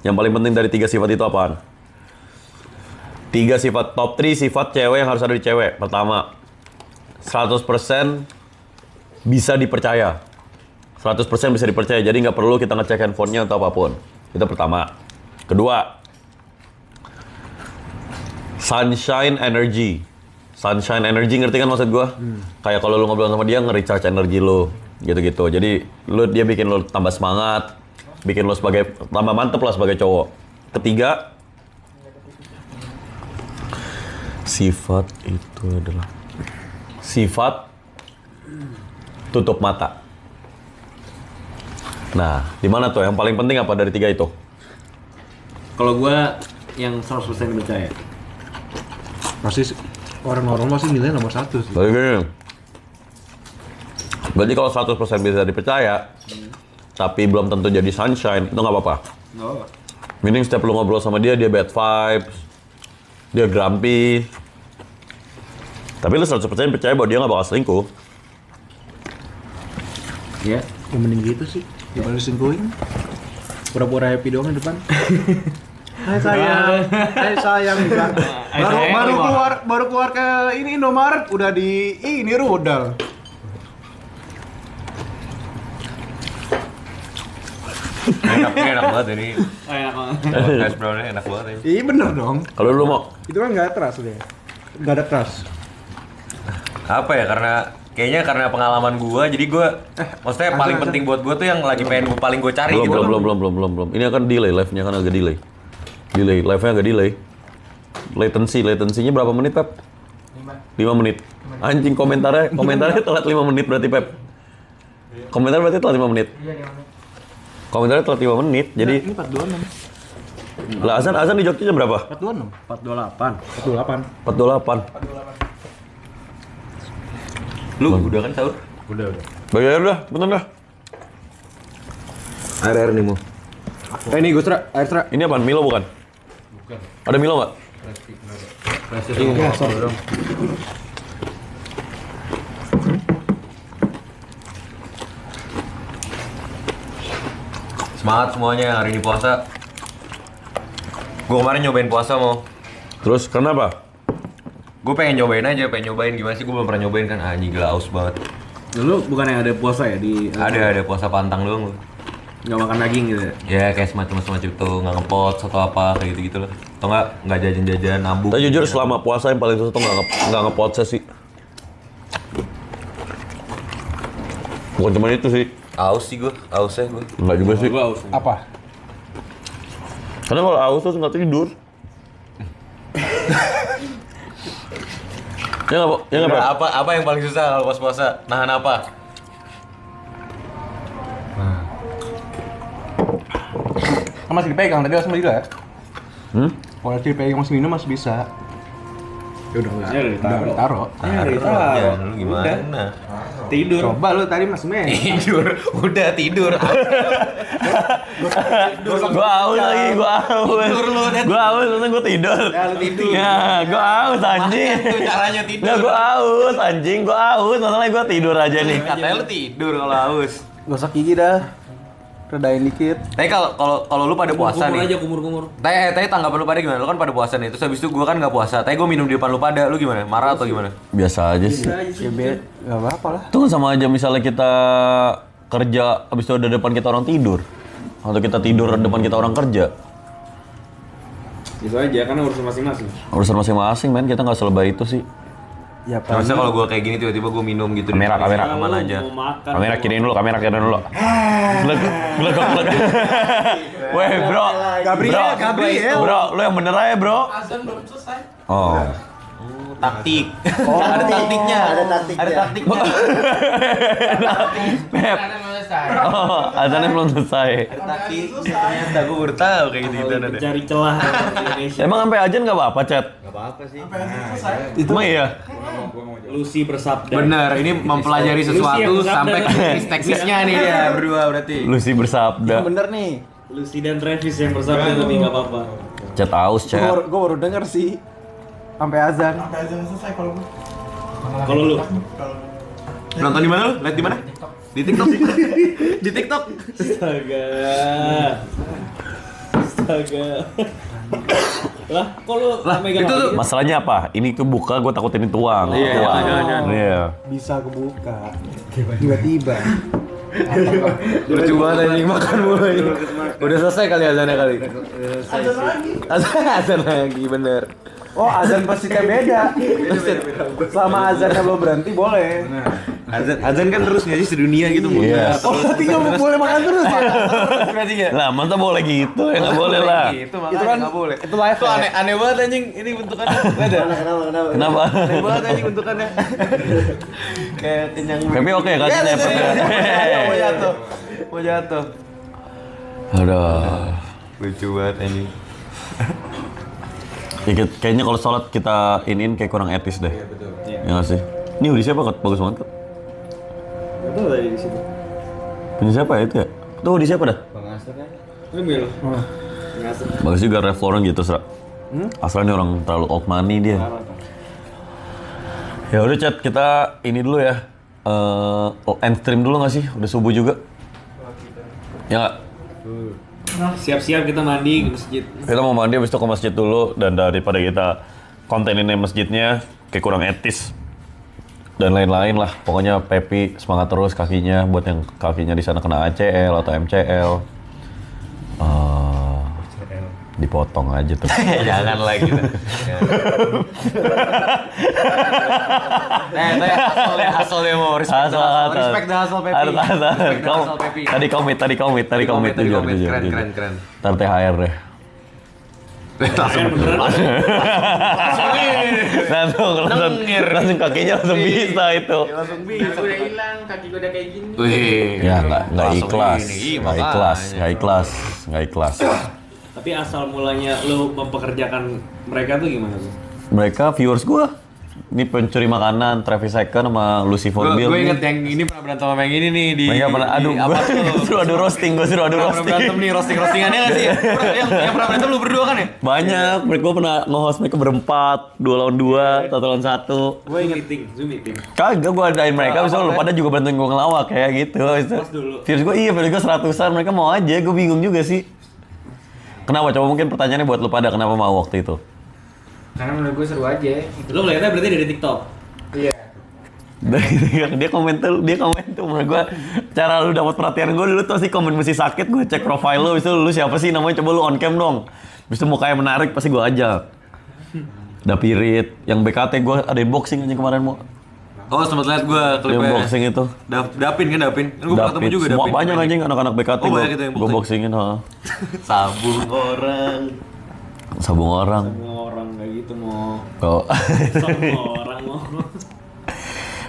Yang paling penting dari 3 sifat itu apaan? 3 sifat, top 3 sifat cewek yang harus ada di cewek. Pertama, 100% bisa dipercaya. 100% bisa dipercaya, jadi nggak perlu kita ngecek handphonenya atau apapun. Itu pertama. Kedua, sunshine energy. Sunshine energy, ngerti kan maksud gue? Kayak kalau lu ngobrol sama dia, nge-recharge energi lu. Gitu-gitu. Jadi dia bikin lu tambah semangat, bikin lu tambah mantep lah sebagai cowok. Ketiga, sifat itu adalah sifat tutup mata. Nah, di mana tuh yang paling penting apa dari 3 itu? Kalau gua yang 100% dipercaya. Pasti orang-orang masih nilai nomor 1 sih. Berarti kalau 100% bisa dipercaya, tapi belum tentu jadi sunshine, itu nggak apa-apa. Meaning setiap lu ngobrol sama dia bad vibes, dia grumpy. Tapi lu 100% percaya bahwa dia nggak bakal selingkuh. Iya, yang mending gitu sih. Daripada diselingkuhin. Pura-pura happy doang di depan. Hai sayang juga. Baru keluar ke ini Indomaret udah di ini rudal. Enak banget ini. Enak banget. Podcast brownnya enak banget ini. Iya bener dong. Kalau lu mau, Itu kan nggak trust deh. Nggak ada trust. Apa ya, kayaknya karena pengalaman gua, jadi gua maksudnya paling penting buat gua tuh yang lagi paling gua cari gitu. belum. Ini akan delay, live-nya kan agak delay. Live-nya agak delay. Latensinya berapa menit, Pep? 5 menit. Anjing komentarnya telat 5 menit berarti, Pep. Komentar berarti telat 5 menit. Komentarnya telat 5 menit, jadi Ini 426. lah azan di Jogja jam berapa? 426. 428. 428. Lu udah kan sahur? Udah. Bayar dah, bentar dah. Air nih mau. Ini gue air serak. Ini apaan? Milo bukan? Bukan. Ada Milo nggak? Iya, sorry. Semangat semuanya hari ini puasa. Gua kemarin nyobain puasa mau. Terus kenapa? Gue pengen nyobain gimana sih, gue belum pernah nyobain kan, anjing gila aus banget. Dulu bukan yang ada puasa ya di Ada puasa pantang doang lu. nggak makan daging gitu ya? Ya kayak semacam itu, nggak ngepot atau apa kayak gitu lah. Atau nggak jajan-jajan nabung. Tapi jujur selama puasa yang paling susah tuh nggak ngepot sih. Bukan cuma itu sih. Ausnya gue. Enggak juga sih. Apa? Karena kalau aus tuh nggak tidur. Ya nggak, ya nggak, Pak? Apa yang paling susah kalau pas puasa? Nahan apa? Kan masih dipegang tadi langsung juga ya? Kalau dipegang masih minum masih bisa. Ya udah enggak. Udah ditaruh. Ya, lu gimana? Tidur. Coba lu tadi masih main. Udah tidur. Gua aus lagi, gua aus, terus gua tidur. Ya lu tidur. Ya, gua aus anjing. Itu caranya tidur. Nah, gua aus anjing, masalahnya gua tidur aja nih. Katanya lu tidur kalau haus. Gosok gigi dah. Redain dikit. Tapi kalau lu pada puasa nih. Kumur. Tapi tanggapan lu pada gimana? Lu kan pada puasa nih. Terus habis itu gua kan nggak puasa. Tapi gua minum di depan lu pada. Lu gimana? Marah atau gimana? Biasa aja sih. Ya enggak apa-apa lah. Itu kan sama aja misalnya kita kerja, habis itu ada depan kita orang tidur. Atau kita tidur depan kita orang kerja. Itu aja, karena urusan masing-masing. Urusan masing-masing, men. Kita nggak selebay itu sih. Ya Masa kalau gue kayak gini tiba-tiba gue minum gitu. Kamera. Aman aja. Mau makan. Kamera kiriin dulu. Glek. Weh, bro. Gabriel. Bro, lu yang bener aja, bro. Azan belum selesai. Oh. Taktik. Ada taktiknya. Ada taktiknya. Pep. Azan belum selesai. Oh, azannya belum selesai. Taktik. Ternyata gue baru tahu kayak gitu ada. Cari celah Indonesia. Emang sampai azan nggak apa-apa, Chat? Gak apa-apa sih. Emang iya? Lucy bersabda. Bener, ini mempelajari sesuatu sampai ke teknis-teknisnya nih dia berdua berarti. Lucy bersabda. Bener nih. Lucy dan Travis yang bersabda tapi nggak apa-apa. Chat aus, Chat. Gue baru denger sih. Sampai azan. Kalau lu Nonton di mana lu? Lihat di mana? Di TikTok. Di TikTok. Astaga. Lah, kok lu megang itu tuh lagi? Masalahnya apa? Ini kebuka, gue takut ini tuang. Iya, Tuang. jangan. Iya. Bisa kebuka. Tiba-tiba. lucu banget anjing makan mulu ini. Udah selesai kali azannya kali. Azan lagi bener. Oh, azan pasti kayak beda. Selama azannya belum berhenti boleh. Azan kan terus nggak sih sedunia gitu. Iya. Oh, berarti nggak boleh makan terus ya? Berarti nggak? Lah, masa boleh gitu? Ya nggak boleh lah. Itu Itu kan nggak boleh. Itu live. Itu aneh banget anjing. Ini bentukannya. Nggak ada. Kenapa? Aneh banget anjing bentukannya. Kayak kenyang. Pepe oke kakinya Pepe. Mau jatuh. Aduh. Lucu banget anjing. Ya, kayaknya kalau sholat kita iniin kayak kurang etis deh. Iya betul. Ya nggak sih? Ini hoodie siapa Kak? Bagus banget Kak. Betul tadi di situ. Punya siapa ya itu ya? Itu hoodie siapa dah? Bang Aster kan? Lu mil. Bagus juga Ralph Lauren gitu, Sra. Asal ini orang terlalu old money dia. Ya udah Chat, kita ini dulu ya. End stream dulu nggak sih? Udah subuh juga. Ya nggak? Siap-siap kita mandi ke masjid. Kita mau mandi habis itu ke masjid dulu, dan daripada kita kontenin masjidnya kayak kurang etis dan lain-lain lah. Pokoknya Pepi semangat terus kakinya, buat yang kakinya di sana kena ACL atau MCL. Dipotong aja tuh. Jangan lagi. Hasilnya mau respect the hustle Pepi. Tadi komit jujur. Keren. Ntar THR deh. Langsung kakinya langsung bisa itu. Langsung bisa. Udah hilang, kaki gue udah kayak gini. Ya nggak ikhlas. Tapi asal mulanya lu mempekerjakan mereka tuh gimana tuh? Mereka viewers gua. Ini pencuri makanan, Travis Second sama Lucy Forbill. Gue inget yang ini pernah berantem sama yang ini nih di. Mereka pernah suruh adu roasting. Pernah berantem nih roastingannya nggak sih? Yang pernah berantem lu berdua kan ya? Banyak, mereka pernah nge-host mereka berempat, 2 lawan 2, 1 lawan 1. Gue inget Zoom meeting. Kagak, gue adain mereka, abis itu lu pada juga bantuin gue ngelawak kayak gitu. Pas dulu. Viewers gue viewers gue 100-an, mereka mau aja, gue bingung juga sih. Kenapa? Coba mungkin pertanyaannya buat lu pada, kenapa mau waktu itu? Karena menurut gue seru aja. Lu melihatnya berarti dari TikTok? Iya. Dia komen tuh menurut gue cara lu dapat perhatian gue dulu tuh sih komen mesti sakit, gue cek profile lu, abis itu lu siapa sih namanya, coba lu on cam dong, abis itu mukanya menarik pasti gue ajak. Dapirit, yang BKT gue ada boxing aja kemarin mau. Oh sempat liat gue klipnya. Yang boxing itu. Dapin kan Dapin? Kan gue ketemu juga semua Dapin. banyak anjing anak-anak BKT Oh, banyak itu yang gue boxingin. Sabung orang. Sabung orang. Semua orang kayak gitu mau. Kalau Semua orang mau.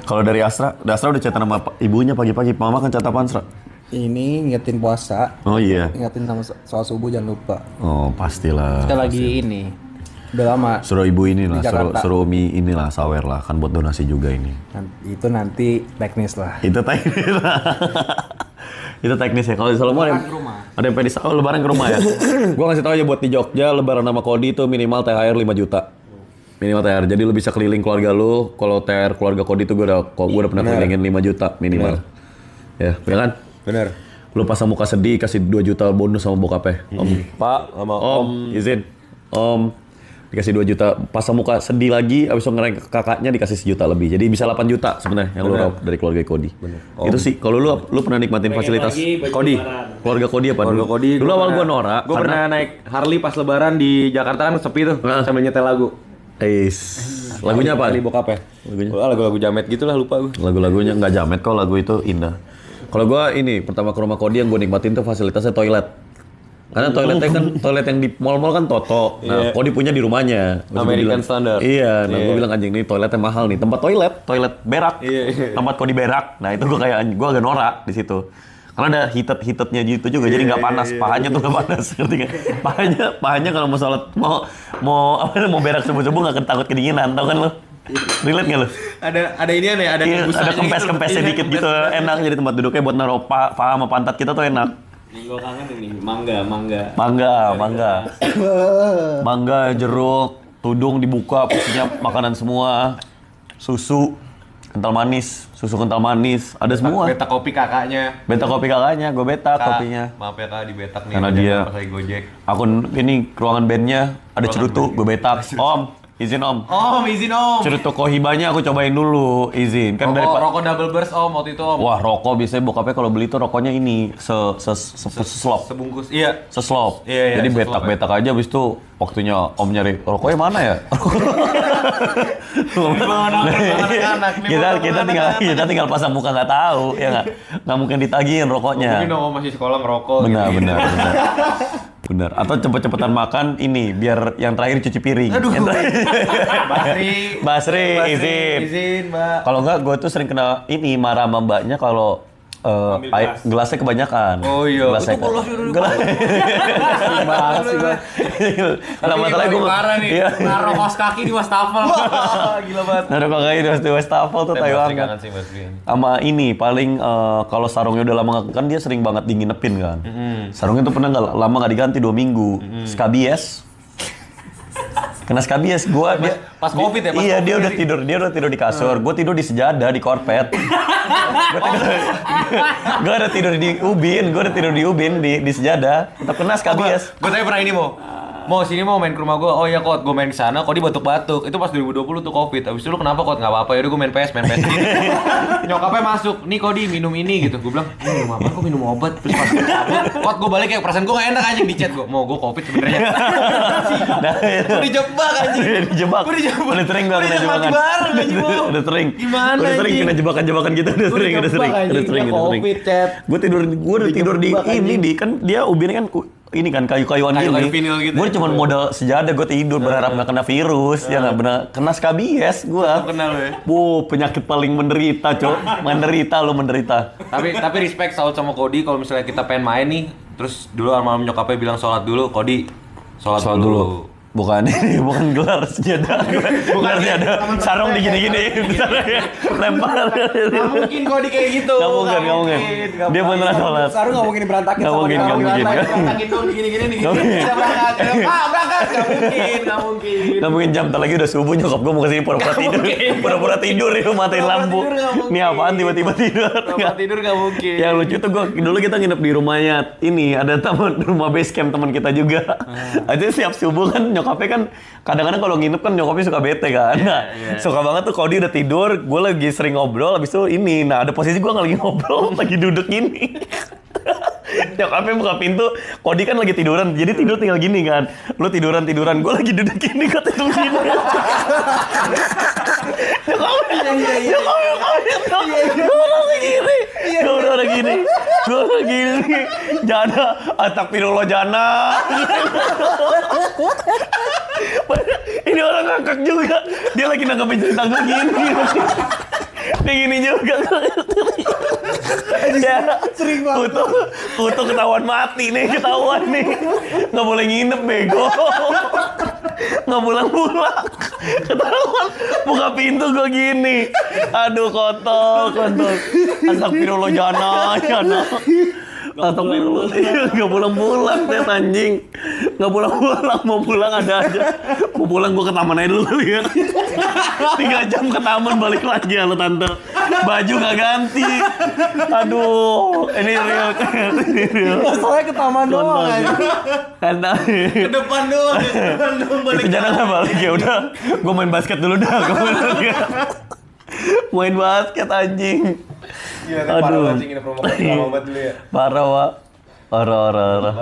kalau dari Asra udah chat sama ibunya pagi-pagi. Mama kan chat apaan, Asra? Ini ngingetin puasa. Oh iya. Ingetin sama soal subuh jangan lupa. Oh, pastilah. Kita lagi ini. Udah lama. Suruh ibu inilah, Di Jakarta. suruh Umi inilah sawer lah, kan buat donasi juga ini. Itu nanti teknis lah. Itu teknis lah. Itu teknis ya. Kalau di Salomo ada yang pengen lebaran ke rumah ya. Gua ngasih tahu aja buat di Jogja lebaran sama Kodi itu minimal THR 5 juta. Minimal THR. Jadi lu bisa keliling keluarga lu. Kalau THR keluarga Kodi itu gua udah pernah kelilingin 5 juta minimal. Ya, bener kan? Bener. Lu pasang muka sedih kasih 2 juta bonus sama bokapnya. Om, Pak, sama Om, izin. Om, dikasih 2 juta, pasang muka sedih lagi, abis itu ngereng ke kakaknya dikasih 1 juta lebih. Jadi bisa 8 juta sebenarnya yang lu raup dari keluarga Kodi. Itu sih, kalau lu pernah nikmatin fasilitas Kodi. keluarga Kodi apa Keluarga dulu? Kodi. Dulu awal gua norak. Gue pernah naik Harley pas lebaran di Jakarta kan sepi tuh, sambil nyetel lagu. Lagunya apa? Kali bokap ya? Lagunya? Lagu-lagu jamet gitu lah, lupa gue. Lagu-lagunya nggak jamet kok, lagu itu indah. Kalau gua ini pertama ke rumah Kodi yang gua nikmatin tuh fasilitasnya toilet. Karena toiletnya kan toilet yang di mall-mall kan Toto. Nah, Kodi punya di rumahnya. Terus gua American bilang, standard. Iya, nah gua bilang anjing ini toiletnya mahal nih. Tempat toilet berak. Tempat Kodi berak. Nah, itu gua agak norak di situ. Karena ada hitetnya gitu juga, jadi nggak panas. Pahanya tuh nggak panas, ngerti nggak? Pahanya kalau mau sholat mau berak subuh-subuh nggak takut kedinginan, tau kan lo? Relate nggak lo? Ada ini aneh, ada Ada kempes-kempesnya dikit gitu, enak. Jadi tempat duduknya buat naruh paha sama pantat kita tuh enak. Yang gue kangen ini mangga. Mangga, jeruk, tudung dibuka, isinya makanan semua, susu kental manis, ada semua. Beta kopi kakaknya. Gue betak Kak, kopinya. maaf ya Kak, dibetak nih. Karena dia pas lagi Gojek. akun ini ruangan bandnya ada cerutu, gue betak. Om, izin om. Izin om. Cerutu Kohibanya aku cobain dulu, izin. Kan Rokok double burst om waktu itu om. Wah, rokok biasanya bokapnya kalau beli tuh rokoknya ini seslop. Sebungkus. Iya. Seslop. Iya, Jadi seslop, betak-betak aja habis itu waktunya om nyari rokoknya mana ya? kita tinggal pasang muka nggak tahu ya nggak mungkin ditagihin rokoknya. Mungkin om masih sekolah ngerokok. Benar. Atau cepet-cepetan makan ini biar yang terakhir cuci piring. Aduh. Basri, izin Mbak. Kalau enggak gue tuh sering kena ini marah sama mbaknya kalau gelasnya kebanyakan. Oh iya. Gelasnya Itu gelas udah gelas. Kalau masalahnya gue parah nih. Naruh kaos kaki di wastafel. Gila banget. Naruh kaos kaki di wastafel tuh tai banget. Sama ini paling kalau sarungnya udah lama nggak kan dia sering banget dinginepin kan. Sarungnya tuh pernah nggak lama nggak diganti 2 minggu. Skabies. Kena skabies, pas COVID ya? Iya, dia udah tidur di kasur, gue tidur di sejadah, di korpet. Gue udah tidur di ubin, di sejadah, tetap kena skabies. Gue tanya pernah ini mau sini mau main ke rumah gue. Oh iya Kot, gue main ke sana. Kok dia batuk-batuk. Itu pas 2020 tuh Covid. Abis itu lu kenapa Kot? Nggak apa-apa. Yaudah gue main PS. Nyokapnya masuk. Nih Kodi minum ini gitu. Gue bilang, minum apa? Kok minum obat? Terus pas Kot gue balik kayak perasaan gue nggak enak anjing di chat gue. Mau gue Covid sebenarnya. Gue dijebak anjing. Gue dijebak. Udah sering gue kena jebakan. Udah sering. Gimana udah sering kena jebakan-jebakan gitu. Udah sering. Covid chat. Gue udah tidur di ini di kan dia ubinnya kan ini kan kayu-kayuan gini. Gitu. Gue cuma modal sejadah gue tidur berharap nggak kena virus, ya nggak benar kena skabies gue. Kenal ya. Penyakit paling menderita, Cok. menderita. Tapi respect salut sama Kodi kalau misalnya kita pengen main nih, terus dulu malam nyokapnya bilang sholat dulu, Kodi sholat dulu. Bukan gelar sejadah. Bukan sejadah. Sarung digini-gini. Lempar. Nggak mungkin Kodi kayak gitu. Nggak mungkin. Dia beneran sholat. Sarung nggak mungkin berantakin. Nggak mungkin. Berantakin dong digini-gini. Kita berangkat. Berangkat. Nggak mungkin. Nggak mungkin jam lagi udah subuh nyokap gue mau kesini pura-pura tidur ya matiin lampu. Ini apaan tiba-tiba tidur. Tidur nggak mungkin. Yang lucu tuh dulu kita nginep di rumahnya ini ada rumah base camp teman kita juga. Aja siap subuh kan nyokapnya kan kadang-kadang kalau nginep kan nyokapnya suka bete kan. Nah, suka banget tuh kalau dia udah tidur, gue lagi sering ngobrol habis itu ini. Nah, ada posisi gue nggak lagi ngobrol, lagi duduk gini. Nyokapnya buka pintu, Kodi kan lagi tiduran, jadi tidur tinggal gini kan. Lu tiduran, gue lagi duduk gini, gue tidur gini. Gue udah gini. Jana, astagfirullah Jana. Ini orang ngakak juga. Dia lagi nanggapin cerita gue gini. Dia gini juga. Ya, sering banget. Kutu ketahuan mati nih, nggak boleh nginep bego. Nggak pulang-pulang. Ketahuan buka pintu gue gini. Aduh kotor. Astagfirullah Jana. Astagfirullah. Nggak pulang-pulang deh anjing. Nggak pulang-pulang, mau pulang ada aja. Mau pulang gue ke taman aja dulu kali ya. 3 jam ke taman balik lagi ya lo tante. Baju nggak ganti. Aduh, ini real. Soalnya ke taman doang aja. Karena Ke depan doang, balik. itu jangan balik ya udah. Gue main basket dulu dah. Main basket anjing. Iya, parah banget ini promo lama banget dulu ya. Parah, Wak. Parah.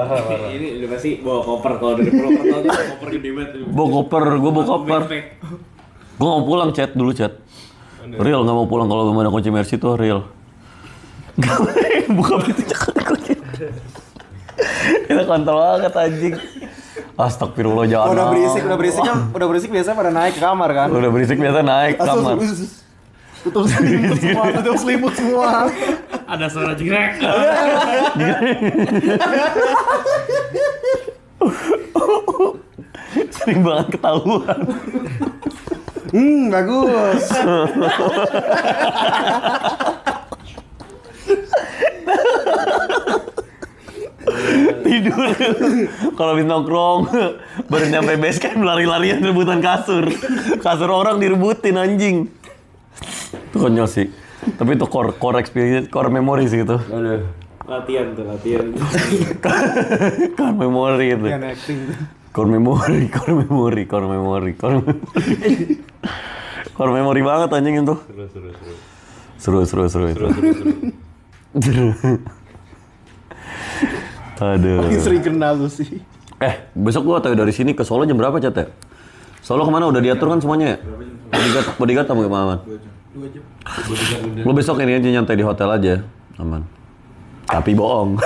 Ini udah pasti bawa koper kalau dari Purwokerto tuh koper gede banget. Bawa koper. Gue mau pulang chat dulu chat. Real nggak mau pulang kalau belum ada kunci Mercy tuh real. Buka pintu jangan kunci. Kita kontol banget anjing. Astagfirullah jangan. Udah berisik biasanya pada naik ke kamar kan. Udah berisik biasa naik kamar. Tutup selimut semua. Ada suara jegrek. Sering banget ketahuan. Bagus. Tidur. Kalau habis nongkrong baru nyampe base camp lari-larian rebutan kasur. Kasur orang direbutin anjing. Itu konyol sih. Tapi itu core experience, core memory sih itu. Aduh. Latihan. Core memory itu. Core memory banget anjing itu. Seru. Aduh. Paling sering kena lu sih. Besok gua tahu dari sini ke Solo jam berapa, Cat ya? Solo kemana? Udah diatur kan semuanya ya? Bodyguard kamu kemana? 2 jam. Lu besok ini aja nyantai di hotel aja, aman. Tapi bohong.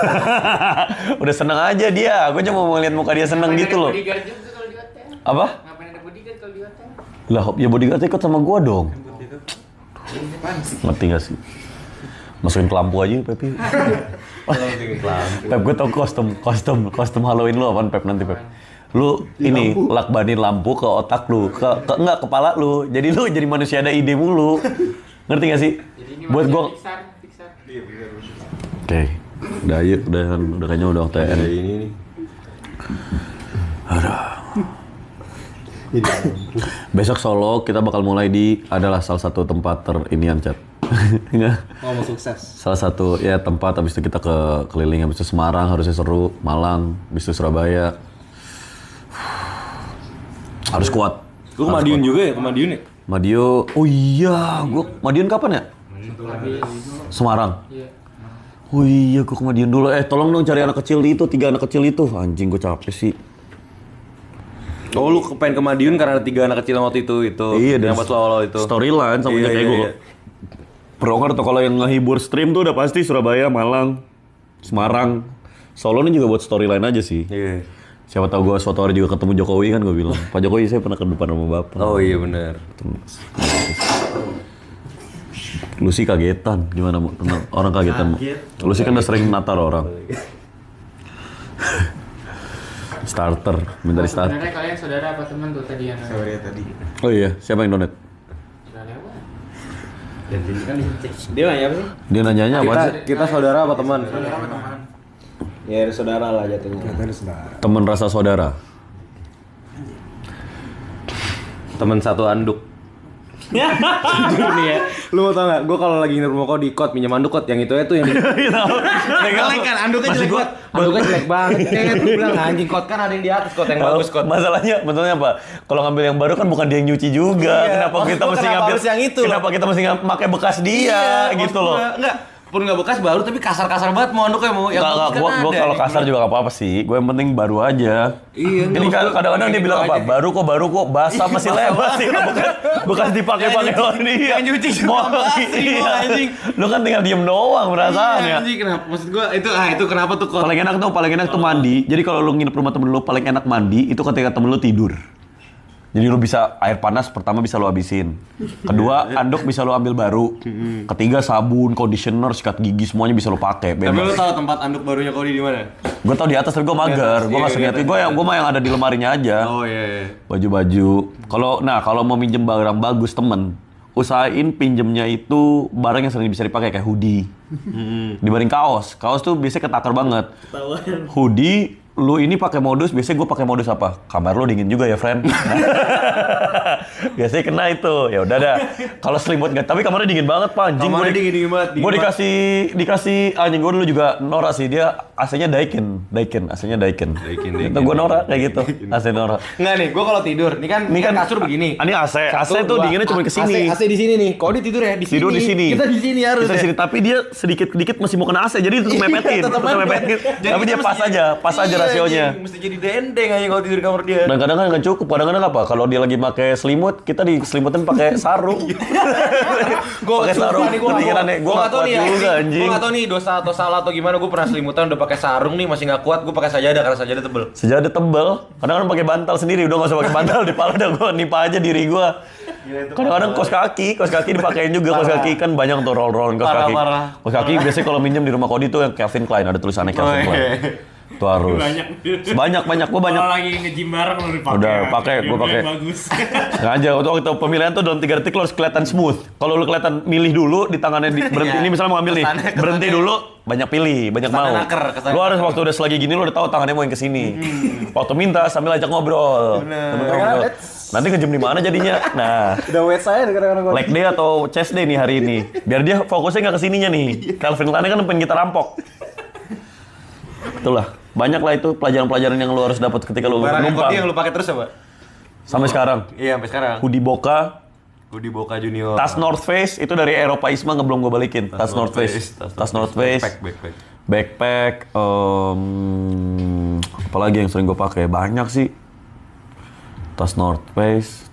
Udah seneng aja dia. Gua cuma mau lihat muka dia seneng gitu loh. Bodyguard juga kalau di hotel. Apa? Ngapain ada bodyguard kalau di hotel? Lah, ya bodyguard ikut sama gua dong. Ngerti gak sih? Masukin ke lampu aja, Pepi. Pep, gue tau kostum Halloween lu apaan, Pep, nanti, Pep. Lu ini lakbanin lampu ke otak lu, enggak kepala lu. Jadi lu jadi manusia ada ide mulu. Ngerti gak sih? Buat gua Pixar. Oke. Udah kayaknya udah waktu ini nih. Besok Solo kita bakal mulai di adalah salah satu tempat terinian, Chat. Mau sukses. Salah satu ya tempat, habis itu kita ke keliling, habis itu Semarang harusnya seru, Malang, habis itu Surabaya. Harus kuat. Lu ke Madiun juga ya? Ke Madiun ya? Madiun, oh iya, gua Madiun kapan ya? Semarang. Oh iya, gua ke Madiun dulu. Tolong dong cari anak kecil itu, 3 anak kecil itu. Anjing, gua capek sih. Oh, lu pengen ke Madiun karena ada 3 anak kecil waktu itu. Iya, yang pas awal itu. Storyline sama kayak gua. Purwokerto kalau yang ngehibur stream tuh udah pasti Surabaya, Malang, Semarang. Solo ini juga buat storyline aja sih. Iya. Siapa tahu gue suatu hari juga ketemu Jokowi kan, gue bilang. Pak Jokowi saya pernah ke depan sama Bapak. Oh iya benar. Lu sih kagetan, gimana orang kagetan? Lu sih kan udah sering natar orang. Starter, minta di starter. Sebenarnya kalian saudara apa teman tuh tadi yang Saudara tadi. Oh iya, siapa yang donate? Udah lewat. Dia nanya apa sih? Dia nanyanya apa sih? Kita saudara apa teman? Saudara apa teman? Ya saudara lah jatuhnya. Temen rasa saudara. Teman satu anduk. Jujur nih ya, lu mau tau gak? Gue kalau lagi nginep rumah kau di kot minjem anduk kot, yang itu tuh yang Jelek kan, anduknya jelek banget. anduknya jelek banget. Kayak gue bilang anjing kot kan ada yang di atas kot yang bagus kot. Masalahnya apa? Kalau ngambil yang baru kan bukan dia yang nyuci juga. Kenapa kita mesti ngambil harus yang itu? Kenapa kita mesti pakai bekas dia gitu loh? Enggak, pun nggak bekas baru tapi kasar-kasar banget mau anduknya mau yang bagus kan Gua ada. kalau kasar juga gak apa-apa sih. Gue yang penting baru aja. Iya, Ini kadang-kadang dia bilang apa? Baru kok, basah masih lewat sih. Bekas dipakai-pakai orang dia. Yang nyuci juga basi, anjing. Lu kan tinggal diem doang perasaannya. Anjing, kenapa? Maksud gua itu kenapa tuh kok? Paling enak tuh mandi. Jadi kalau lu nginep rumah temen lu paling enak mandi itu ketika temen lu tidur. Jadi lu bisa air panas pertama bisa lu habisin. Kedua, anduk bisa lu ambil baru. Ketiga, sabun, conditioner, sikat gigi semuanya bisa lu pakai. Tapi lu tahu tempat anduk barunya Kodi di mana? Gue tau di atas tapi gue mager. Gue nggak sering lihat. Gue mah yang ada di lemarinya aja. Oh iya. Baju-baju. Kalau mau minjem barang bagus temen, usahain pinjemnya itu barang yang sering bisa dipakai kayak hoodie. Dibanding kaos. Kaos tuh biasanya ketakar banget. Hoodie lu ini pakai modus, biasanya gue pakai modus apa? Kamar lu dingin juga ya, friend. Biasanya kena itu. Ya udah dah. Kalau selimut enggak, tapi kamarnya dingin banget, Pak. Anjing. Kamarnya dingin banget. Gue dikasih anjing gue dulu juga Nora sih. Dia AC-nya Daikin, AC-nya Daikin. Itu gue Nora kayak gitu. AC Nora. Enggak nih, gue kalau tidur, ini kan kasur begini. Ini AC. AC tuh dinginnya cuma ke sini. AC di sini nih. Kodi tidur ya di sini. Tidur di sini. Kita di sini harus. Kita di sini, tapi dia sedikit-sedikit masih mau kena AC. Jadi tetap mepetin. Tapi dia pas aja rasionya. Mesti jadi dendeng aja kalau tidur di kamar dia. Dan kadang-kadang nggak cukup, kadang-kadang apa? Kalau dia lagi pakai selimut, kita diselimutin pakai sarung. Pakai sarung. Kepikirannya, gue nggak kuat juga anjing. Gue nggak tahu nih dosa atau salah atau gimana. Gue pernah selimutan udah pakai sarung nih masih nggak kuat. Gue pakai sajadah karena sajadah tebel. Sejadah tebel. Kadang-kadang pakai bantal sendiri. Udah nggak usah pakai bantal di pala, udah gue nipa aja diri gue. Kadang-kadang kaos kaki dipakein juga. Kaos kaki kan banyak tuh roll kaos kaki. Kaos kaki biasanya kalau minjem di rumah Kodi tuh yang Calvin Klein, ada tulisannya Calvin Klein. Itu harus. Banyak. Gue banyak. Kalau lagi nge-gym bareng lu dipakai. Udah pakai, gue pakai. Sengaja waktu pemilihan tuh dalam 3 detik lo harus kelihatan smooth. Kalau lo kelihatan milih dulu di tangannya berhenti. Ini misalnya mau ngambil nih, berhenti dulu, banyak pilih, banyak mau. Lo harus waktu udah selagi gini lo udah tahu tangannya mau yang kesini. Waktu minta sambil ajak ngobrol. Nanti nge-gym di mana jadinya? Nah, Udah weight saya kadang-kadang. leg day atau chest day nih hari ini. Biar dia fokusnya nggak kesininya nih. Calvin Klein kan pengen kita rampok. Itulah, banyak lah itu pelajaran-pelajaran yang lu harus dapat ketika lu numpang. Kodi yang lu pakai terus apa? Sampai sekarang. Iya, sampai sekarang. Hoodie Boca Junior. Tas North Face itu dari Eropaisma belum gue balikin. Tas North Face. Backpack. Apalagi yang sering gue pakai banyak sih. Tas North Face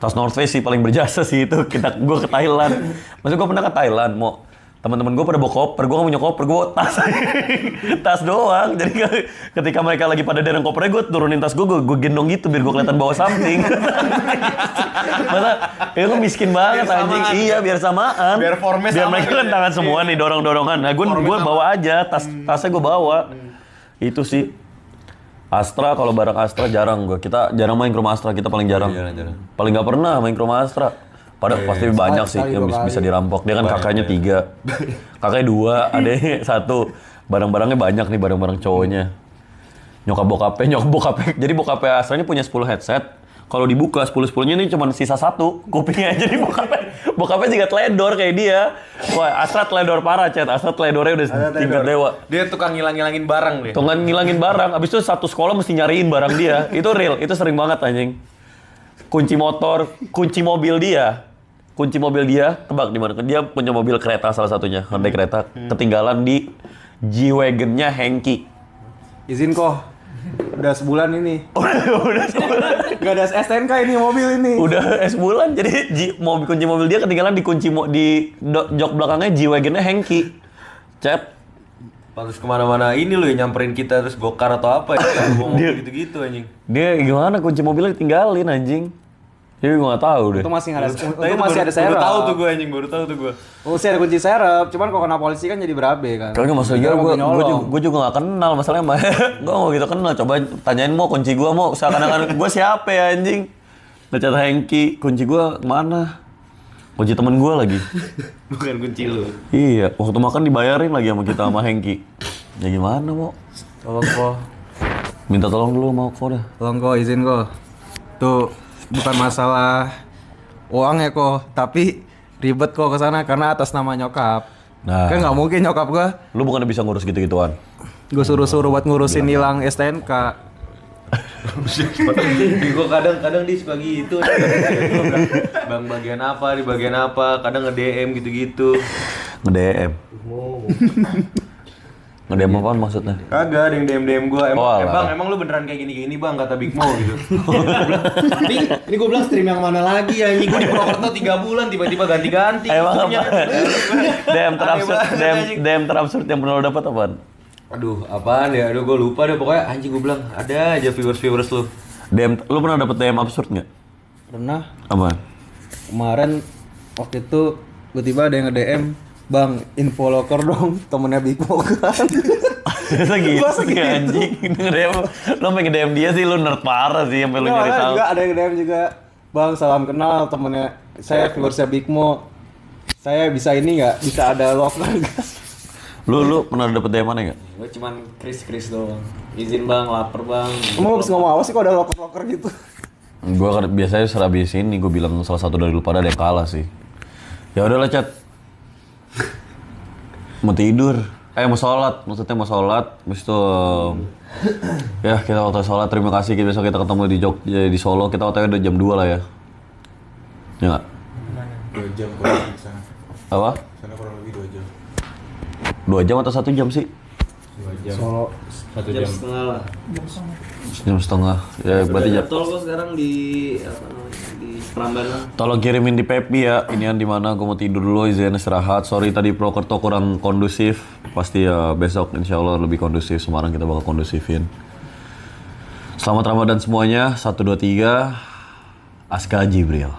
sih paling berjasa sih itu. Gue ke Thailand. Maksudnya gue pernah ke Thailand mau teman-teman gue pada bawa koper, gue gak punya koper, gue bawa tas. Tas doang. Jadi ketika mereka lagi pada dereng kopernya, gue turunin tas gue gendong gitu biar gue kelihatan bawa something. Masa, ya gue miskin banget anjing. Iya, biar samaan. Biar formnya biar sama mereka gitu kan ya. tangan semua nih, dorong-dorongan. Nah, gue bawa aja, tasnya gue bawa. Itu sih. Astra, kalau barang Astra jarang gue. Kita jarang main ke rumah Astra, kita paling jarang. Paling gak pernah main ke rumah Astra. Padahal pasti banyak sih yang bisa dirampok. Dia kan kakaknya 3, kakaknya 2, adeknya 1. Barang-barangnya banyak nih, barang-barang cowoknya. Nyokap bokapnya. Jadi bokapnya Astranya punya 10 headset. Kalau dibuka 10-10-nya ini cuma sisa 1 kupingnya. Jadi bokapnya juga teledor kayak dia. Wah, Astra teledor parah, Chat. Astra teledornya udah tingkat dewa. Dia tukang ngilangin barang deh. Tukang ngilangin barang. Abis itu satu sekolah mesti nyariin barang dia. Itu real, itu sering banget anjing. Kunci motor, kunci mobil dia, tebak di mana? Dia punya mobil kereta salah satunya, Hyundai kereta, ketinggalan di G-Wagon-nya Hengki. Izin kok. Udah sebulan ini. Udah sebulan. Gak ada STNK ini mobil ini. Udah sebulan, jadi kunci mobil dia ketinggalan di jok belakangnya G-Wagon-nya Hengki. Cep. Pantes kemana-mana ini lo yang nyamperin kita terus gokar atau apa ya? Ngomong gitu-gitu anjing. Dia gimana kunci mobilnya ditinggalin anjing. Jadi gue gak tahu deh. Itu masih ada serep. Baru tahu tuh gue anjing, baru tahu tuh gue. Masih ada kunci serep, cuman kalau kena polisi kan jadi berabe kan. Kagak maksudnya gue juga gak kenal masalahnya mah. Gue mau gitu kenal, coba tanyain mau kunci gue mau seakan-akan gue siapa ya anjing. Baca Hengki, kunci gue mana? Kunci temen gue lagi. Bukan kunci lu. Iya, waktu makan dibayarin lagi sama kita sama Hengki. Ya gimana mau? Tolong kok. Minta tolong dulu mau kok dah. Tolong kok, izin kok. Tuh bukan masalah uang ya kok, tapi ribet kok kesana karena atas nama nyokap. Nah, kan nggak mungkin nyokap gua. Lu bukan bisa ngurus gitu-gituan. Gue suruh buat ngurusin hilang STNK. Gue kadang dia suka gitu. Bang bagian apa, di bagian apa, kadang nge-DM gitu-gitu. Nge-DM. Nge-DM apaan maksudnya? Kagak ada yang DM gue. Emang lu beneran kayak gini bang, kata Big Mo gitu. Ini gue bilang stream yang mana lagi ya? Ini gue di Purwokerto 3 bulan tiba-tiba ganti-ganti. Emang apa? DM terabsurd yang pernah lo dapat apaan? Aduh, apaan ya? Aduh, gue lupa deh. Pokoknya anjing gue bilang ada aja viewers lu. Lu pernah dapat DM absurd nggak? Pernah. Apaan? Kemarin waktu itu tiba-tiba ada yang nge-DM, Bang, info loker dong, temennya Big Mo kan. Masa gitu ya anjing. Lo pengen nge-DM dia sih, lu nerd parah sih sampai lu nyari tahu. Juga ada yang nge-DM juga, Bang, salam kenal temennya saya viewersnya Big Mo. Saya bisa ini nggak? Bisa ada loker nggak? Lu pernah dapet DM mana nggak? Gue cuman Chris doang. Izin bang, lapar bang. Kamu habis ngomong apa sih kok ada loker gitu? Gue biasanya serabis ini gue bilang salah satu dari lu pada ada yang kalah sih. Ya udahlah Chat. Mau tidur. Mau sholat, maksudnya mau sholat. Habis itu ya kita waktu sholat. Terima kasih, besok kita ketemu di Jogja, di Solo. Kita waktunya udah jam 2 lah ya. Ya nggak? 2 jam kurang lebih sana. Apa? Sana kurang lebih 2 jam. 2 jam atau 1 jam sih? 2 jam. Solo 1 jam. Setengah lah. Jam setengah. Ya berarti jam. Tol kok sekarang di apa namanya di Prambanan. Tolong kirimin di Pepi ya. Inian di mana? Gue mau tidur dulu, izin istirahat. Sorry tadi Prokerto kurang kondusif. Pasti ya besok insya Allah lebih kondusif. Semarang kita bakal kondusifin. Selamat Ramadan semuanya. 1, 2, 3. Aska Jibril.